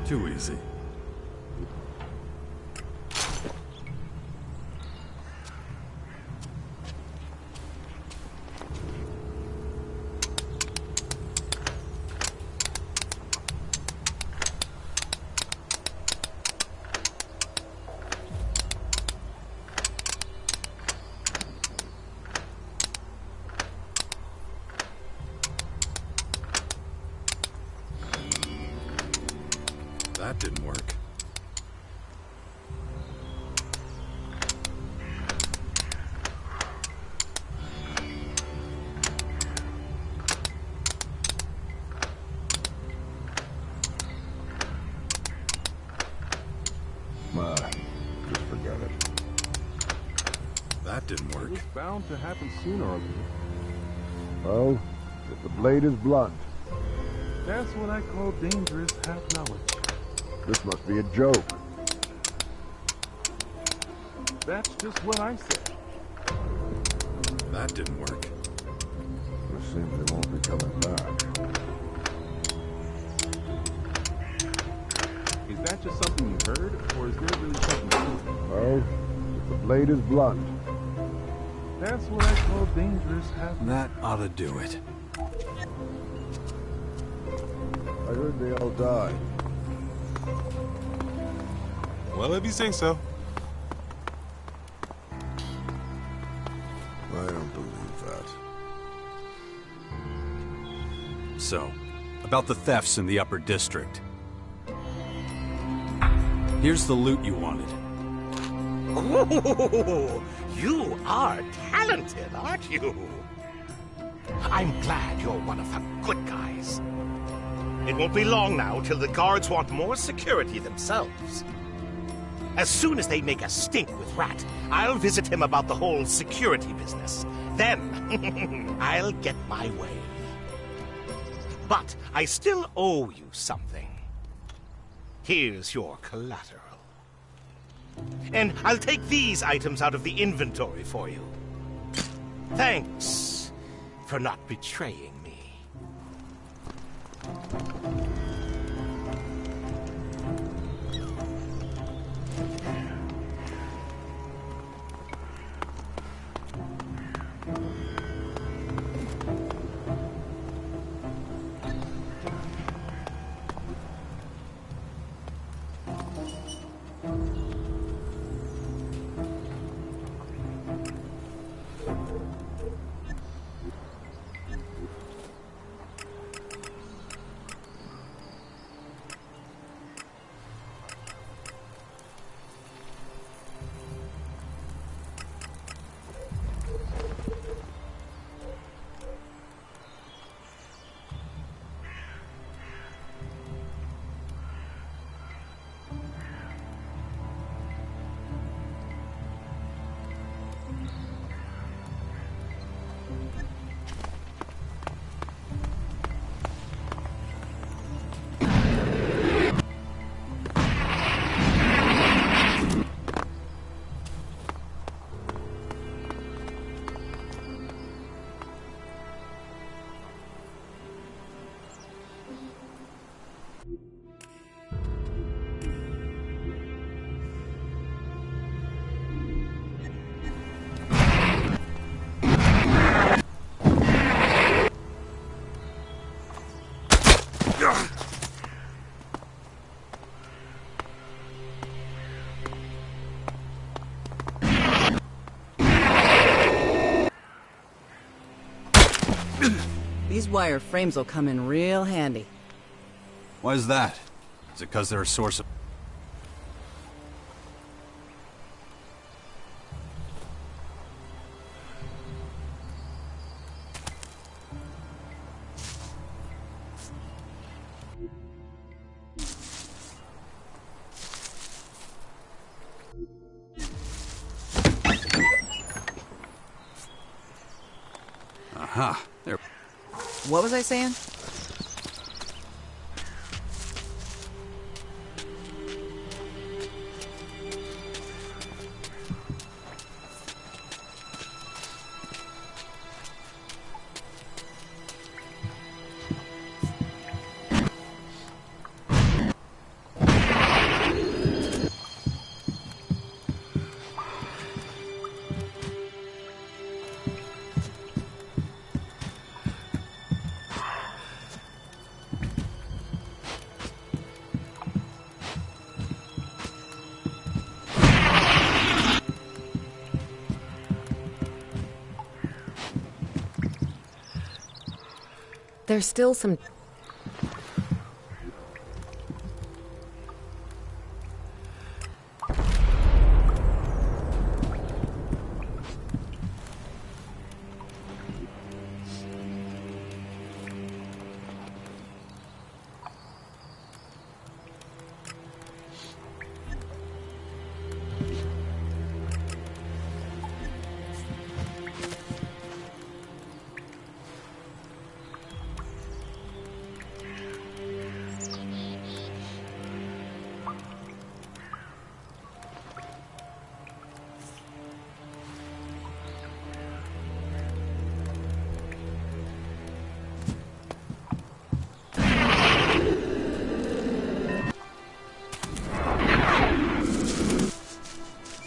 Too easy. That didn't work. Just forget it. That didn't work. It's bound to happen sooner or later. Well, if the blade is blunt, That's what I call dangerous half-knowledge. this must be a joke. That's just what I said. That didn't work. It seems they won't be coming back. Is that just something you heard, or is there really something to it? Well, if the blade is blunt, That's what I call dangerous half-knowledge. That ought to do it. I heard they all died. Well, if you say so. I don't believe that. So, about the thefts in the upper district. Here's the loot you wanted. Oh, you are talented, aren't you? I'm glad you're one of the good guys. It won't be long now till the guards want more security themselves. As soon as they make a stink with Rat, I'll visit him about the whole security business. Then, I'll get my way. But I still owe you something. Here's your collateral. And I'll take these items out of the inventory for you. Thanks for not betraying me. These wire frames will come in real handy. Why is that? Is it because they're a source of... Aha, there. What was I saying? There's still some...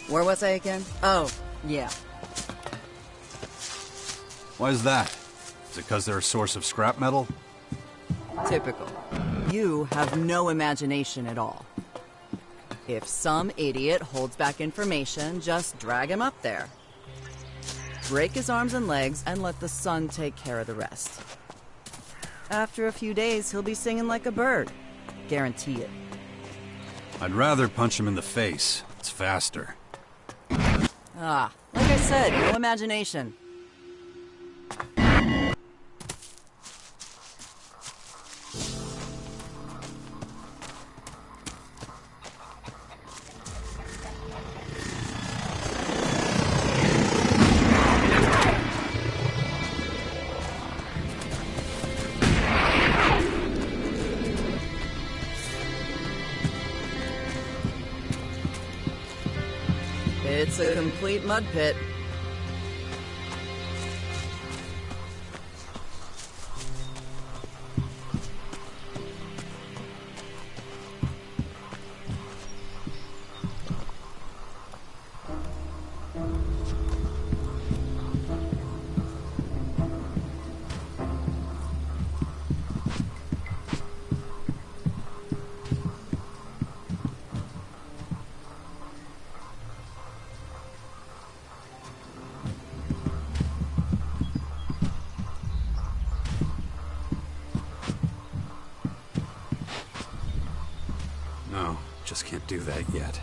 Where was I again? Oh, yeah. Why is that? Is it because they're a source of scrap metal? Typical. You have no imagination at all. If some idiot holds back information, just drag him up there. Break his arms and legs and let the sun take care of the rest. After a few days, he'll be singing like a bird. Guarantee it. I'd rather punch him in the face. It's faster. Ah, like I said, no imagination. It's a complete mud pit. No, just can't do that yet.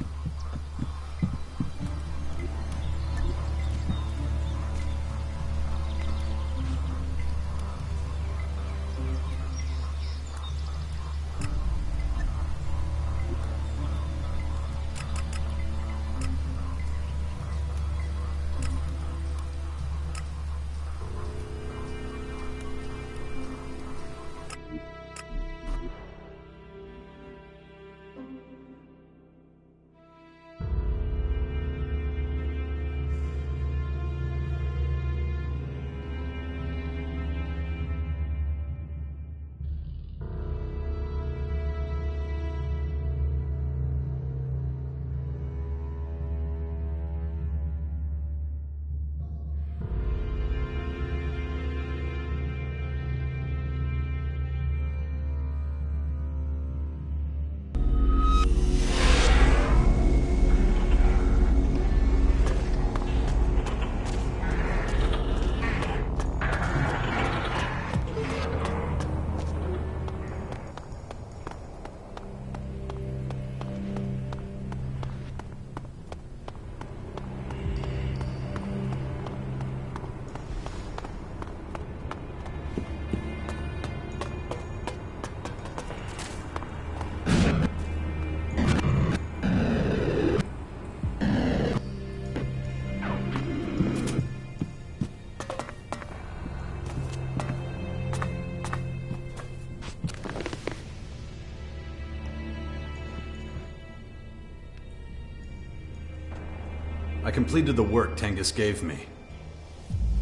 I completed the work Tengus gave me.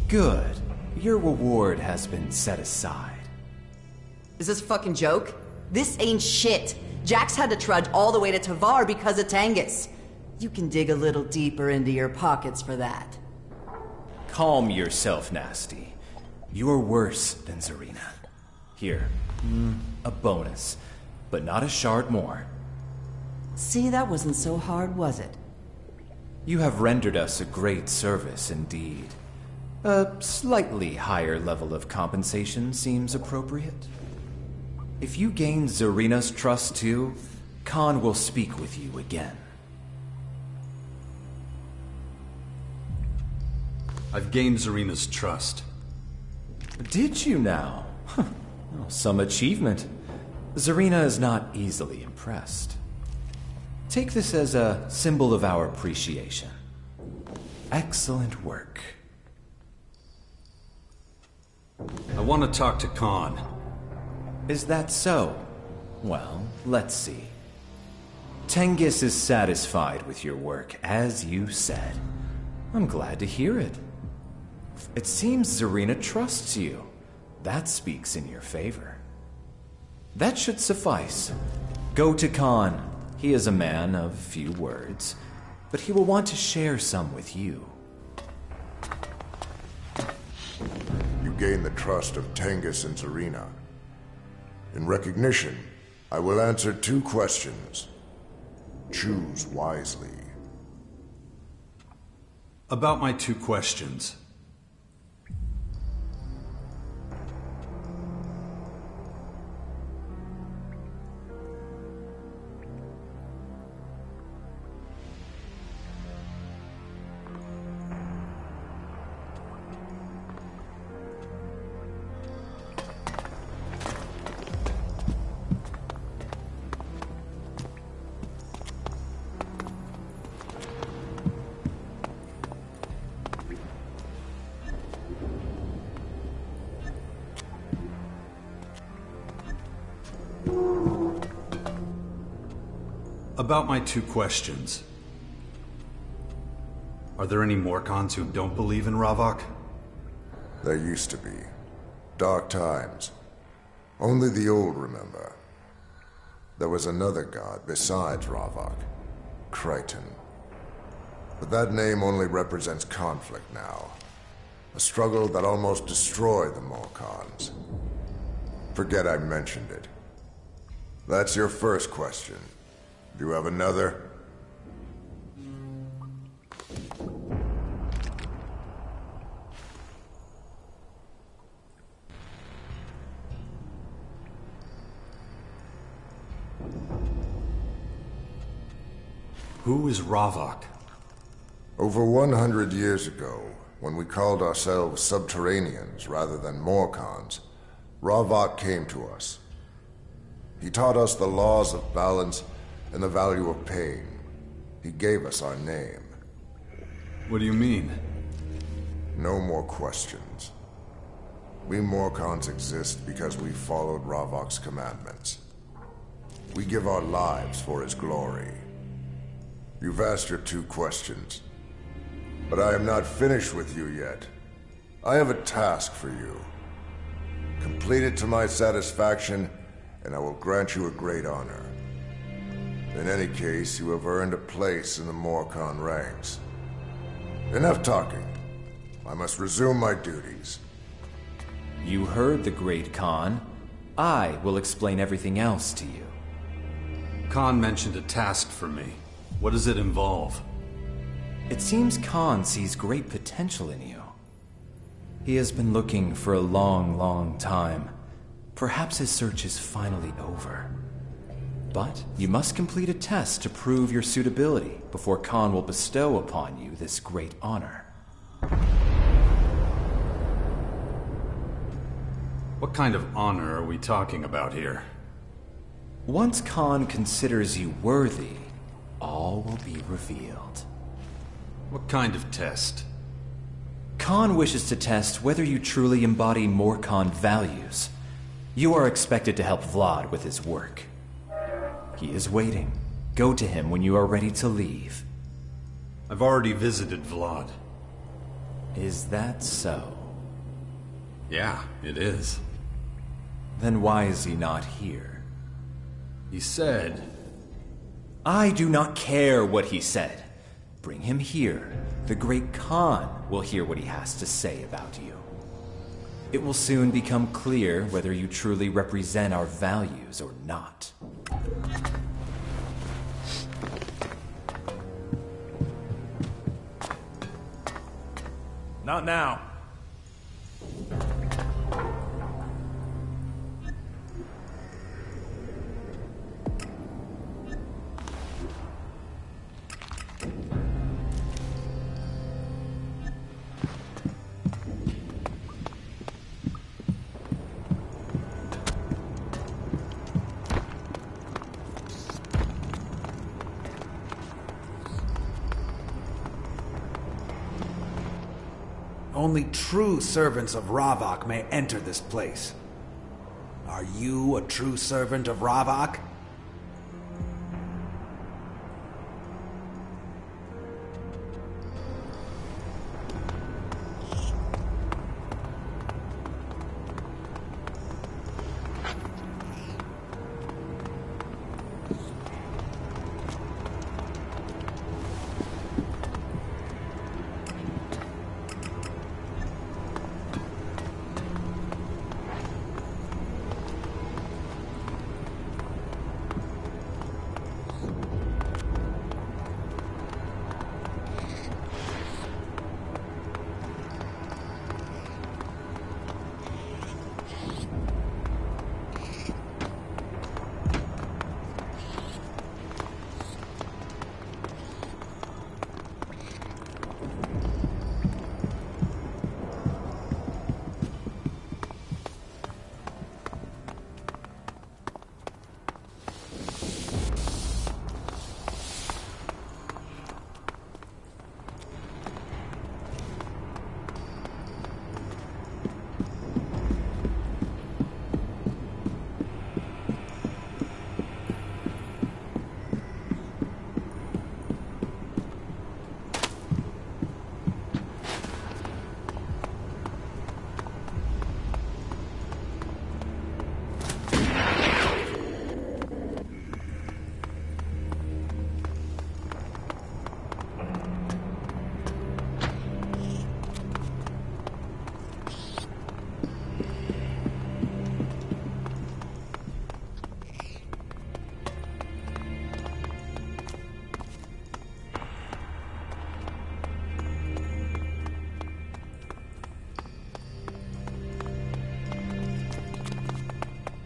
Good. Your reward has been set aside. Is this a fucking joke? This ain't shit. Jax had to trudge all the way to Tavar because of Tengus. You can dig a little deeper into your pockets for that. Calm yourself, Nasty. You're worse than Zarina. Here, a bonus, but not a shard more. See, that wasn't so hard, was it? You have rendered us a great service indeed. A slightly higher level of compensation seems appropriate. If you gain Zarina's trust too, Khan will speak with you again. I've gained Zarina's trust. Did you now? Well, some achievement. Zarina is not easily impressed. Take this as a symbol of our appreciation. Excellent work. I want to talk to Khan. Is that so? Well, let's see. Tengus is satisfied with your work, as you said. I'm glad to hear it. It seems Zarina trusts you. That speaks in your favor. That should suffice. Go to Khan. He is a man of few words, but he will want to share some with you. You gain the trust of Tengus and Zarina. In recognition, I will answer 2 questions. Choose wisely. About my 2 questions. About my 2 questions. Are there any Morkons who don't believe in Ravok? There used to be. Dark times. Only the old remember. There was another god besides Ravok. Crichton. But that name only represents conflict now. A struggle that almost destroyed the Morkons. Forget I mentioned it. That's your first question. Do you have another? Who is Ravok? Over 100 years ago, when we called ourselves Subterraneans rather than Morkons, Ravok came to us. He taught us the laws of balance and the value of pain. He gave us our name. What do you mean? No more questions. We Morkons exist because we followed Ravok's commandments. We give our lives for his glory. You've asked your 2 questions, but I am not finished with you yet. I have a task for you. Complete it to my satisfaction, and I will grant you a great honor. In any case, you have earned a place in the Morkon ranks. Enough talking. I must resume my duties. You heard the great Khan. I will explain everything else to you. Khan mentioned a task for me. What does it involve? It seems Khan sees great potential in you. He has been looking for a long time. Perhaps his search is finally over. But you must complete a test to prove your suitability before Khan will bestow upon you this great honor. What kind of honor are we talking about here? Once Khan considers you worthy, all will be revealed. What kind of test? Khan wishes to test whether you truly embody Morkon values. You are expected to help Vlad with his work. He is waiting. Go to him when you are ready to leave. I've already visited Vlad. Is that so? Yeah, it is. Then why is he not here? He said... I do not care what he said. Bring him here. The Great Khan will hear what he has to say about you. It will soon become clear whether you truly represent our values or not. Not now. Only true servants of Ravok may enter this place. Are you a true servant of Ravok?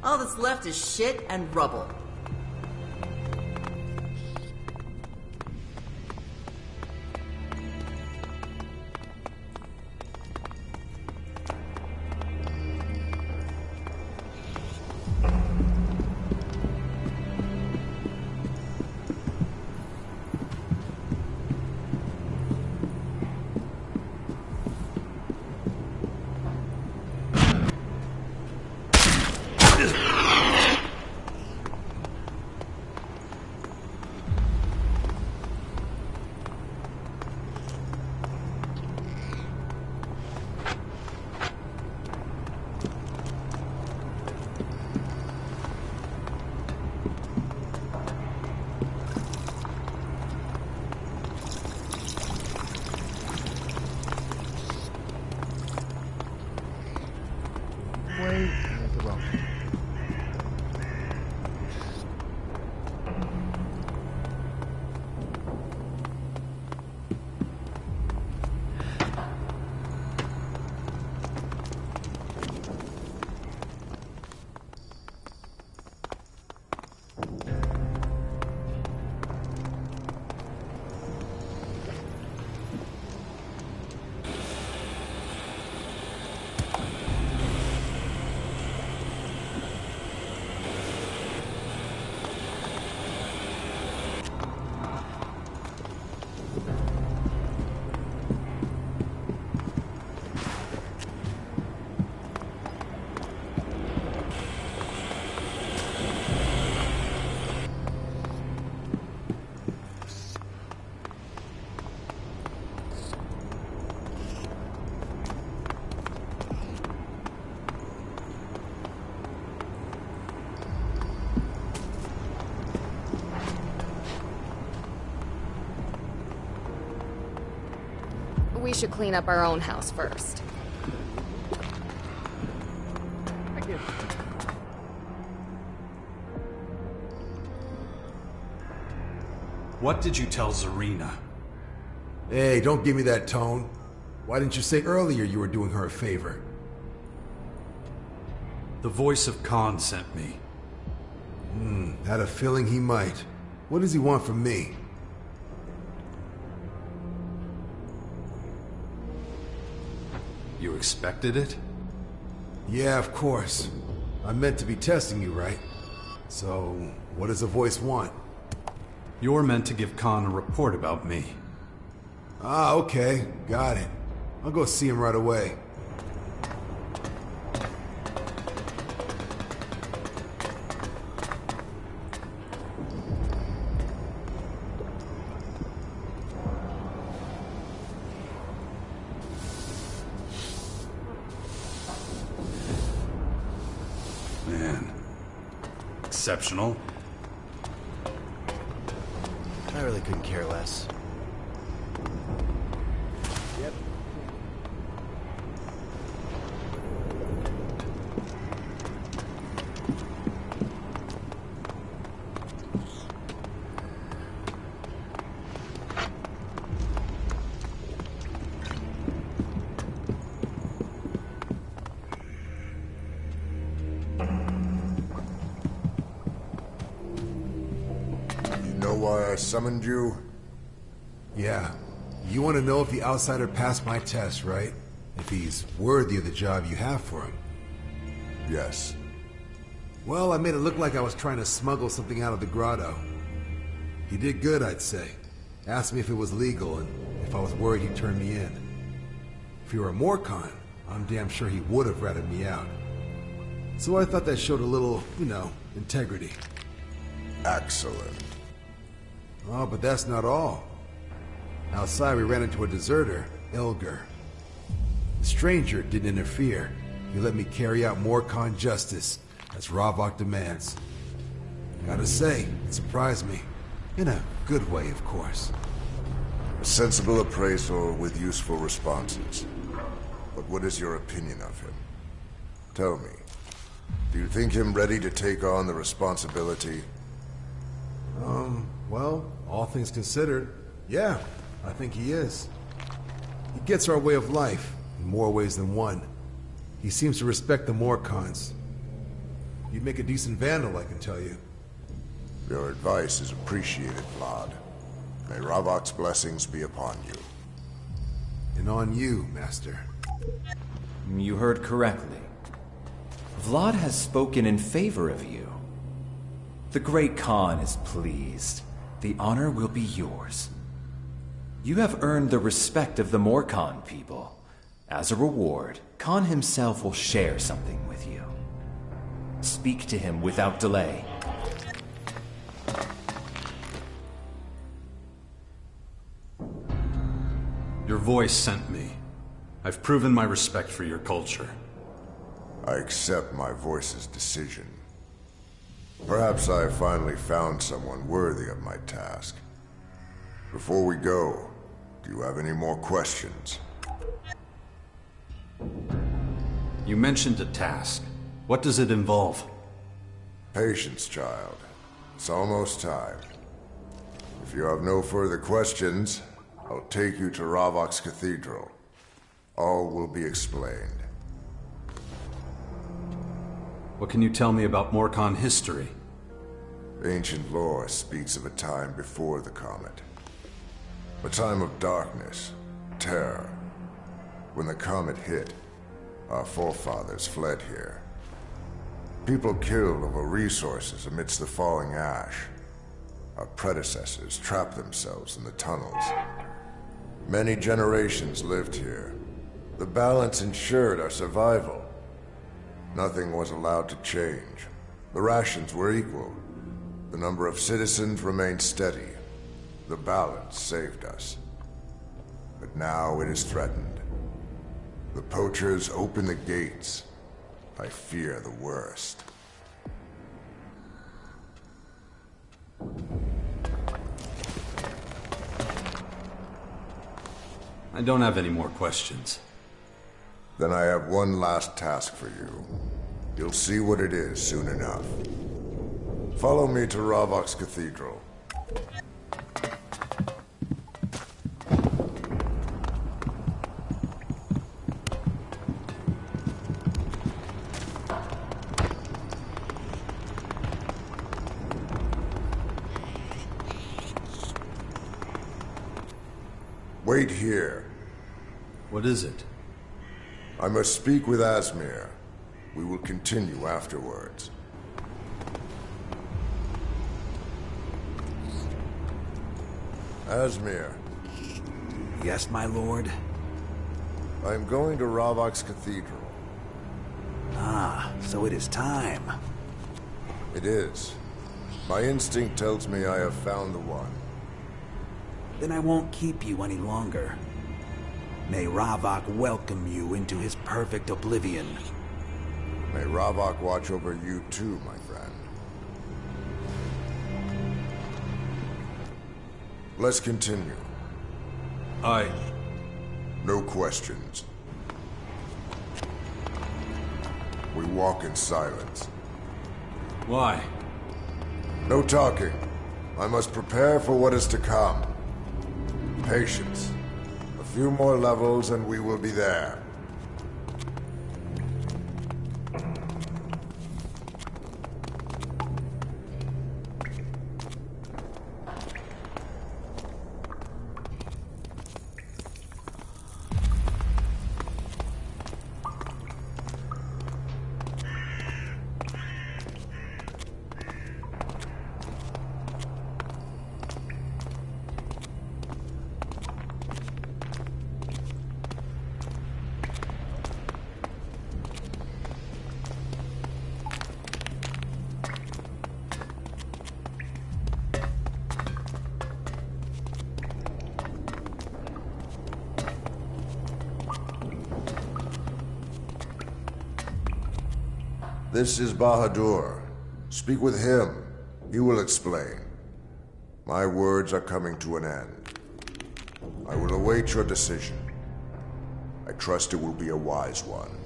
All that's left is shit and rubble. we should clean up our own house first. What did you tell Zarina? Hey, don't give me that tone. Why didn't you say earlier you were doing her a favor? The voice of Khan sent me. Had a feeling he might. What does he want from me? You expected it? Yeah, of course. I meant to be testing you, right? So, what does the voice want? You're meant to give Khan a report about me. Ah, okay. Got it. I'll go see him right away. Man. Exceptional. I really couldn't care less. Yep. I summoned you? Yeah. You want to know if the outsider passed my test, right? If he's worthy of the job you have for him. Yes. Well, I made it look like I was trying to smuggle something out of the grotto. He did good, I'd say. Asked me if it was legal and if I was worried he'd turn me in. If he were a Morcon, I'm damn sure he would have ratted me out. So I thought that showed a little, integrity. Excellent. Oh, but that's not all. Outside, we ran into a deserter, Ilger. The stranger didn't interfere. He let me carry out Morcon justice, as Ravok demands. Gotta say, it surprised me. In a good way, of course. A sensible appraisal with useful responses. But what is your opinion of him? Tell me, do you think him ready to take on the responsibility? Well, all things considered, yeah, I think he is. He gets our way of life, in more ways than one. He seems to respect the Morcons. You'd make a decent vandal, I can tell you. Your advice is appreciated, Vlad. May Ravok's blessings be upon you. And on you, Master. You heard correctly. Vlad has spoken in favor of you. The Great Khan is pleased. The honor will be yours. You have earned the respect of the Morcon people. As a reward, Khan himself will share something with you. Speak to him without delay. Your voice sent me. I've proven my respect for your culture. I accept my voice's decision. Perhaps I have finally found someone worthy of my task. Before we go, do you have any more questions? You mentioned a task. What does it involve? Patience, child. It's almost time. If you have no further questions, I'll take you to Ravok's Cathedral. All will be explained. What can you tell me about Morcon history? Ancient lore speaks of a time before the comet. A time of darkness, terror. When the comet hit, our forefathers fled here. People killed over resources amidst the falling ash. Our predecessors trapped themselves in the tunnels. Many generations lived here. The balance ensured our survival. Nothing was allowed to change. The rations were equal. The number of citizens remained steady. The balance saved us. But now it is threatened. The poachers open the gates. I fear the worst. I don't have any more questions. Then I have one last task for you. You'll see what it is soon enough. Follow me to Ravok's Cathedral. Wait here. What is it? I must speak with Asmir. We will continue afterwards. Asmir. Yes, my lord? I am going to Ravok's Cathedral. Ah, so it is time. It is. My instinct tells me I have found the one. Then I won't keep you any longer. May Ravok welcome you into his perfect oblivion. May Ravok watch over you too, my friend. Let's continue. No questions. We walk in silence. Why? No talking. I must prepare for what is to come. Patience. A few more levels and we will be there. This is Bahadur. Speak with him. He will explain. My words are coming to an end. I will await your decision. I trust it will be a wise one.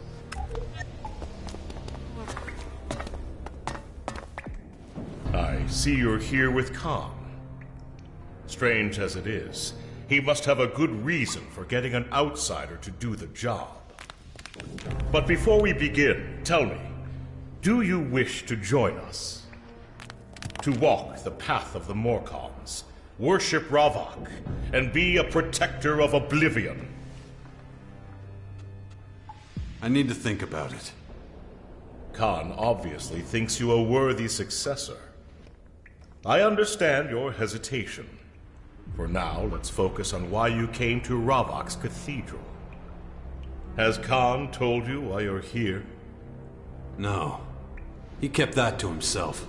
I see you're here with Khan. Strange as it is, he must have a good reason for getting an outsider to do the job. But before we begin, tell me, do you wish to join us? To walk the path of the Morkons, worship Ravok, and be a protector of Oblivion? I need to think about it. Khan obviously thinks you a worthy successor. I understand your hesitation. For now, let's focus on why you came to Ravok's Cathedral. Has Khan told you why you're here? No. He kept that to himself.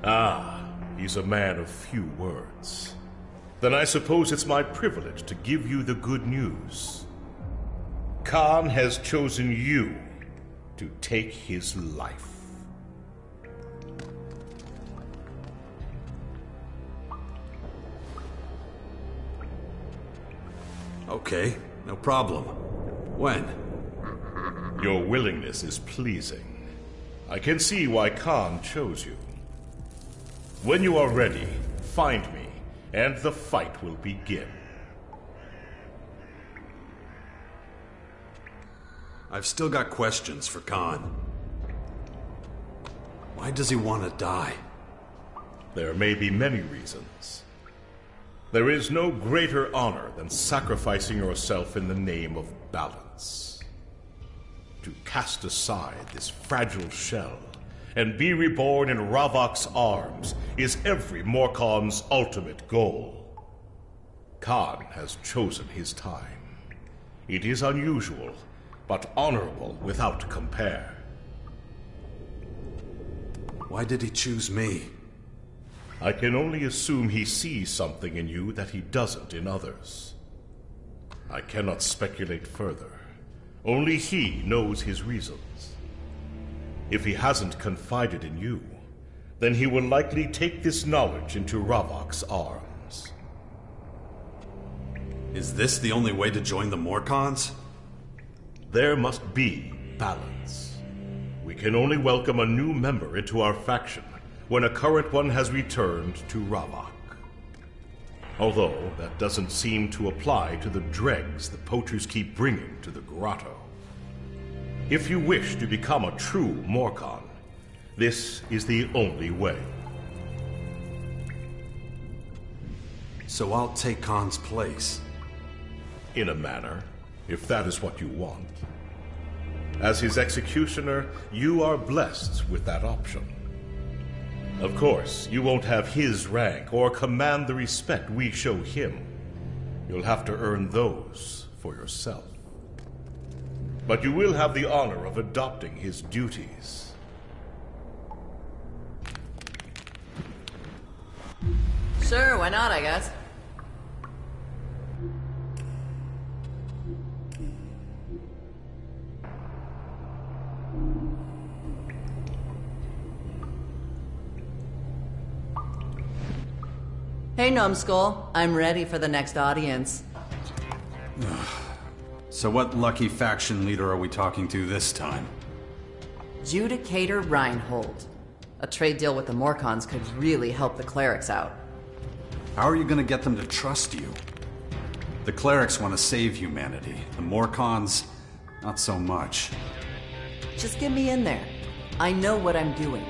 Ah, he's a man of few words. Then I suppose it's my privilege to give you the good news. Khan has chosen you to take his life. Okay, no problem. When? Your willingness is pleasing. I can see why Khan chose you. When you are ready, find me, and the fight will begin. I've still got questions for Khan. Why does he want to die? There may be many reasons. There is no greater honor than sacrificing yourself in the name of balance. To cast aside this fragile shell and be reborn in Ravok's arms is every Morkon's ultimate goal. Khan has chosen his time. It is unusual, but honorable without compare. Why did he choose me? I can only assume he sees something in you that he doesn't in others. I cannot speculate further. Only he knows his reasons. If he hasn't confided in you, then he will likely take this knowledge into Ravok's arms. Is this the only way to join the Morcons? There must be balance. We can only welcome a new member into our faction when a current one has returned to Ravok. Although that doesn't seem to apply to the dregs the poachers keep bringing to the grotto. If you wish to become a true Morcon, this is the only way. So I'll take Khan's place. In a manner, if that is what you want. As his executioner, you are blessed with that option. Of course, you won't have his rank or command the respect we show him. You'll have to earn those for yourself. But you will have the honor of adopting his duties. Sure, why not, I guess. Hey, Numbskull. I'm ready for the next audience. So what lucky faction leader are we talking to this time? Judicator Reinhold. A trade deal with the Morcons could really help the clerics out. How are you going to get them to trust you? The clerics want to save humanity. The Morcons, not so much. Just get me in there. I know what I'm doing.